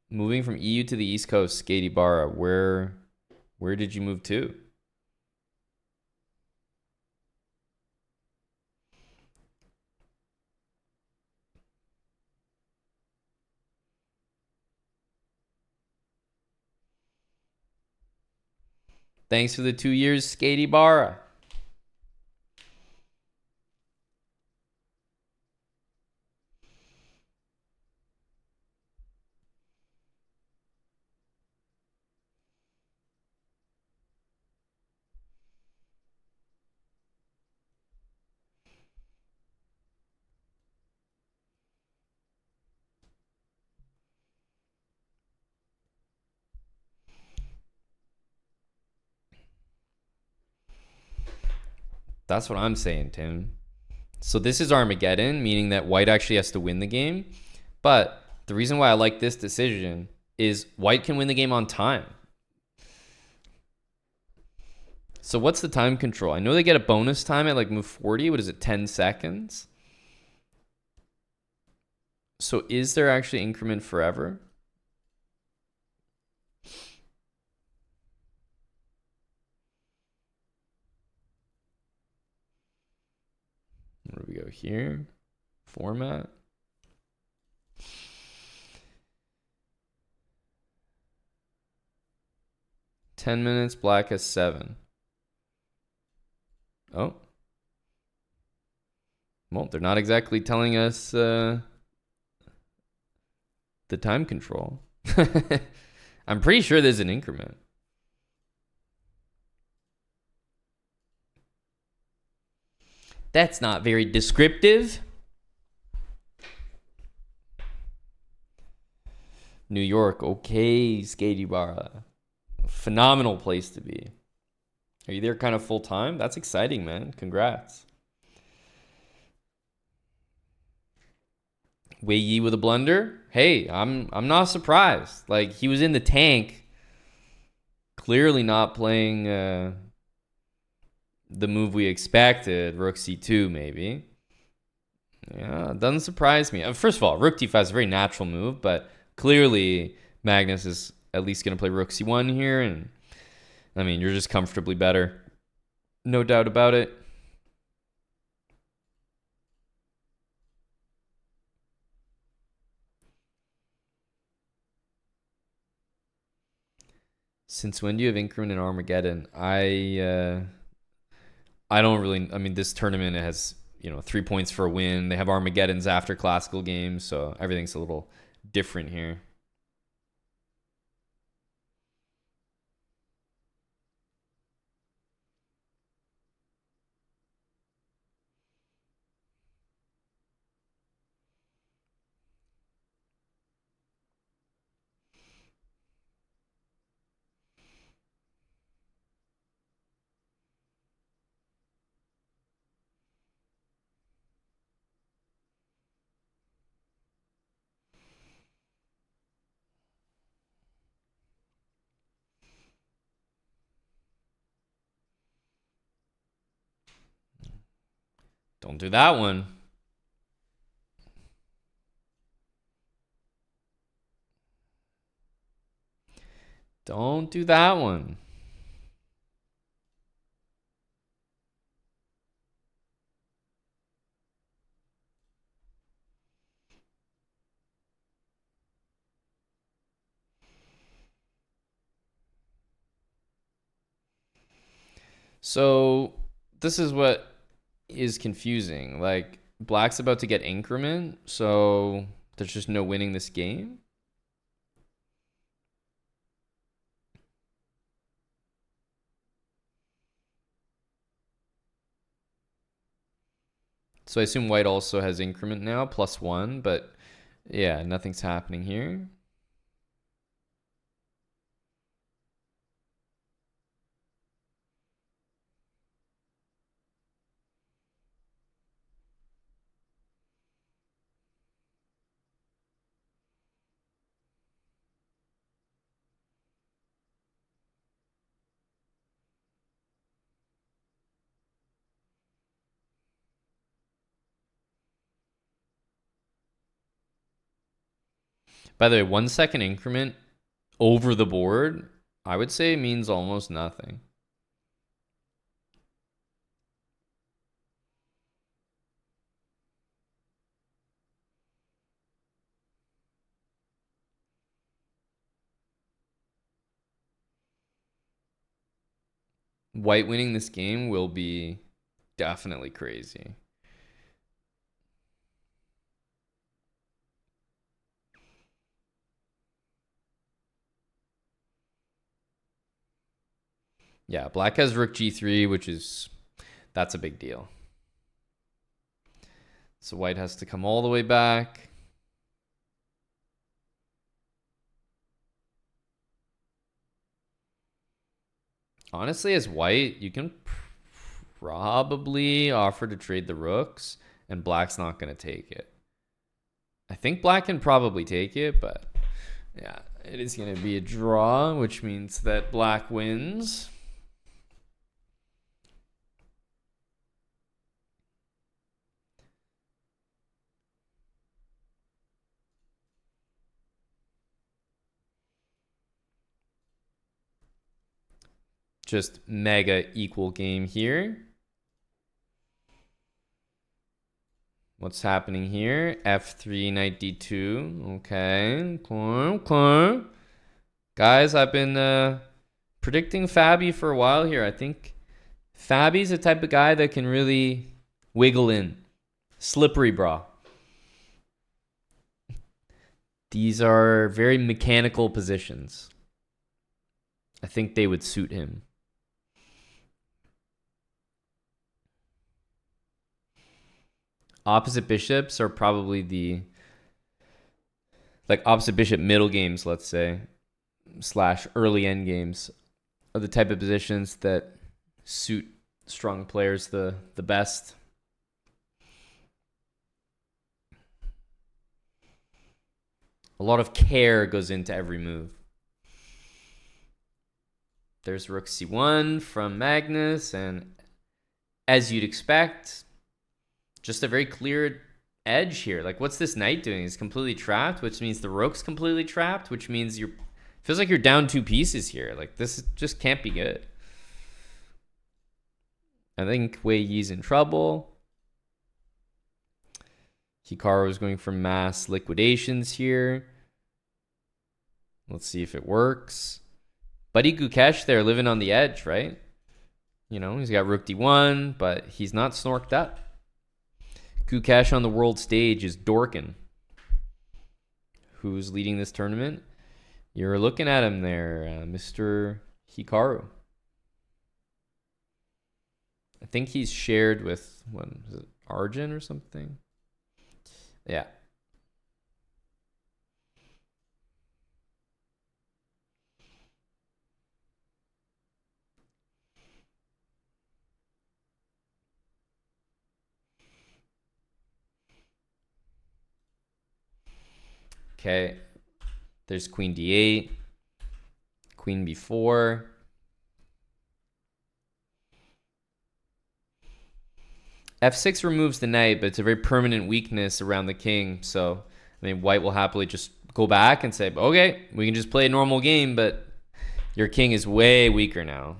Moving from EU to the East Coast, Skady Barra. Where did you move to? Thanks for the 2 years, Skady Barra. That's what I'm saying, Tim. So this is Armageddon, meaning that white actually has to win the game. But the reason why I like this decision is white can win the game on time. So what's the time control? I know they get a bonus time at like move 40. What is it, 10 seconds? So is there actually increment forever? Where do we go here? Format. $10, black has 7. Oh. Well, they're not exactly telling us the time control. I'm pretty sure there's an increment. That's not very descriptive. New York, okay, Skady Barra. Phenomenal place to be. Are you there kind of full time? That's exciting, man. Congrats. Wei Yi with a blunder. Hey, I'm not surprised. Like, he was in the tank, clearly not playing the move we expected. Rook c2 maybe. Yeah, doesn't surprise me. First of all, rook d5 is a very natural move, but clearly Magnus is at least going to play rook c1 here, and I mean, you're just comfortably better. No doubt about it. Since when do you have increment in Armageddon? I don't really. I mean, this tournament has 3 points for a win. They have Armageddons after classical games, so everything's a little different here. Don't do that one. Don't do that one. So this is what is confusing. Like, black's about to get increment, so there's just no winning this game. So I assume white also has increment now, +1, but Yeah, nothing's happening here. By the way, 1 second increment over the board, I would say means almost nothing. White winning this game will be definitely crazy. Yeah, black has rook g3, that's a big deal. So white has to come all the way back. Honestly, as white, you can probably offer to trade the rooks, and black's not going to take it. I think black can probably take it, but yeah, it is going to be a draw, which means that black wins. Just mega equal game here. What's happening here? F3, knight d2. Okay. Okay. Guys, I've been predicting Fabi for a while here. I think Fabi's the type of guy that can really wiggle in. Slippery bra. These are very mechanical positions. I think they would suit him. Opposite bishops are probably the opposite bishop middle games, let's say, / early end games are the type of positions that suit strong players the best. A lot of care goes into every move. There's rook c1 from Magnus, and as you'd expect, just a very clear edge here. Like, what's this knight doing? He's completely trapped, which means the rook's completely trapped, which means feels like you're down 2 pieces here. Like, this just can't be good. I think Wei Yi's in trouble. Hikaru is going for mass liquidations here. Let's see if it works. Buddy Gukesh there living on the edge, right? You know, he's got rook d1, but he's not snorked up. Gukesh on the world stage is Dorkin. Who's leading this tournament? You're looking at him there, Mr. Hikaru. I think he's shared with, what is it, Arjun or something? Yeah. Okay. There's queen d8. Queen b4. F6 removes the knight, but it's a very permanent weakness around the king. So, I mean, white will happily just go back and say, okay, we can just play a normal game, but your king is way weaker now.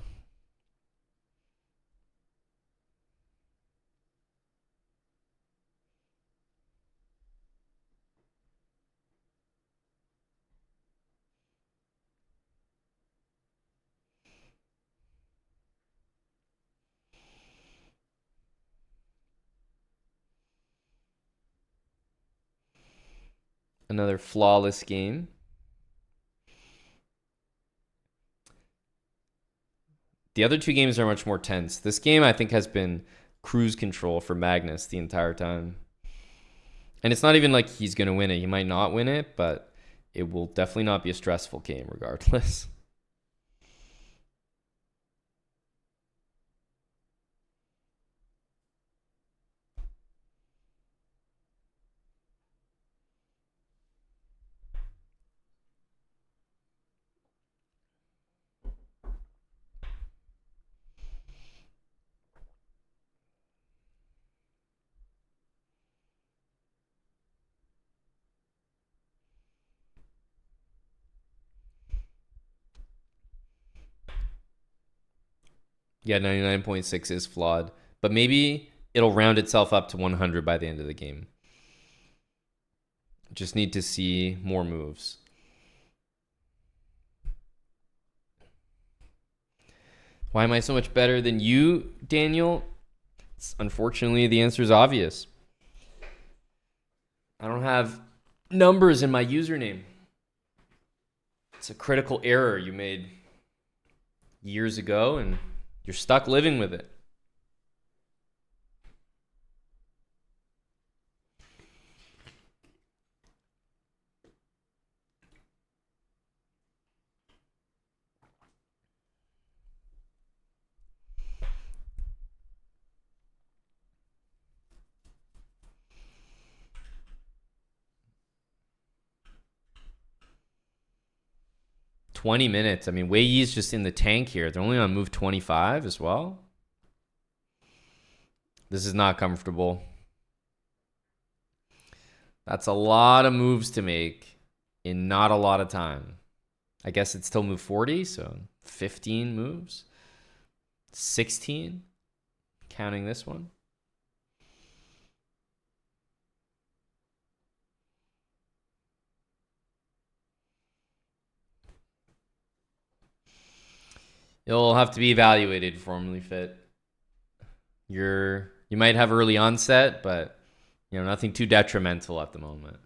Another flawless game. The other 2 games are much more tense. This game, I think, has been cruise control for Magnus the entire time. And it's not even like he's going to win it. He might not win it, but it will definitely not be a stressful game regardless. Yeah, 99.6 is flawed, but maybe it'll round itself up to 100 by the end of the game. Just need to see more moves. Why am I so much better than you, Daniel? Unfortunately, the answer is obvious. I don't have numbers in my username. It's a critical error you made years ago, and you're stuck living with it. $20. I mean, Wei Yi's just in the tank here. They're only on move 25 as well. This is not comfortable. That's a lot of moves to make in not a lot of time. I guess it's still move 40, so 15 moves. 16, counting this one. You'll have to be evaluated formally fit. You might have early onset, but nothing too detrimental at the moment.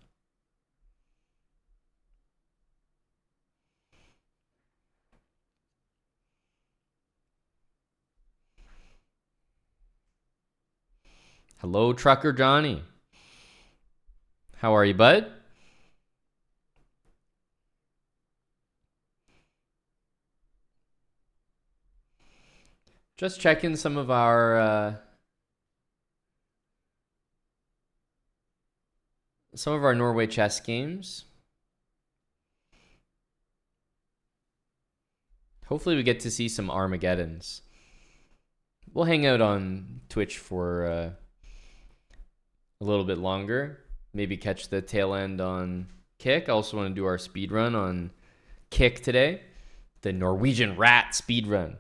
Hello, Trucker Johnny. How are you, bud? Just checking some of our Norway chess games. Hopefully we get to see some Armageddons. We'll hang out on Twitch for a little bit longer. Maybe catch the tail end on Kick. I also want to do our speed run on Kick today. The Norwegian Rat speed run.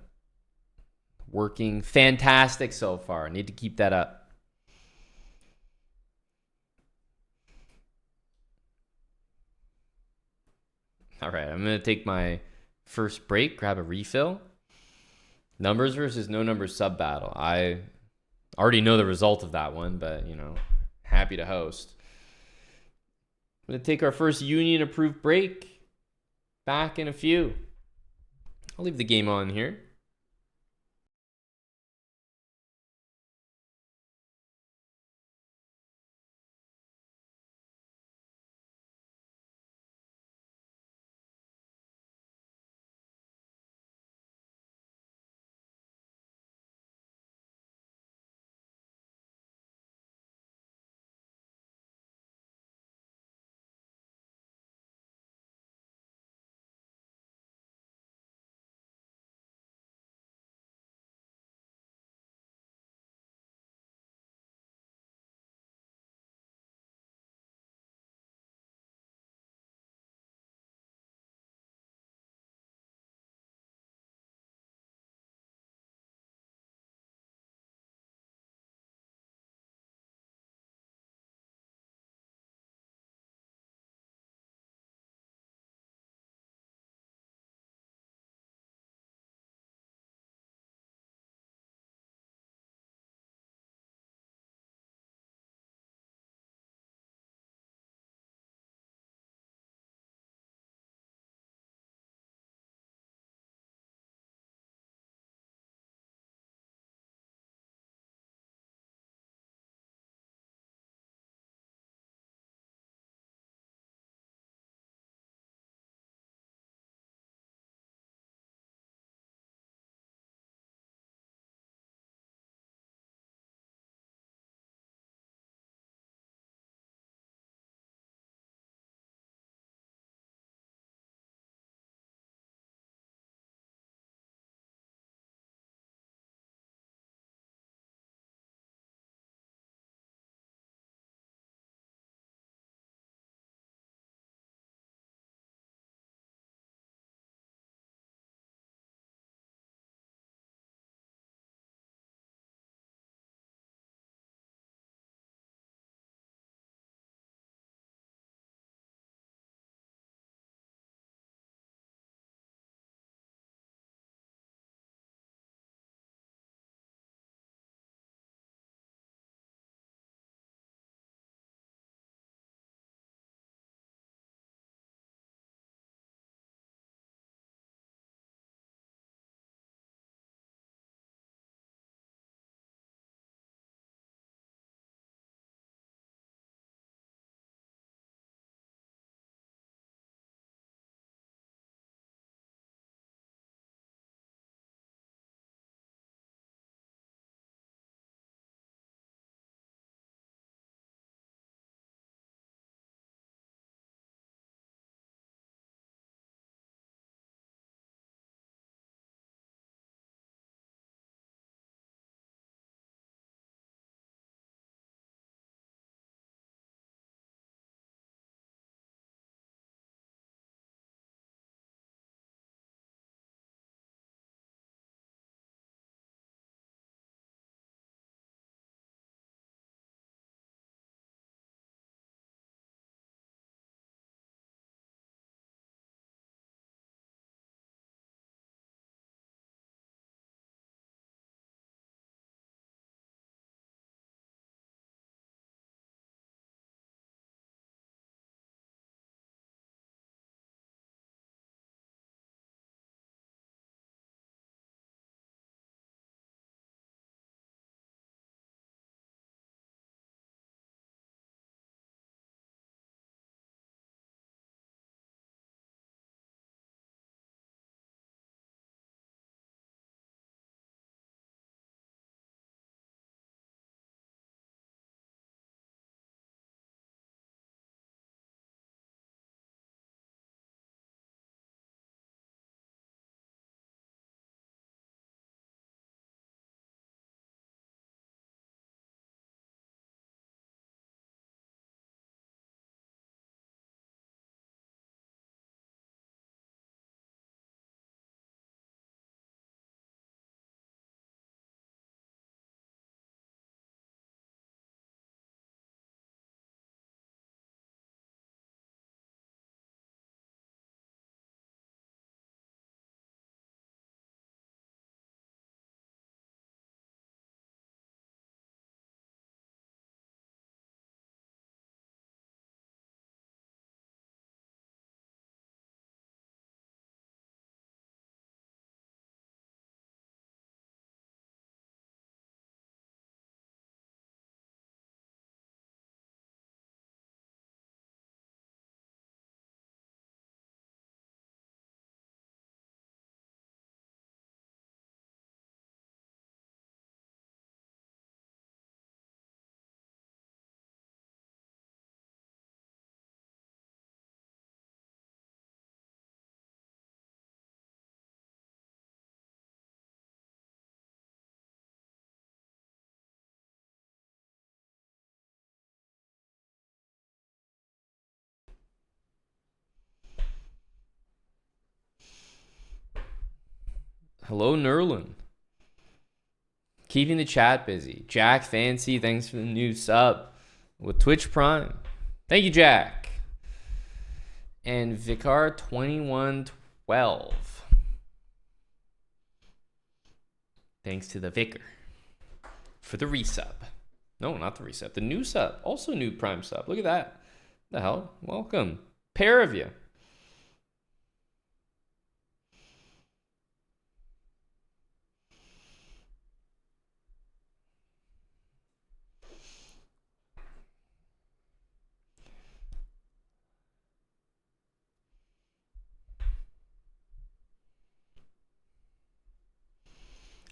Working fantastic so far. Need to keep that up. All right, I'm going to take my first break, grab a refill. Numbers versus no numbers sub battle. I already know the result of that one, but, happy to host. I'm going to take our first union approved break. Back in a few. I'll leave the game on here. Hello, Nerlin. Keeping the chat busy. Jack Fancy, thanks for the new sub with Twitch Prime. Thank you, Jack. And Vicar2112. Thanks to the Vicar for the resub. No, not the resub. The new sub. Also new Prime sub. Look at that. What the hell? Welcome. Pair of you.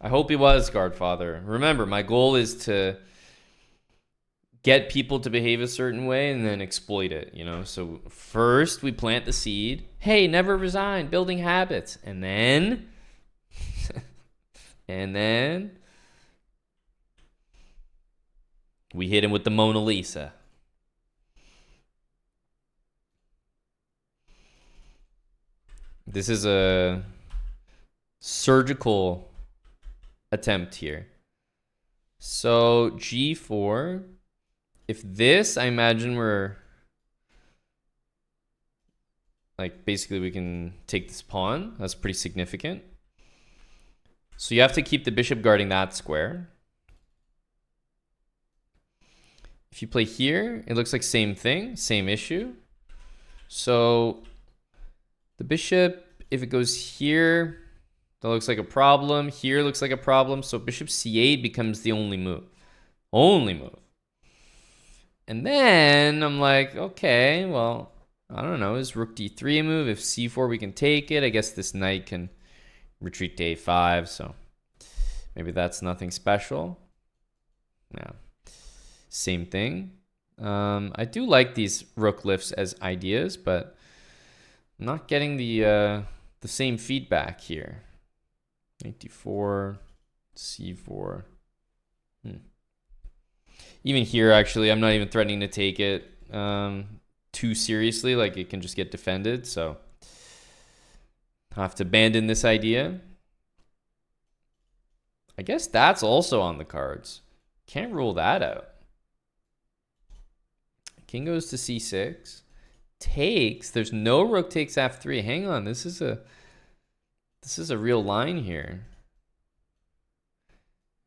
I hope he was, Godfather. Remember, my goal is to get people to behave a certain way and then exploit it, you know? So first we plant the seed. Hey, never resign, building habits. And then we hit him with the Mona Lisa. This is a surgical attempt here. So G4. If this, I imagine we're like basically we can take this pawn. That's pretty significant. So you have to keep the bishop guarding that square. If you play here, it looks like same thing, same issue. So the bishop, if it goes here, that looks like a problem. Here looks like a problem. So bishop c8 becomes the only move. Only move. And then I'm like, okay, well, I don't know. Is rook d3 a move? If c4, we can take it. I guess this knight can retreat to a5. So maybe that's nothing special. Yeah. Same thing. I do like these rook lifts as ideas, but I'm not getting the same feedback here. Knight d4, c4. Even here, actually, I'm not even threatening to take it too seriously. Like, it can just get defended. So I have to abandon this idea. I guess that's also on the cards. Can't rule that out. King goes to c6. Takes. There's no rook takes f3. Hang on. This is a real line here.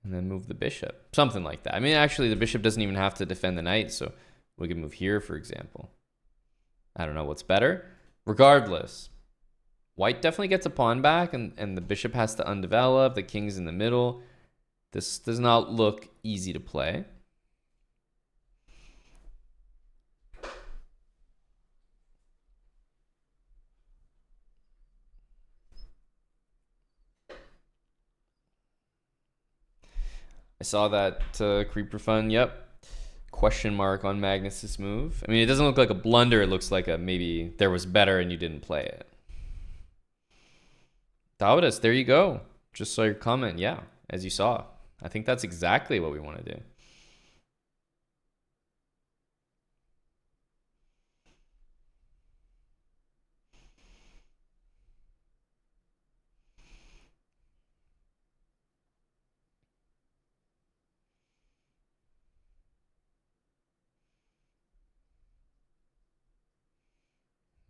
And then move the bishop. Something like that. I mean, actually, the bishop doesn't even have to defend the knight, so we can move here, for example. I don't know what's better. Regardless, white definitely gets a pawn back, and the bishop has to undevelop. The king's in the middle. This does not look easy to play. I saw that Creeper Fun. Yep. Question mark on Magnus's move. I mean, it doesn't look like a blunder. It looks like a maybe there was better and you didn't play it. Davidas, there you go. Just saw your comment. Yeah, as you saw. I think that's exactly what we want to do.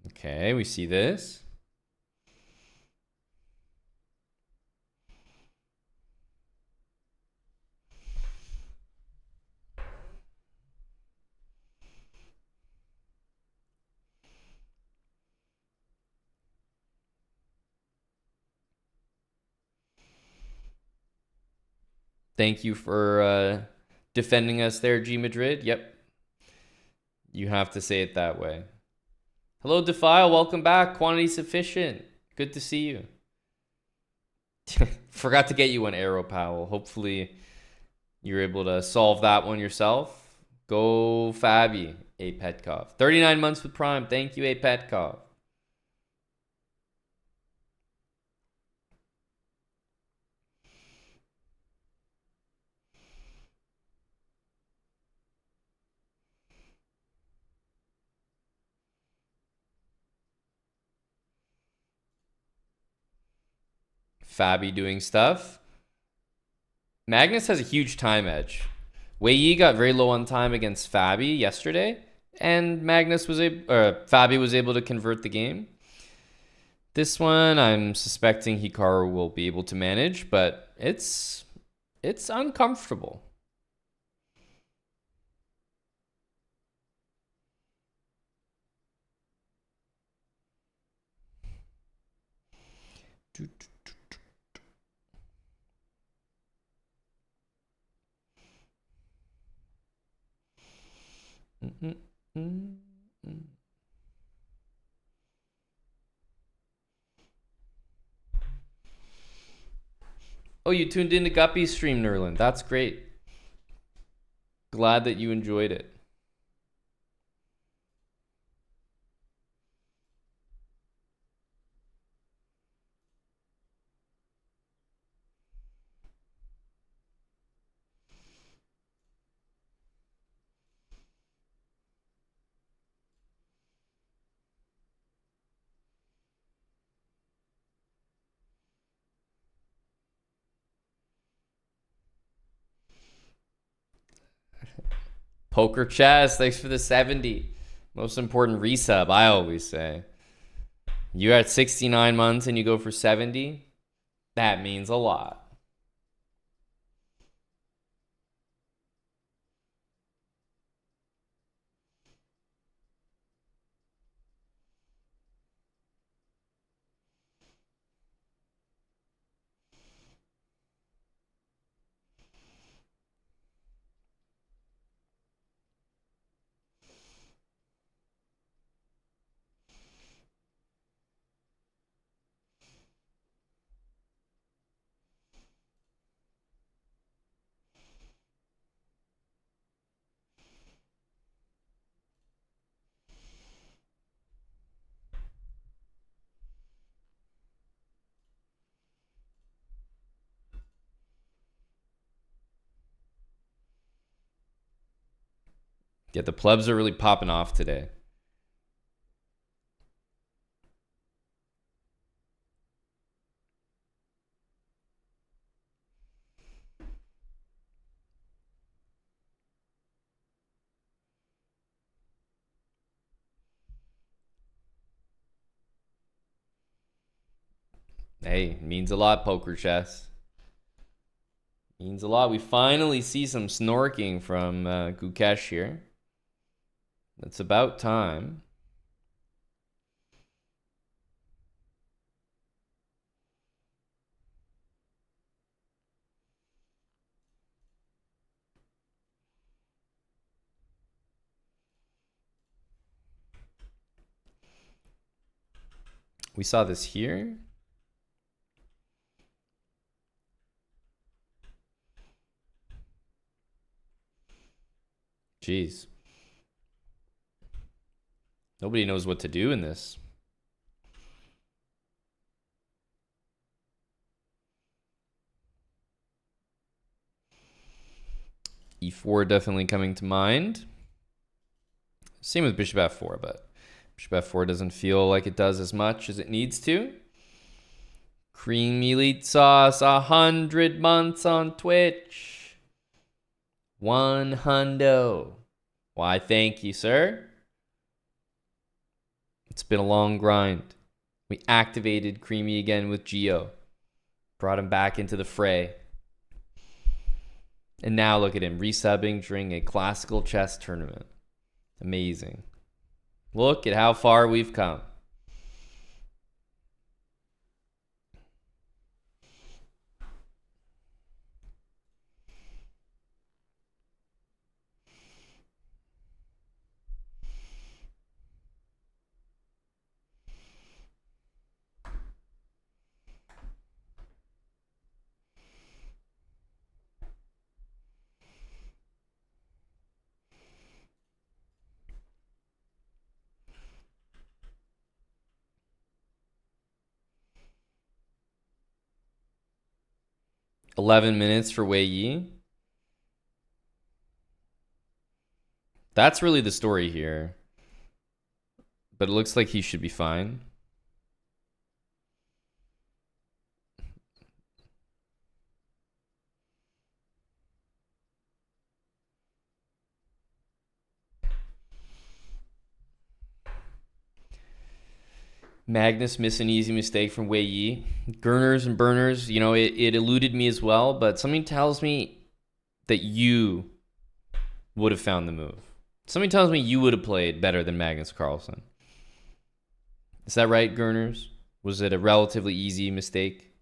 Okay, we see this. Thank you for defending us there, G Madrid. Yep. You have to say it that way. Hello, Defile. Welcome back. Quantity sufficient. Good to see you. Forgot to get you an arrow, Powell. Hopefully you're able to solve that one yourself. Go Fabi, A. Petkov. 39 months with Prime. Thank you, A. Petkov. Fabi doing stuff. Magnus has a huge time edge. Wei Yi got very low on time against Fabi yesterday, and Fabi was able to convert the game. This one, I'm suspecting Hikaru will be able to manage, but it's uncomfortable. Oh, you tuned into Guppy's stream, Nerlin. That's great. Glad that you enjoyed it. Poker Chess, thanks for the 70. Most important resub, I always say. You're at 69 months and you go for 70? That means a lot. Yeah, the plebs are really popping off today. Hey, means a lot, Poker Chess. Means a lot. We finally see some snorking from Gukesh here. It's about time. We saw this here. Jeez. Nobody knows what to do in this. E4 definitely coming to mind. Same with bishop f4, but bishop f4 doesn't feel like it does as much as it needs to. Creamy elite sauce, 100 months on Twitch. 100. Why, thank you, sir. It's been a long grind. We activated Creamy again with Geo. Brought him back into the fray. And now look at him, resubbing during a classical chess tournament. Amazing. Look at how far we've come. $11 for Wei Yi. That's really the story here. But it looks like he should be fine. Magnus missed an easy mistake from Wei Yi. Gurners and burners, it eluded me as well, but something tells me that you would have found the move. Something tells me you would have played better than Magnus Carlsen. Is that right, Gurners? Was it a relatively easy mistake?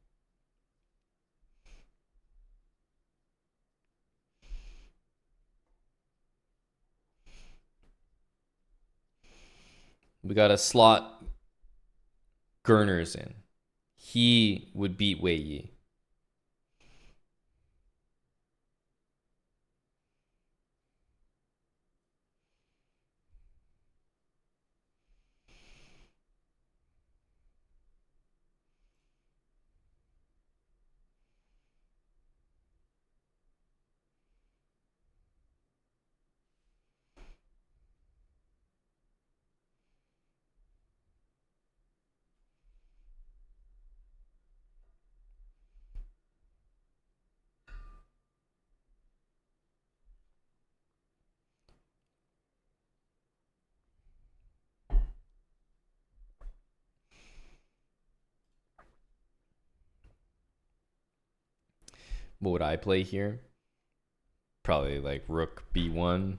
We got a slot Gurners in. He would beat Wei Yi. What would I play here? Probably like rook b1.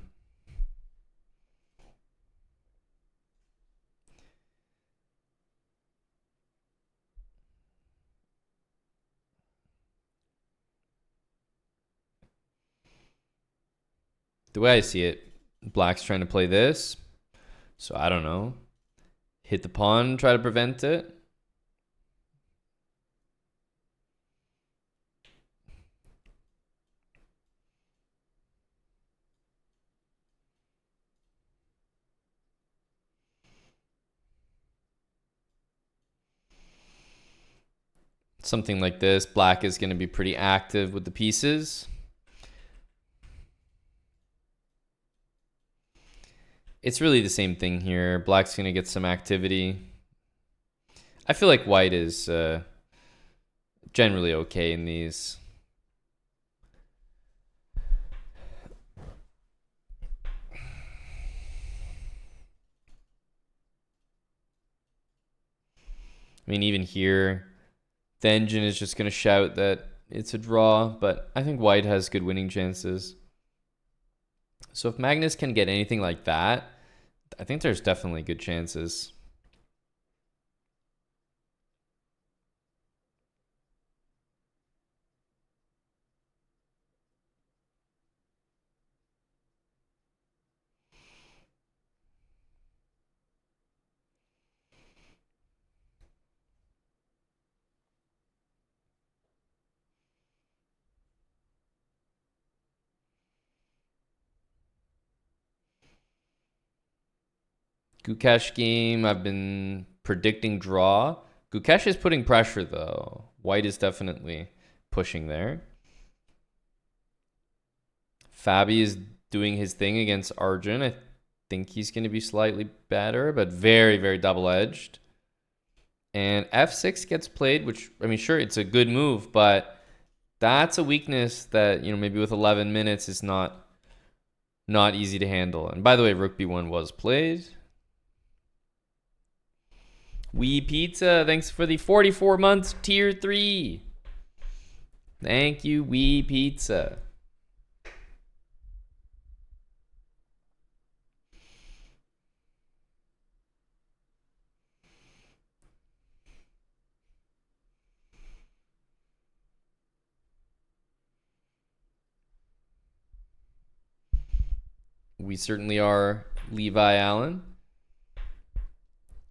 The way I see it, Black's trying to play this. So I don't know. Hit the pawn, try to prevent it. Something like this. Black is going to be pretty active with the pieces. It's really the same thing here. Black's going to get some activity. I feel like white is generally okay in these. I mean, even here, the engine is just going to shout that it's a draw, but I think white has good winning chances. So if Magnus can get anything like that, I think there's definitely good chances. Gukesh game, I've been predicting draw. Gukesh is putting pressure though. White is definitely pushing there. Fabi is doing his thing against Arjun. I think he's going to be slightly better, but very, very double-edged. And f6 gets played, which, I mean, sure, it's a good move, but that's a weakness that, maybe with 11 minutes is not easy to handle. And by the way, rook b1 was played. Wee Pizza, thanks for the 44 months, tier 3. Thank you, Wee Pizza. We certainly are Levi Allen.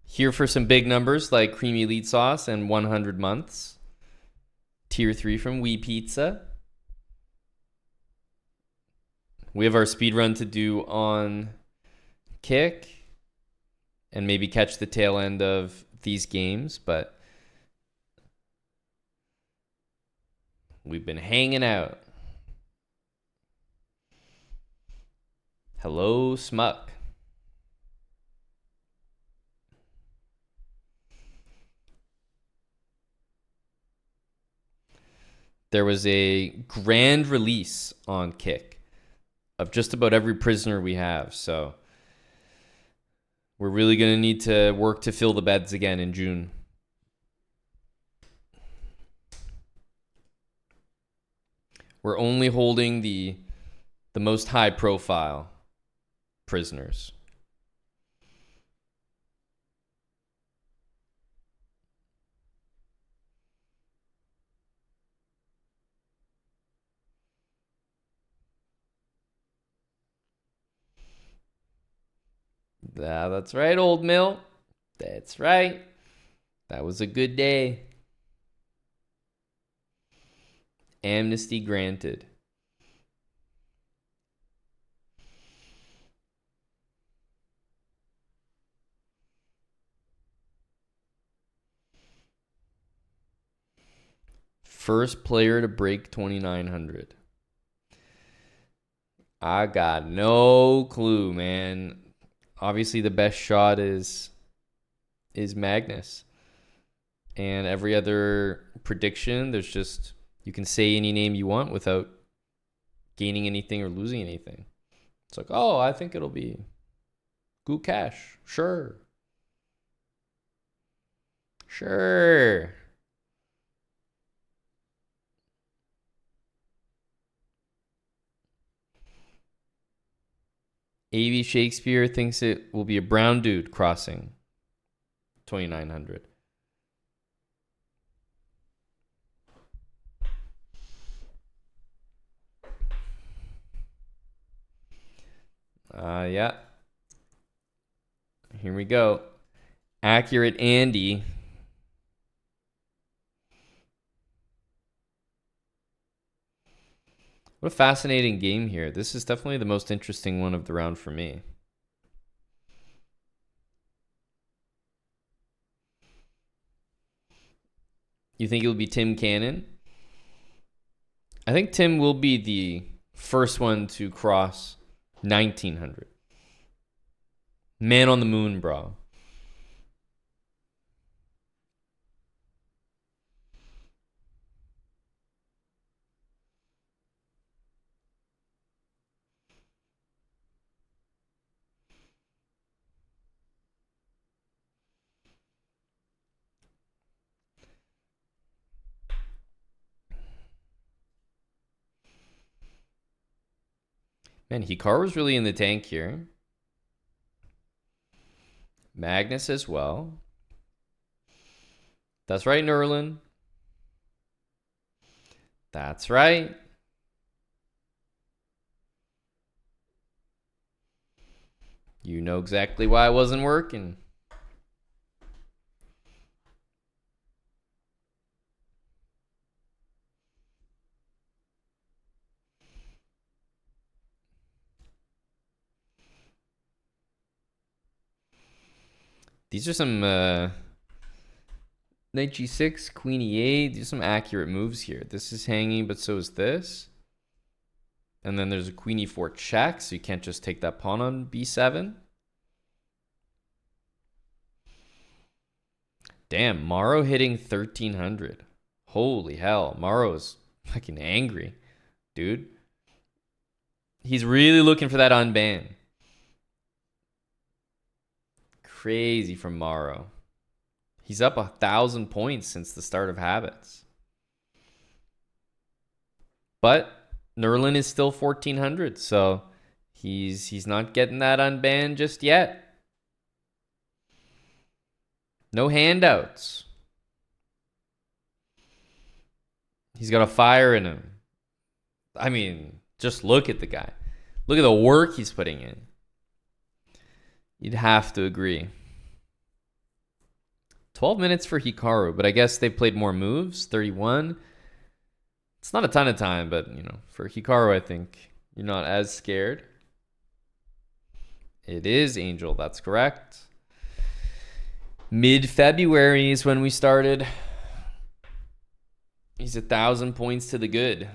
Here for some big numbers like Creamy Elite Sauce and 100 months. Tier 3 from Wee Pizza. We have our speed run to do on Kick and maybe catch the tail end of these games, but we've been hanging out. Hello, Smuck. There was a grand release on Kick of just about every prisoner we have. So We're really going to need to work to fill the beds again in June. We're only holding the most high profile prisoners. Yeah, that's right, old mill. That's right. That was a good day. Amnesty granted. First player to break 2,900. I got no clue, man. Obviously, the best shot is Magnus. And every other prediction, there's just, you can say any name you want without gaining anything or losing anything. It's like, oh, I think it'll be Gukash. Sure. Sure. A.V. Shakespeare thinks it will be a brown dude crossing 2,900. Yeah. Here we go. Accurate Andy. What a fascinating game here. This is definitely the most interesting one of the round for me. You think it'll be Tim Cannon? I think Tim will be the first one to cross 1,900. Man on the moon, bro. Man, Hikaru's really in the tank here. Magnus as well. That's right, Nerlin. That's right. You know exactly why it wasn't working. These are some Knight G6, Queen E8. These are some accurate moves here. This is hanging, but so is this. And then there's a Queen E4 check, so you can't just take that pawn on B7. Damn, Morrow hitting 1,300. Holy hell, Morrow's fucking angry, dude. He's really looking for that unban. Crazy from Morrow. He's up 1,000 points since the start of Habits. But Nerlin is still 1,400, so he's not getting that unbanned just yet. No handouts. He's got a fire in him. I mean, just look at the guy. Look at the work he's putting in. You'd have to agree. 12 minutes for Hikaru, but I guess they played more moves. 31. It's not a ton of time, but, you know, for Hikaru, I think you're not as scared. It is Angel. That's correct. Mid-February is when we started. He's 1,000 points to the good.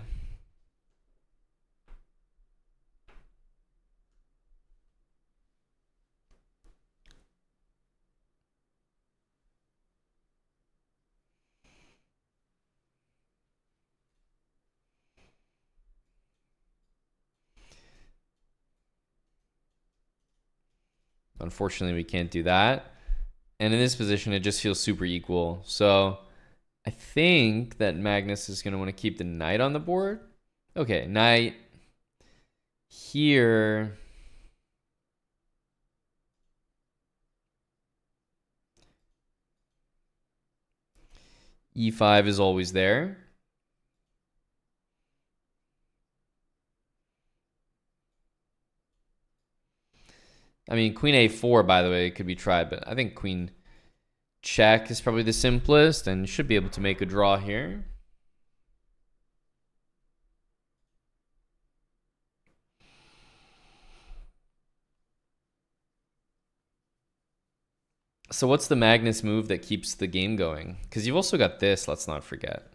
Unfortunately, we can't do that. And in this position, it just feels super equal. So I think that Magnus is going to want to keep the knight on the board. Okay, knight here. E5 is always there. I mean, queen a4, by the way, could be tried, but I think queen check is probably the simplest and should be able to make a draw here. So what's the Magnus move that keeps the game going? Because you've also got this, let's not forget.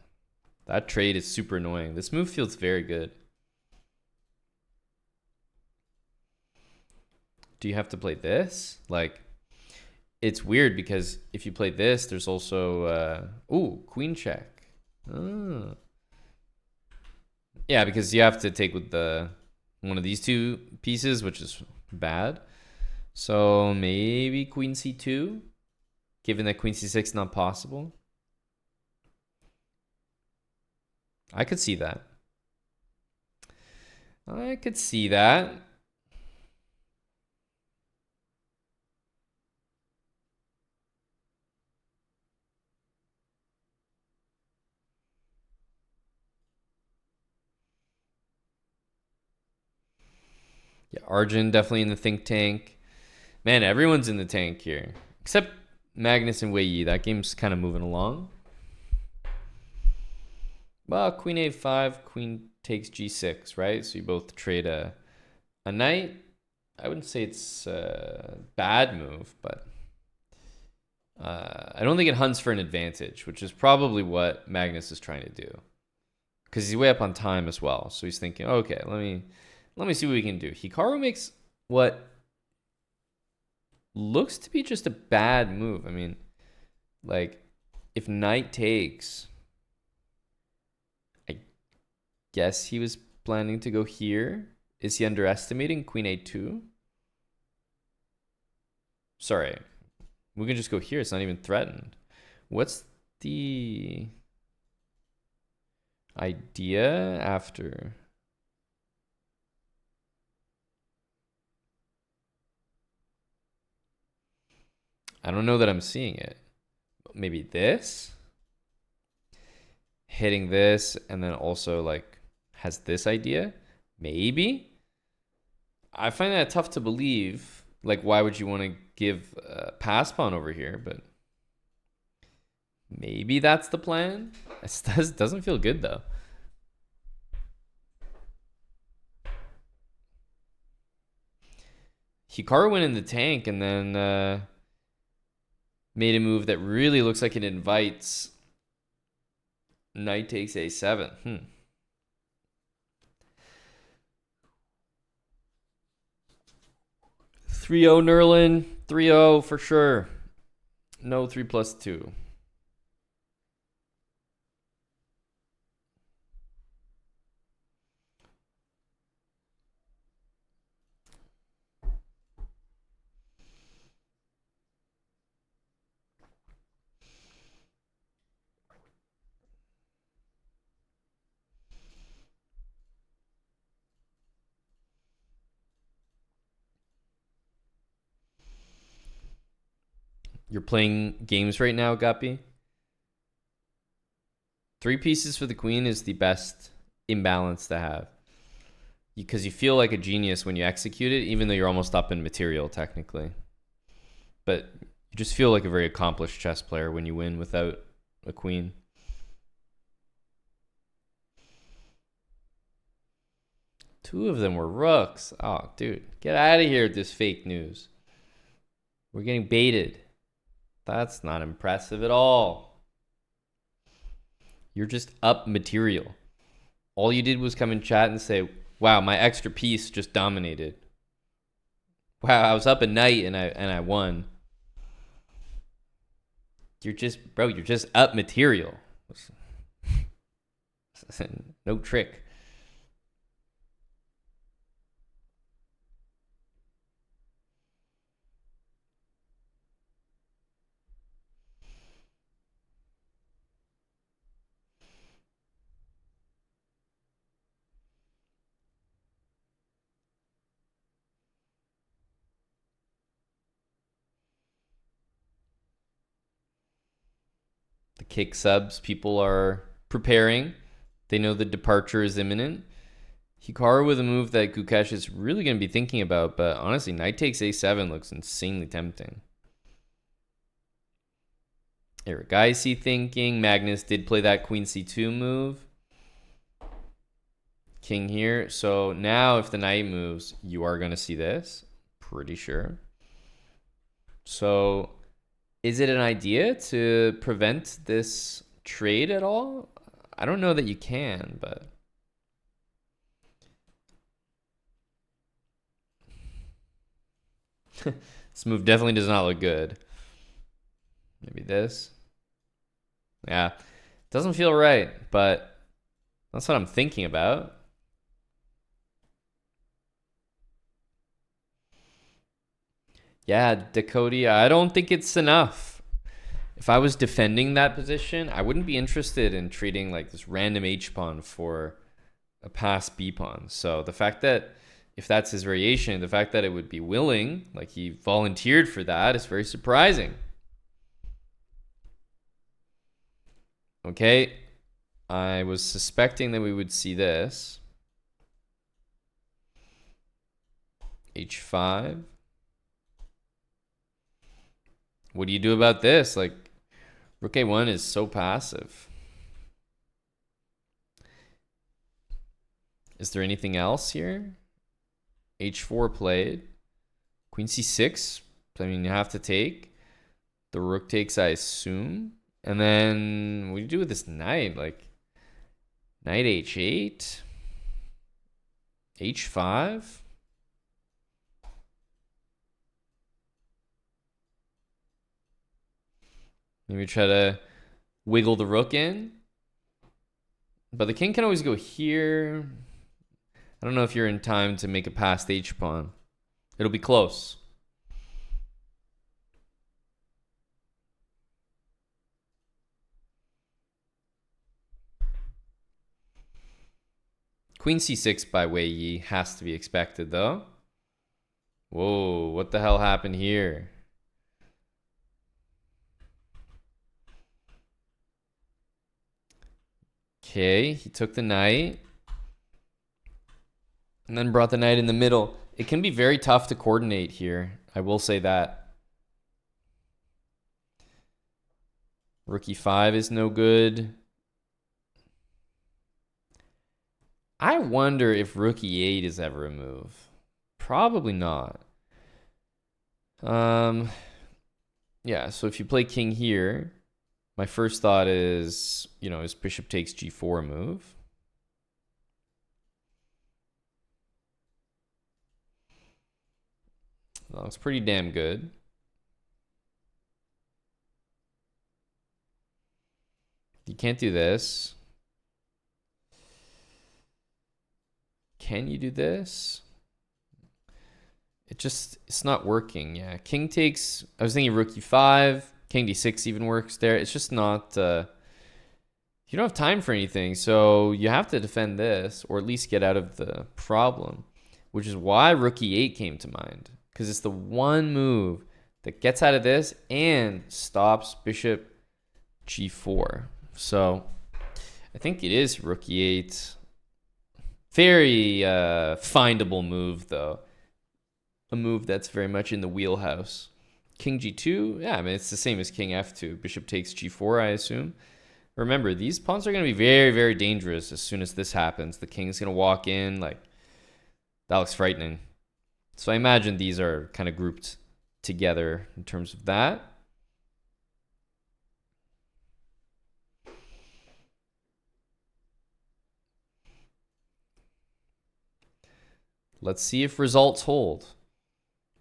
That trade is super annoying. This move feels very good. Do you have to play this? Like, it's weird because if you play this, there's also, ooh, queen check. Oh. Yeah, because you have to take with the one of these two pieces, which is bad. So maybe queen c2, given that queen c6 is not possible. I could see that. I could see that. Yeah, Arjun definitely in the think tank. Man, everyone's in the tank here. Except Magnus and Wei Yi. That game's kind of moving along. Well, queen a5, queen takes g6, right? So you both trade a knight. I wouldn't say it's a bad move, but I don't think it hunts for an advantage, which is probably what Magnus is trying to do. Because he's way up on time as well. So he's thinking, okay, let me see what we can do. Hikaru makes what looks to be just a bad move. I mean, like, if knight takes, I guess he was planning to go here. Is he underestimating queen a2? Sorry, we can just go here. It's not even threatened. What's the idea after? I don't know that I'm seeing it. Maybe this? Hitting this and then also like has this idea? Maybe? I find that tough to believe. Like, why would you want to give pass pawn over here? But maybe that's the plan. It doesn't feel good though. Hikaru went in the tank and then made a move that really looks like it invites knight takes a7. 3-0 Nerlin. 3-0 for sure. No 3+2. You're playing games right now, Guppy? 3 pieces for the queen is the best imbalance to have. Because you feel like a genius when you execute it, even though you're almost up in material, technically. But you just feel like a very accomplished chess player when you win without a queen. Two of them were rooks. Oh, dude, get out of here with this fake news. We're getting baited. That's not impressive at all. You're just up material. All you did was come in chat and say, wow, my extra piece just dominated. Wow, I was up a knight and I won. You're just up material. No trick. The kick subs, people are preparing. They know the departure is imminent. Hikaru with a move that Gukesh is really going to be thinking about, but honestly, knight takes a7 looks insanely tempting. Erigaisi thinking. Magnus did play that queen c2 move. King here. So now if the knight moves, you are going to see this. Pretty sure. So is it an idea to prevent this trade at all? I don't know that you can, but... This move definitely does not look good. Maybe this. Yeah. Doesn't feel right, but that's what I'm thinking about. Yeah, Dakota, I don't think it's enough. If I was defending that position, I wouldn't be interested in treating like this random H-pawn for a pass B-pawn. So the fact that, if that's his variation, the fact that it would be willing, like he volunteered for that, is very surprising. Okay, I was suspecting that we would see this. H5. What do you do about this? Like, rook a1 is so passive. Is there anything else here? H4 played. Queen c6. I mean, you have to take. The rook takes, I assume. And then what do you do with this knight? Like, knight h8. h5. Maybe try to wiggle the rook in. But the king can always go here. I don't know if you're in time to make a passed h-pawn. It'll be close. Queen c6 by Wei Yi has to be expected, though. Whoa, what the hell happened here? Okay, he took the knight. And then brought the knight in the middle. It can be very tough to coordinate here. I will say that. Rook e5 is no good. I wonder if rook e8 is ever a move. Probably not. Yeah, so if you play king here, my first thought is, you know, is bishop takes g4 move. That looks pretty damn good. You can't do this. Can you do this? It's not working. Yeah, king takes, I was thinking rook e5, king d6 even works there. It's just not, you don't have time for anything. So you have to defend this, or at least get out of the problem, which is why rook e8 came to mind. Because it's the one move that gets out of this and stops bishop g4. So I think it is rook e8. Very findable move, though. A move that's very much in the wheelhouse. King g2, yeah, I mean, it's the same as king f2. Bishop takes g4, I assume. Remember, these pawns are going to be very, very dangerous as soon as this happens. The king's going to walk in, like, that looks frightening. So I imagine these are kind of grouped together in terms of that. Let's see if results hold.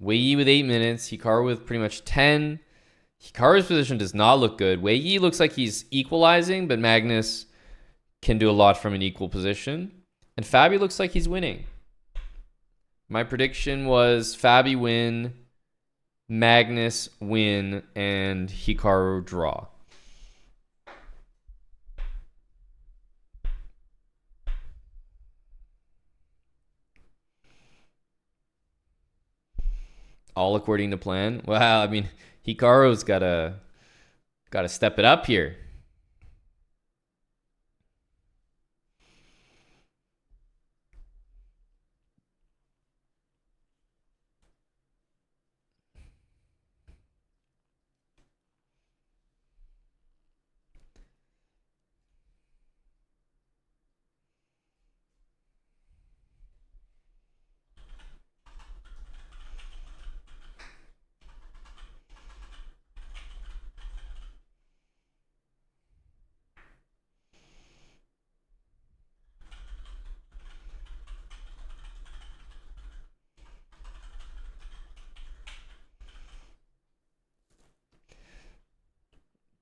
Wei Yi with 8 minutes, Hikaru with pretty much 10. Hikaru's position does not look good. Wei Yi looks like he's equalizing, but Magnus can do a lot from an equal position. And Fabi looks like he's winning. My prediction was Fabi win, Magnus win, and Hikaru draw. All according to plan. Well, I mean, Hikaru's gotta step it up here.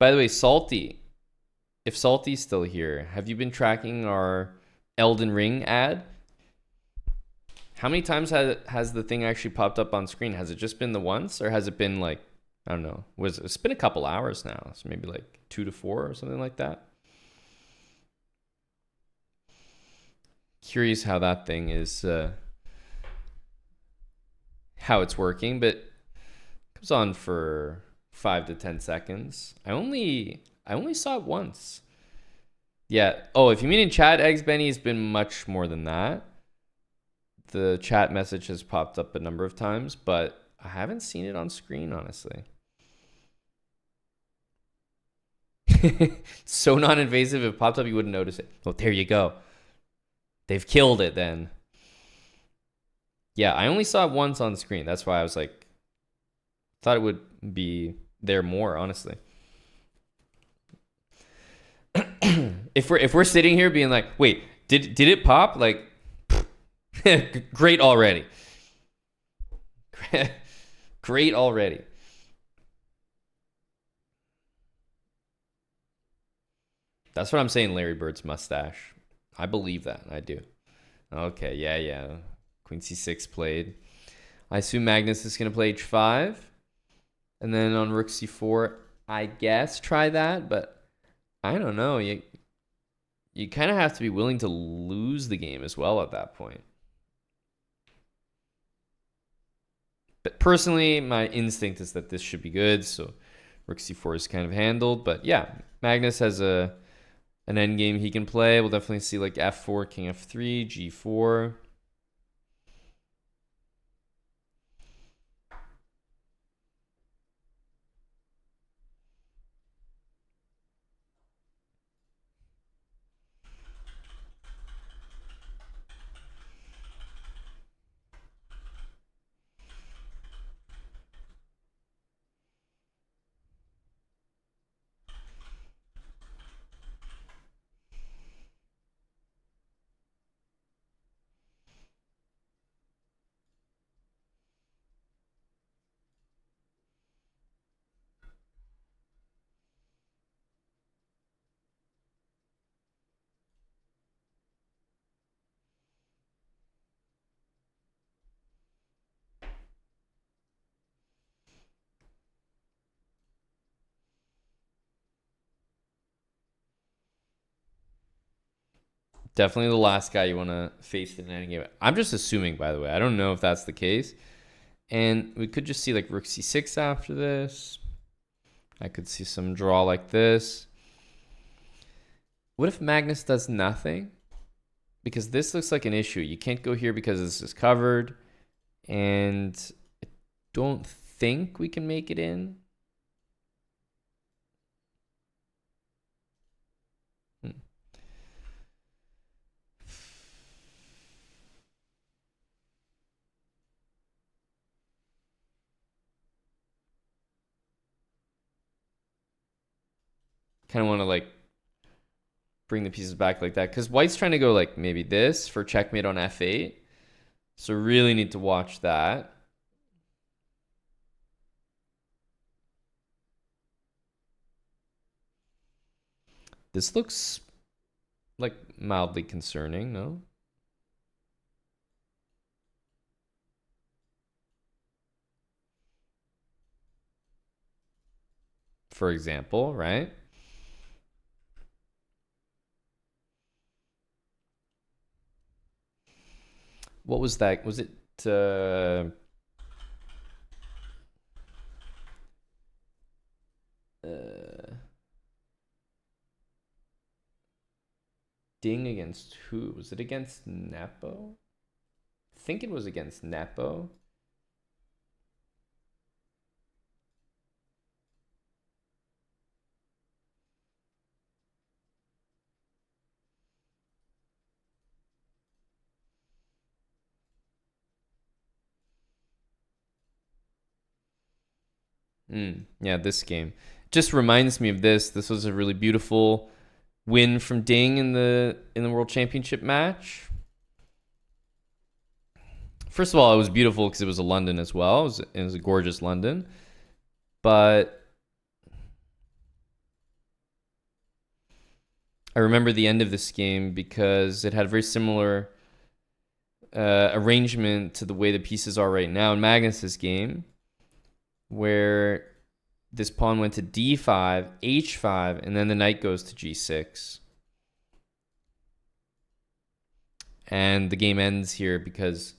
By the way, Salty, if Salty's still here, have you been tracking our Elden Ring ad? How many times has the thing actually popped up on screen? Has it just been the once, or has it been like, I don't know, it's been a couple hours now, so maybe like 2 to 4 or something like that. Curious how that thing is, how it's working, but it comes on for 5 to 10 seconds. I only saw it once. Yeah. Oh, if you mean in chat, Eggs Benny, has been much more than that. The chat message has popped up a number of times, but I haven't seen it on screen, honestly. So non-invasive, if it popped up, you wouldn't notice it. Oh, there you go. They've killed it then. Yeah, I only saw it once on screen. That's why I was like, thought it would be there more, honestly. If we're sitting here being like, wait, did it pop? Like, great already. Great already. That's what I'm saying, Larry Bird's mustache. I believe that. I do. Okay, yeah. Queen c6 played. I assume Magnus is going to play h5. And then on rook c4, I guess try that. But I don't know. You kind of have to be willing to lose the game as well at that point. But personally, my instinct is that this should be good. So rook c4 is kind of handled. But yeah, Magnus has an endgame he can play. We'll definitely see like f4, king f3, g4. Definitely the last guy you want to face in any game. I'm just assuming, by the way. I don't know if that's the case. And we could just see like rook c6 after this. I could see some draw like this. What if Magnus does nothing? Because this looks like an issue. You can't go here because this is covered. And I don't think we can make it in. Kind of want to like bring the pieces back like that, because white's trying to go like maybe this for checkmate on f8, so really need to watch that. This looks like mildly concerning, no? For example, right? What was that? Was it Ding against who? Was it against Nepo? I think it was against Nepo. Yeah, this game just reminds me of this. This was a really beautiful win from Ding in the World Championship match. First of all, it was beautiful because it was a London as well. It was a gorgeous London. But I remember the end of this game because it had a very similar arrangement to the way the pieces are right now in Magnus's game, where this pawn went to d5, h5, and then the knight goes to g6. And the game ends here because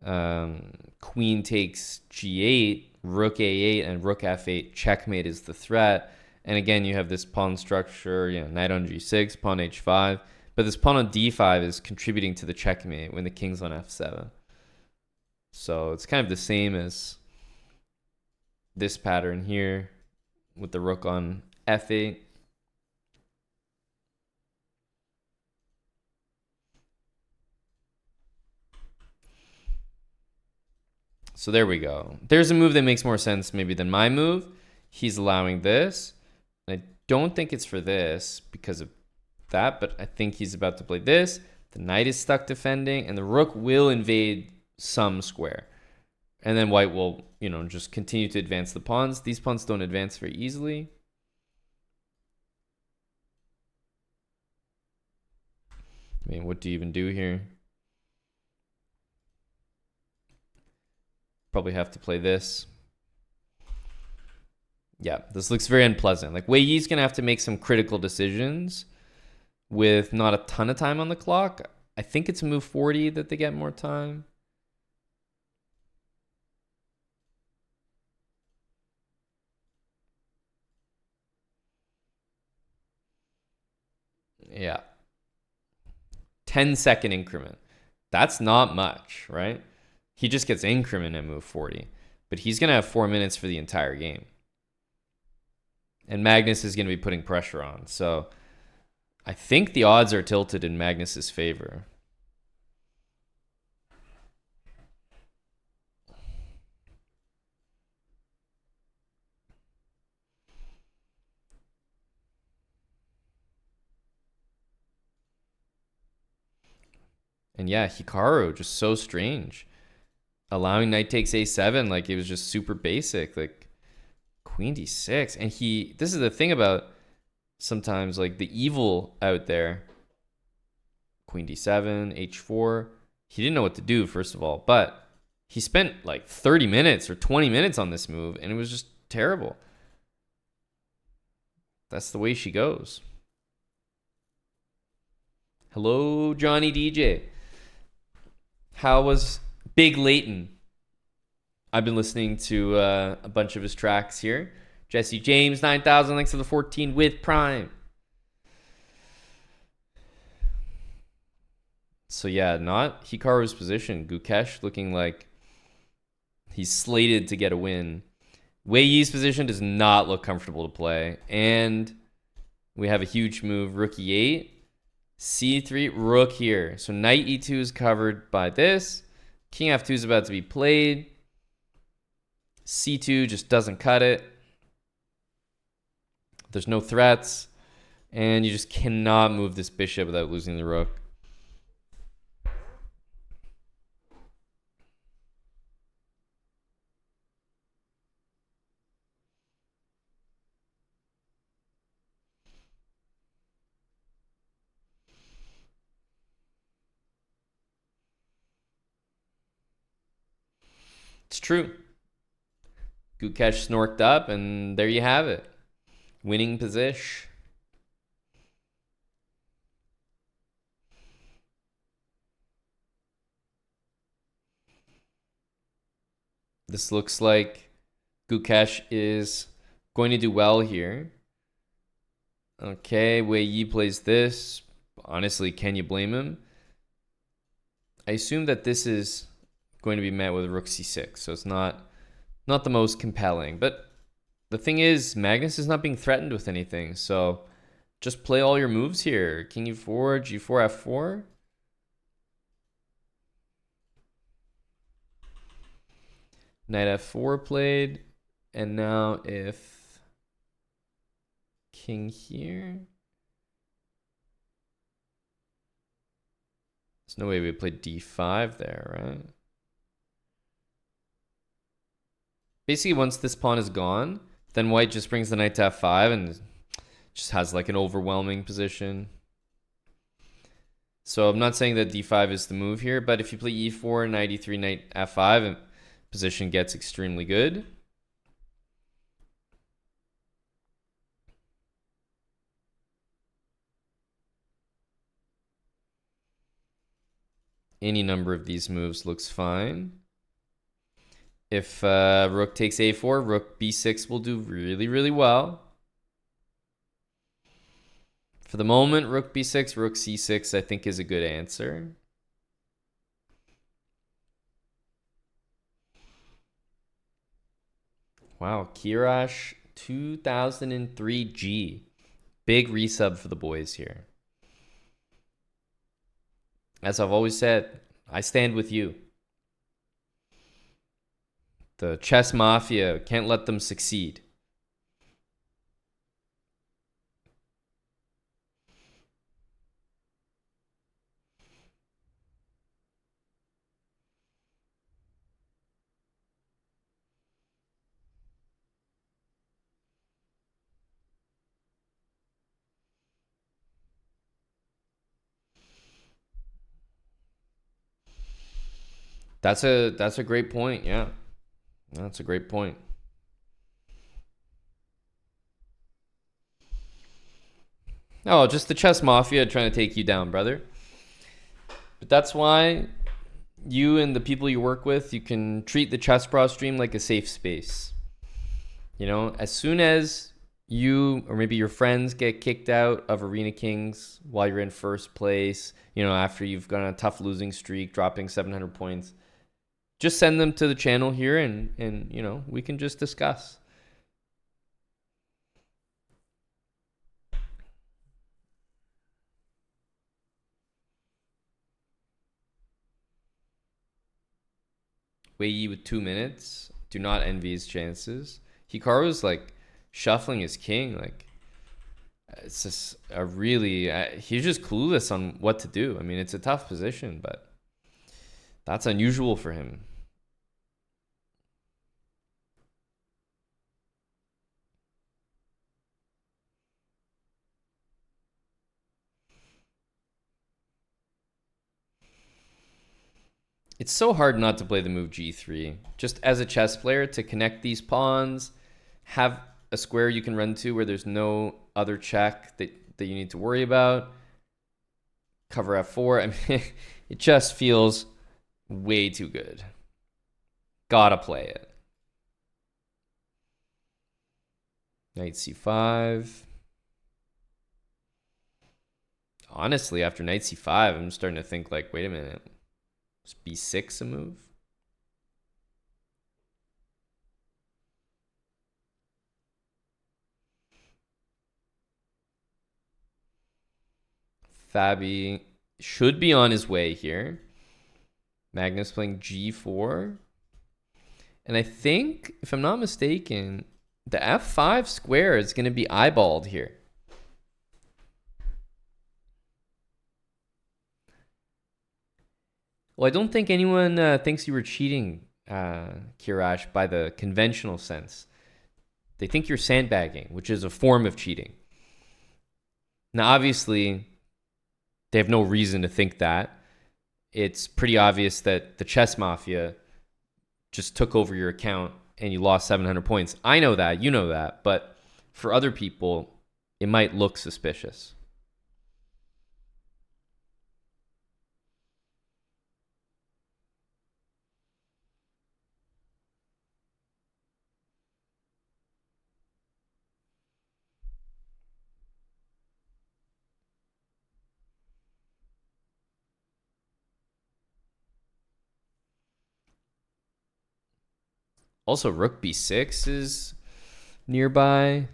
queen takes g8, rook a8, and rook f8. Checkmate is the threat. And again, you have this pawn structure, knight on g6, pawn h5. But this pawn on d5 is contributing to the checkmate when the king's on f7. So it's kind of the same as this pattern here with the rook on f8. So there we go. There's a move that makes more sense maybe than my move. He's allowing this. I don't think it's for this because of that, but I think he's about to play this. The knight is stuck defending, and the rook will invade some square. And then white will, just continue to advance the pawns. These pawns don't advance very easily. I mean, what do you even do here? Probably have to play this. Yeah, this looks very unpleasant. Like, Wei Yi's going to have to make some critical decisions with not a ton of time on the clock. I think it's move 40 that they get more time. Yeah. 10-second increment. That's not much, right? He just gets increment at move 40. But he's going to have 4 minutes for the entire game. And Magnus is going to be putting pressure on. So I think the odds are tilted in Magnus's favor. And yeah, Hikaru, just so strange. Allowing knight takes a7, like it was just super basic. Like queen d6. And this is the thing about sometimes like the evil out there. Queen d7, h4. He didn't know what to do, first of all. But he spent like 30 minutes or 20 minutes on this move, and it was just terrible. That's the way she goes. Hello, Johnny DJ. How was Big Leighton? I've been listening to a bunch of his tracks here. Jesse James, 9,000 links to the 14 with Prime. So yeah, not Hikaru's position. Gukesh looking like he's slated to get a win. Wei Yi's position does not look comfortable to play. And we have a huge move, rook e8. c3, rook here. So knight e2 is covered by this. King f2 is about to be played. c2 just doesn't cut it. There's no threats. And you just cannot move this bishop without losing the rook. It's true. Gukesh snorked up, and there you have it. Winning position. This looks like Gukesh is going to do well here. Okay, Wei Yi plays this. Honestly, can you blame him? I assume that this is going to be met with rook c6, so it's not the most compelling. But the thing is, Magnus is not being threatened with anything, so just play all your moves here. King e4, g4, f4. Knight f4 played, and now if king here, there's no way we play d5 there, right? Basically, once this pawn is gone, then white just brings the knight to f5, and just has like an overwhelming position. So I'm not saying that d5 is the move here, but if you play e4, knight e3, knight f5, position gets extremely good. Any number of these moves looks fine. If rook takes a4, rook b6 will do really, really well. For the moment, rook b6, rook c6, I think is a good answer. Wow, Kirash 2003 G. Big resub for the boys here. As I've always said, I stand with you. The chess mafia, can't let them succeed. That's a great point, yeah. That's a great point. Oh, just the chess mafia trying to take you down, brother. But that's why you and the people you work with, you can treat the chessbrah stream like a safe space. You know, as soon as you or maybe your friends get kicked out of Arena Kings while you're in first place, you know, after you've gone on a tough losing streak, dropping 700 points, just send them to the channel here and you know, we can just discuss. Wei Yi with 2 minutes. Do not envy his chances. Hikaru's like shuffling his king. Like, it's just a really, he's just clueless on what to do. I mean, it's a tough position, but that's unusual for him. It's so hard not to play the move g3. Just as a chess player, to connect these pawns, have a square you can run to where there's no other check that you need to worry about. Cover f4. I mean, it just feels way too good. Gotta play it. Knight c5. Honestly, after knight c5, I'm starting to think like, wait a minute. Is b6 a move? Fabi should be on his way here. Magnus playing g4. And I think, if I'm not mistaken, the f5 square is going to be eyeballed here. Well, I don't think anyone thinks you were cheating, Kirash, by the conventional sense. They think you're sandbagging, which is a form of cheating. Now, obviously, they have no reason to think that. It's pretty obvious that the chess mafia just took over your account and you lost 700 points. I know that, you know that, but for other people, it might look suspicious. Also, rook b6 is nearby.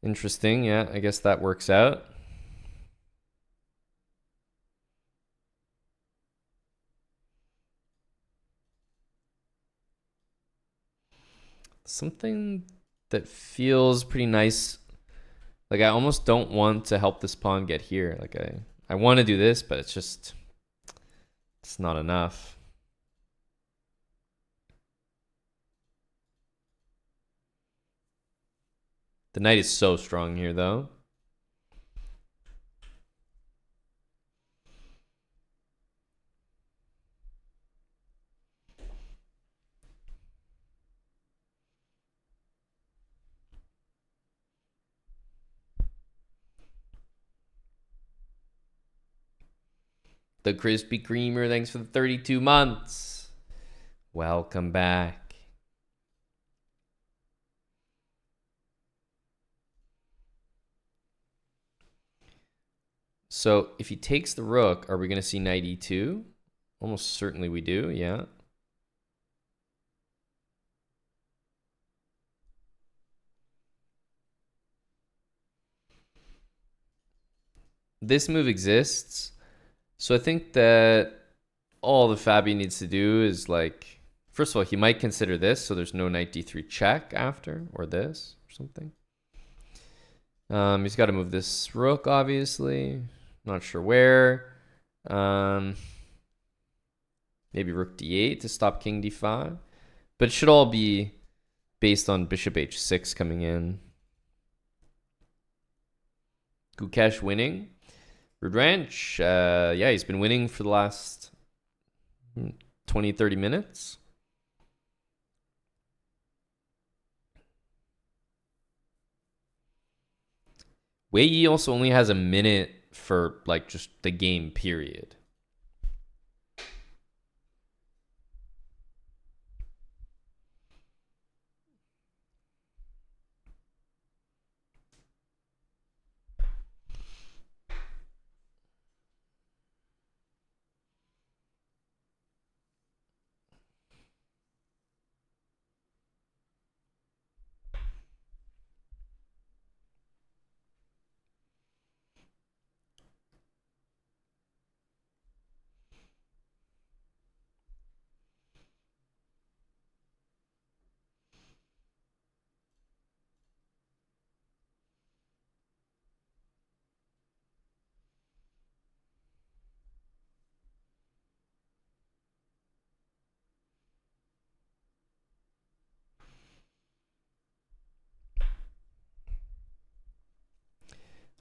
Interesting. Yeah, I guess that works out. Something that feels pretty nice. Like, I almost don't want to help this pawn get here. Like, I want to do this, but it's not enough. The knight is so strong here, though. The Krispy Kremer, thanks for the 32 months. Welcome back. So if he takes the rook, are we going to see knight e2? Almost certainly we do, yeah. This move exists. So I think that all the Fabi needs to do is like, first of all, he might consider this, so there's no knight d3 check after, or this, or something. He's got to move this rook, obviously. Not sure where. Maybe rook d8 to stop king d5. But it should all be based on bishop h6 coming in. Gukesh winning. Rudranch, yeah, he's been winning for the last 20, 30 minutes. Wei Yi also only has a minute for like just the game period.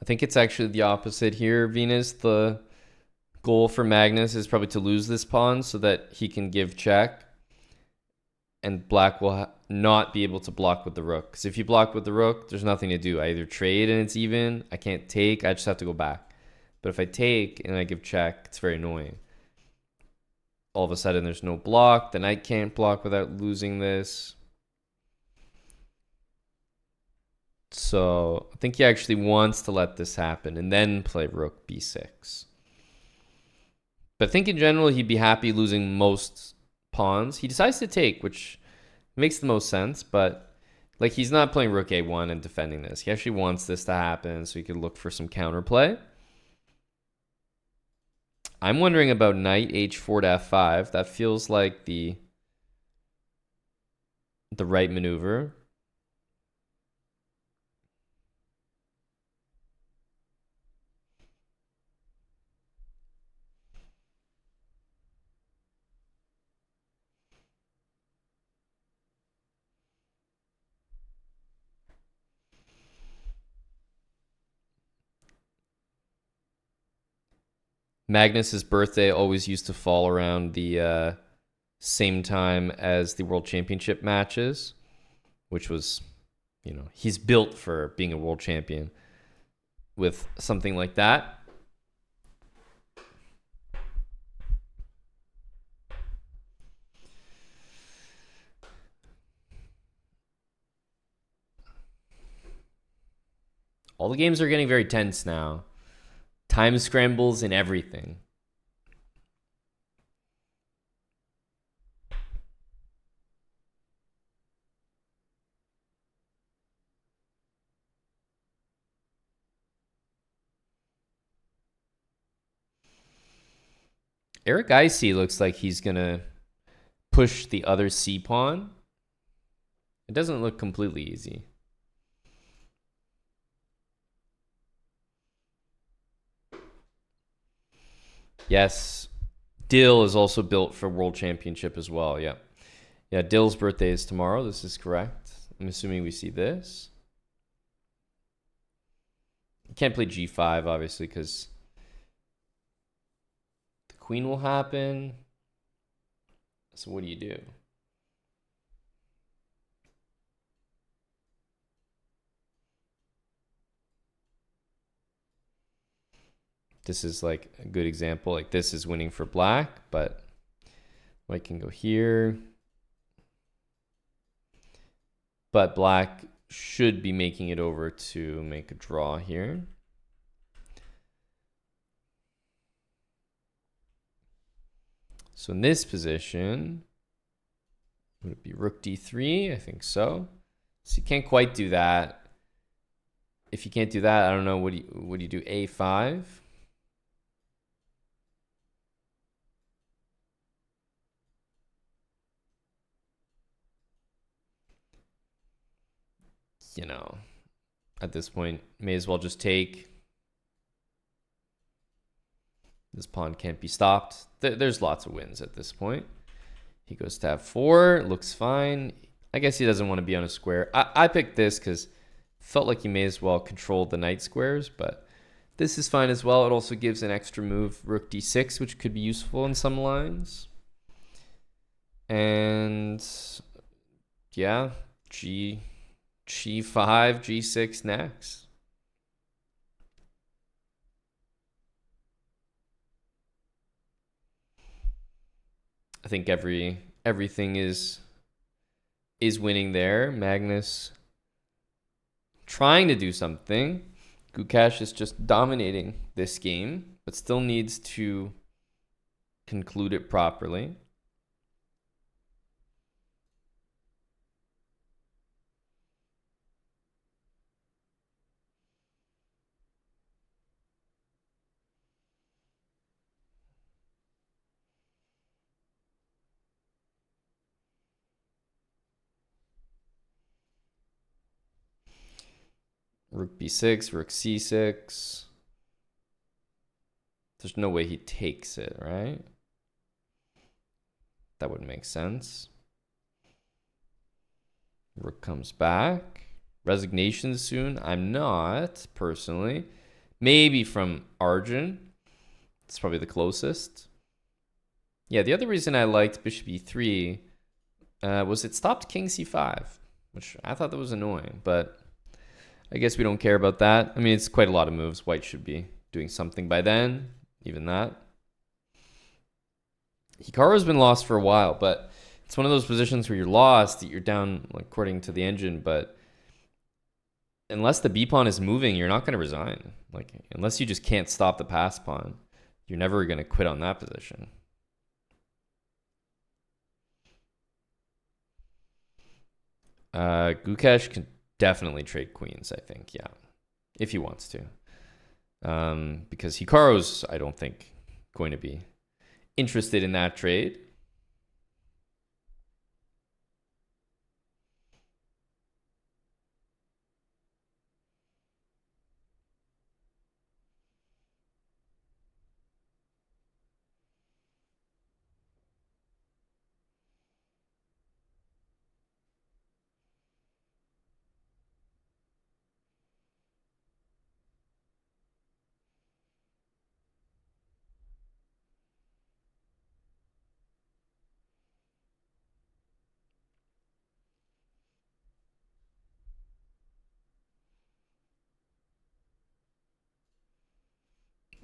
I think it's actually the opposite here, Venus. The goal for Magnus is probably to lose this pawn so that he can give check. And black will not be able to block with the rook. Because if you block with the rook, there's nothing to do. I either trade and it's even. I can't take. I just have to go back. But if I take and I give check, it's very annoying. All of a sudden, there's no block. The knight can't block without losing this. So I think he actually wants to let this happen and then play rook b6. But I think in general, he'd be happy losing most pawns. He decides to take, which makes the most sense. But like, he's not playing rook a1 and defending this. He actually wants this to happen so he could look for some counterplay. I'm wondering about knight h4 to f5. That feels like the right maneuver. Magnus's birthday always used to fall around the same time as the World Championship matches, which was, you know, he's built for being a world champion with something like that. All the games are getting very tense now. Time scrambles and everything. Eric Icey looks like he's going to push the other C pawn. It doesn't look completely easy. Yes, Dill is also built for World Championship as well. Yeah. Yeah, Dill's birthday is tomorrow. This is correct. I'm assuming we see this. You can't play g5, obviously, because the queen will happen. So what do you do? This is like a good example. Like this is winning for black, but white can go here. But black should be making it over to make a draw here. So in this position, would it be rook d3? I think so. So you can't quite do that. If you can't do that, I don't know. What do you do? a5. You know, at this point, may as well just take. This pawn can't be stopped. There's lots of wins at this point. He goes to f4. Looks fine. I guess he doesn't want to be on a square. I picked this because felt like he may as well control the knight squares, but this is fine as well. It also gives an extra move, rook d6, which could be useful in some lines. And yeah, g5, g6 next. I think everything is winning there. Magnus trying to do something. Gukash is just dominating this game, but still needs to conclude it properly. Rook b6, rook c6. There's no way he takes it, right? That would make sense. Rook comes back. Resignation soon. I'm not, personally. Maybe from Arjun. It's probably the closest. Yeah, the other reason I liked bishop e3 was it stopped king c5, which I thought that was annoying, but I guess we don't care about that. I mean, it's quite a lot of moves. White should be doing something by then, even that. Hikaru's been lost for a while, but it's one of those positions where you're lost, that you're down like, according to the engine, but unless the b pawn is moving, you're not going to resign. Like, unless you just can't stop the pass pawn, you're never going to quit on that position. Gukesh can definitely trade queens, I think, yeah, if he wants to. Because Hikaru's, I don't think, going to be interested in that trade.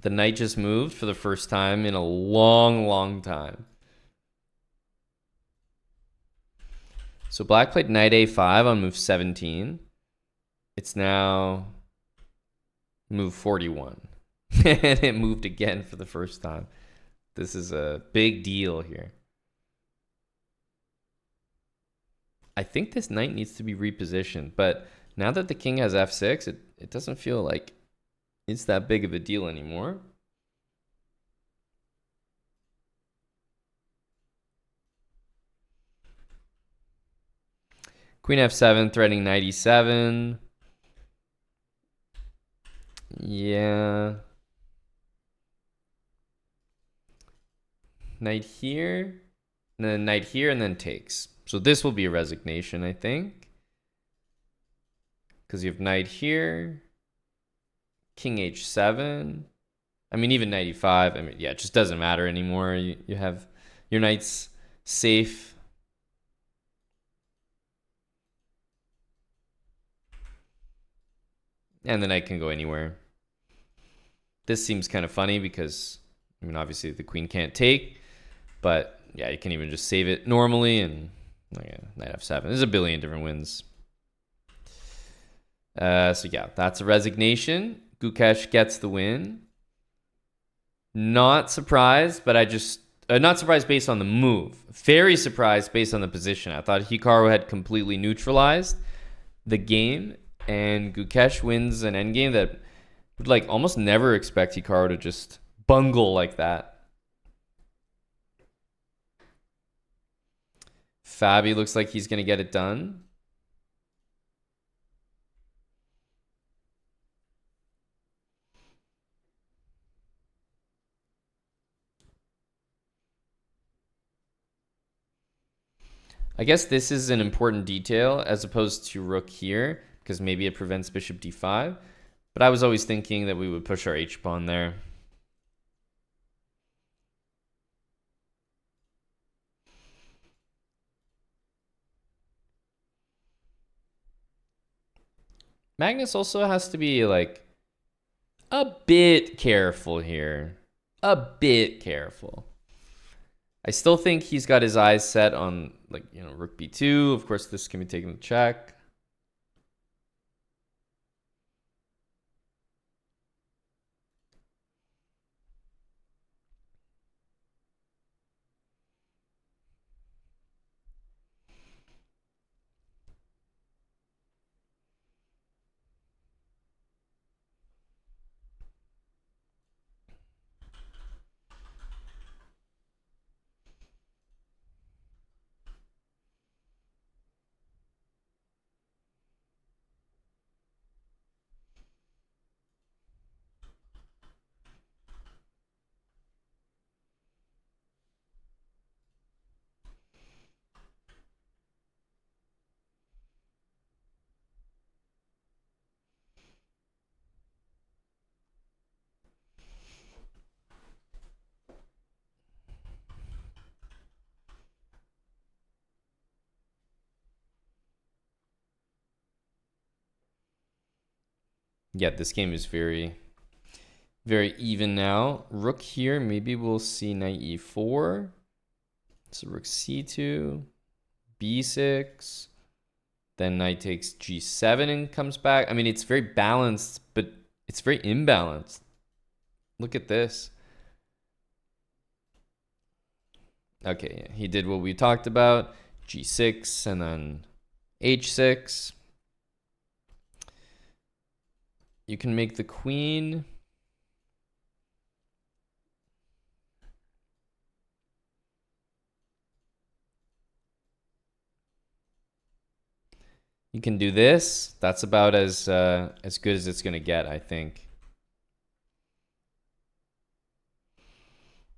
The knight just moved for the first time in a long, long time. So black played knight a5 on move 17. It's now move 41. And it moved again for the first time. This is a big deal here. I think this knight needs to be repositioned, but now that the king has f6, it doesn't feel like it's that big of a deal anymore. Queen f7, threatening knight e7. Yeah. Knight here, and then knight here, and then takes. So this will be a resignation, I think. Because you have knight here, king h7. I mean, even knight e5. I mean, yeah, it just doesn't matter anymore. You have your knights safe. And the knight can go anywhere. This seems kind of funny because, I mean, obviously the queen can't take, but yeah, you can even just save it normally and yeah, knight f7. There's a billion different wins. So yeah, that's a resignation. Gukesh gets the win. Not surprised, but I just not surprised based on the move. Very surprised based on the position. I thought Hikaru had completely neutralized the game, and Gukesh wins an endgame that would like almost never expect Hikaru to just bungle like that. Fabi looks like he's gonna get it done. I guess this is an important detail as opposed to rook here, because maybe it prevents bishop d5. But I was always thinking that we would push our h-pawn there. Magnus also has to be like a bit careful here. A bit careful. I still think he's got his eyes set on, like, you know, rook b2. Of course, this can be taken to check. Yeah, this game is very, very even now. Rook here, maybe we'll see knight e4. So rook c2, b6. Then knight takes g7 and comes back. I mean, it's very balanced, but it's very imbalanced. Look at this. Okay, yeah, he did what we talked about. G6 and then h6. You can make the queen. You can do this. That's about as good as it's gonna get, I think.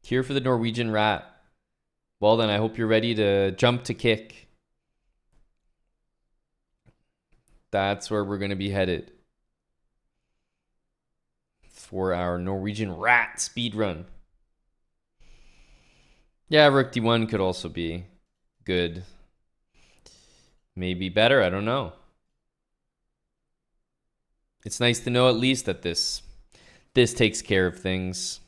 Here for the Norwegian rat. Well then, I hope you're ready to jump to kick. That's where we're gonna be headed for our Norwegian rat speedrun. Yeah, rook d1 could also be good. Maybe better, I don't know. It's nice to know at least that this takes care of things.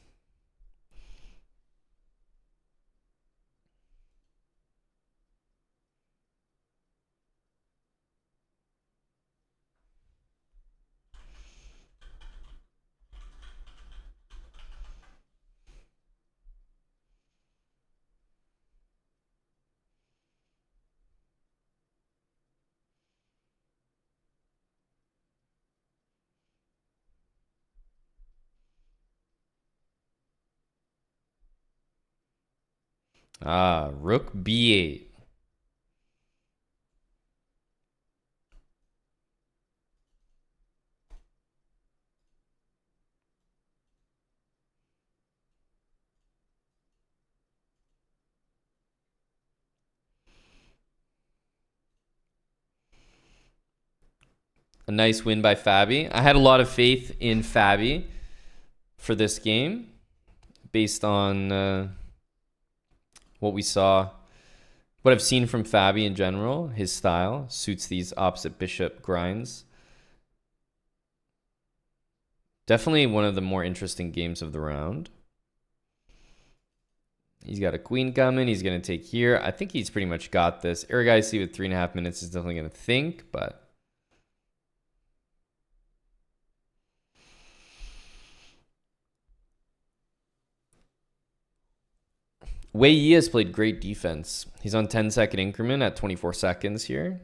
Ah, rook b8. A nice win by Fabi. I had a lot of faith in Fabi for this game based on what we saw, what I've seen from Fabi in general. His style suits these opposite bishop grinds. Definitely one of the more interesting games of the round. He's got a queen coming. He's going to take here. I think he's pretty much got this. Erigaisi with 3.5 minutes is definitely going to think, but... Wei Yi has played great defense. He's on 10-second increment at 24 seconds here.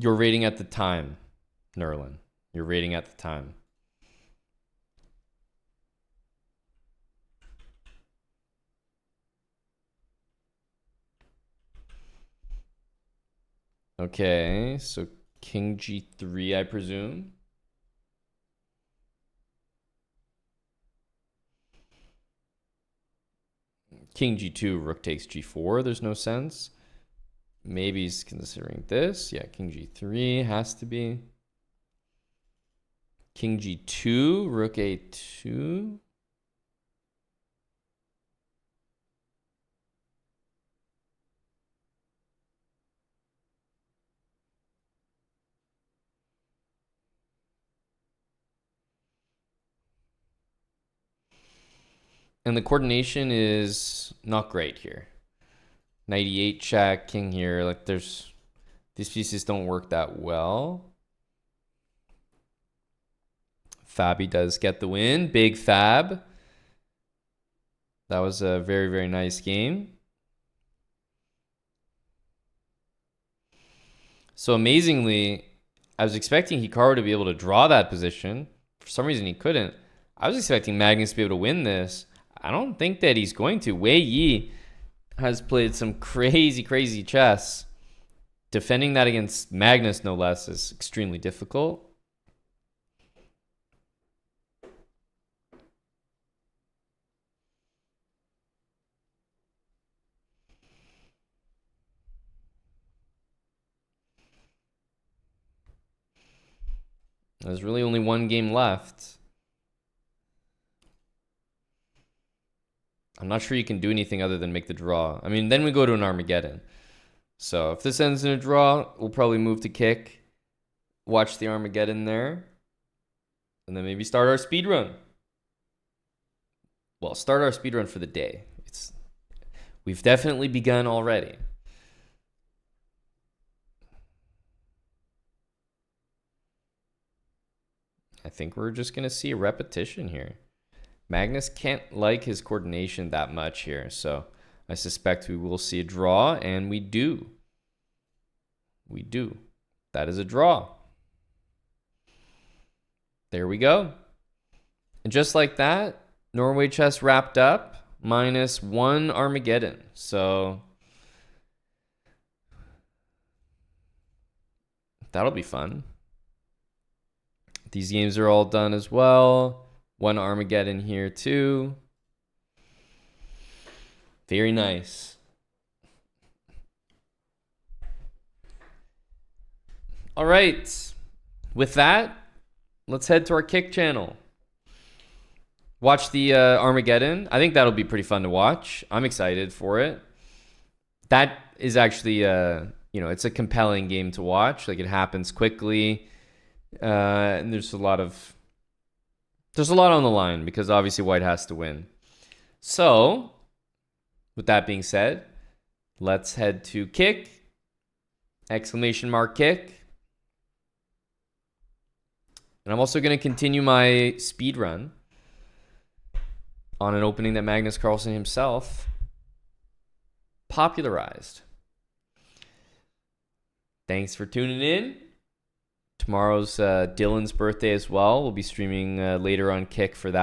Your rating at the time, Nerlin. Your rating at the time. Okay, so King G3, I presume. King G2, Rook takes G4. There's no sense. Maybe he's considering this. Yeah, King G3 has to be. King G2, Rook A2. And the coordination is not great here. Knight E8 check, king here. Like these pieces don't work that well. Fabi does get the win. Big Fab. That was a very, very nice game. So amazingly, I was expecting Hikaru to be able to draw that position. For some reason, he couldn't. I was expecting Magnus to be able to win this. I don't think that he's going to. Wei Yi has played some crazy, crazy chess. Defending that against Magnus, no less, is extremely difficult. There's really only one game left. I'm not sure you can do anything other than make the draw. I mean, then we go to an Armageddon. So if this ends in a draw, we'll probably move to kick, watch the Armageddon there, and then maybe start our speed run. Well, start our speed run for the day. We've definitely begun already. I think we're just going to see a repetition here. Magnus can't like his coordination that much here, so I suspect we will see a draw, and we do. We do. That is a draw. There we go. And just like that, Norway Chess wrapped up, -1 Armageddon. So that'll be fun. These games are all done as well. 1 Armageddon here too. Very nice. All right. With that, let's head to our kick channel. Watch the Armageddon. I think that'll be pretty fun to watch. I'm excited for it. that is actually it's a compelling game to watch. Like, it happens quickly, and there's a lot on the line because obviously white has to win. So, with that being said, let's head to kick, ! Kick. And I'm also going to continue my speed run on an opening that Magnus Carlsen himself popularized. Thanks for tuning in. Tomorrow's Dylan's birthday as well. We'll be streaming later on Kick for that.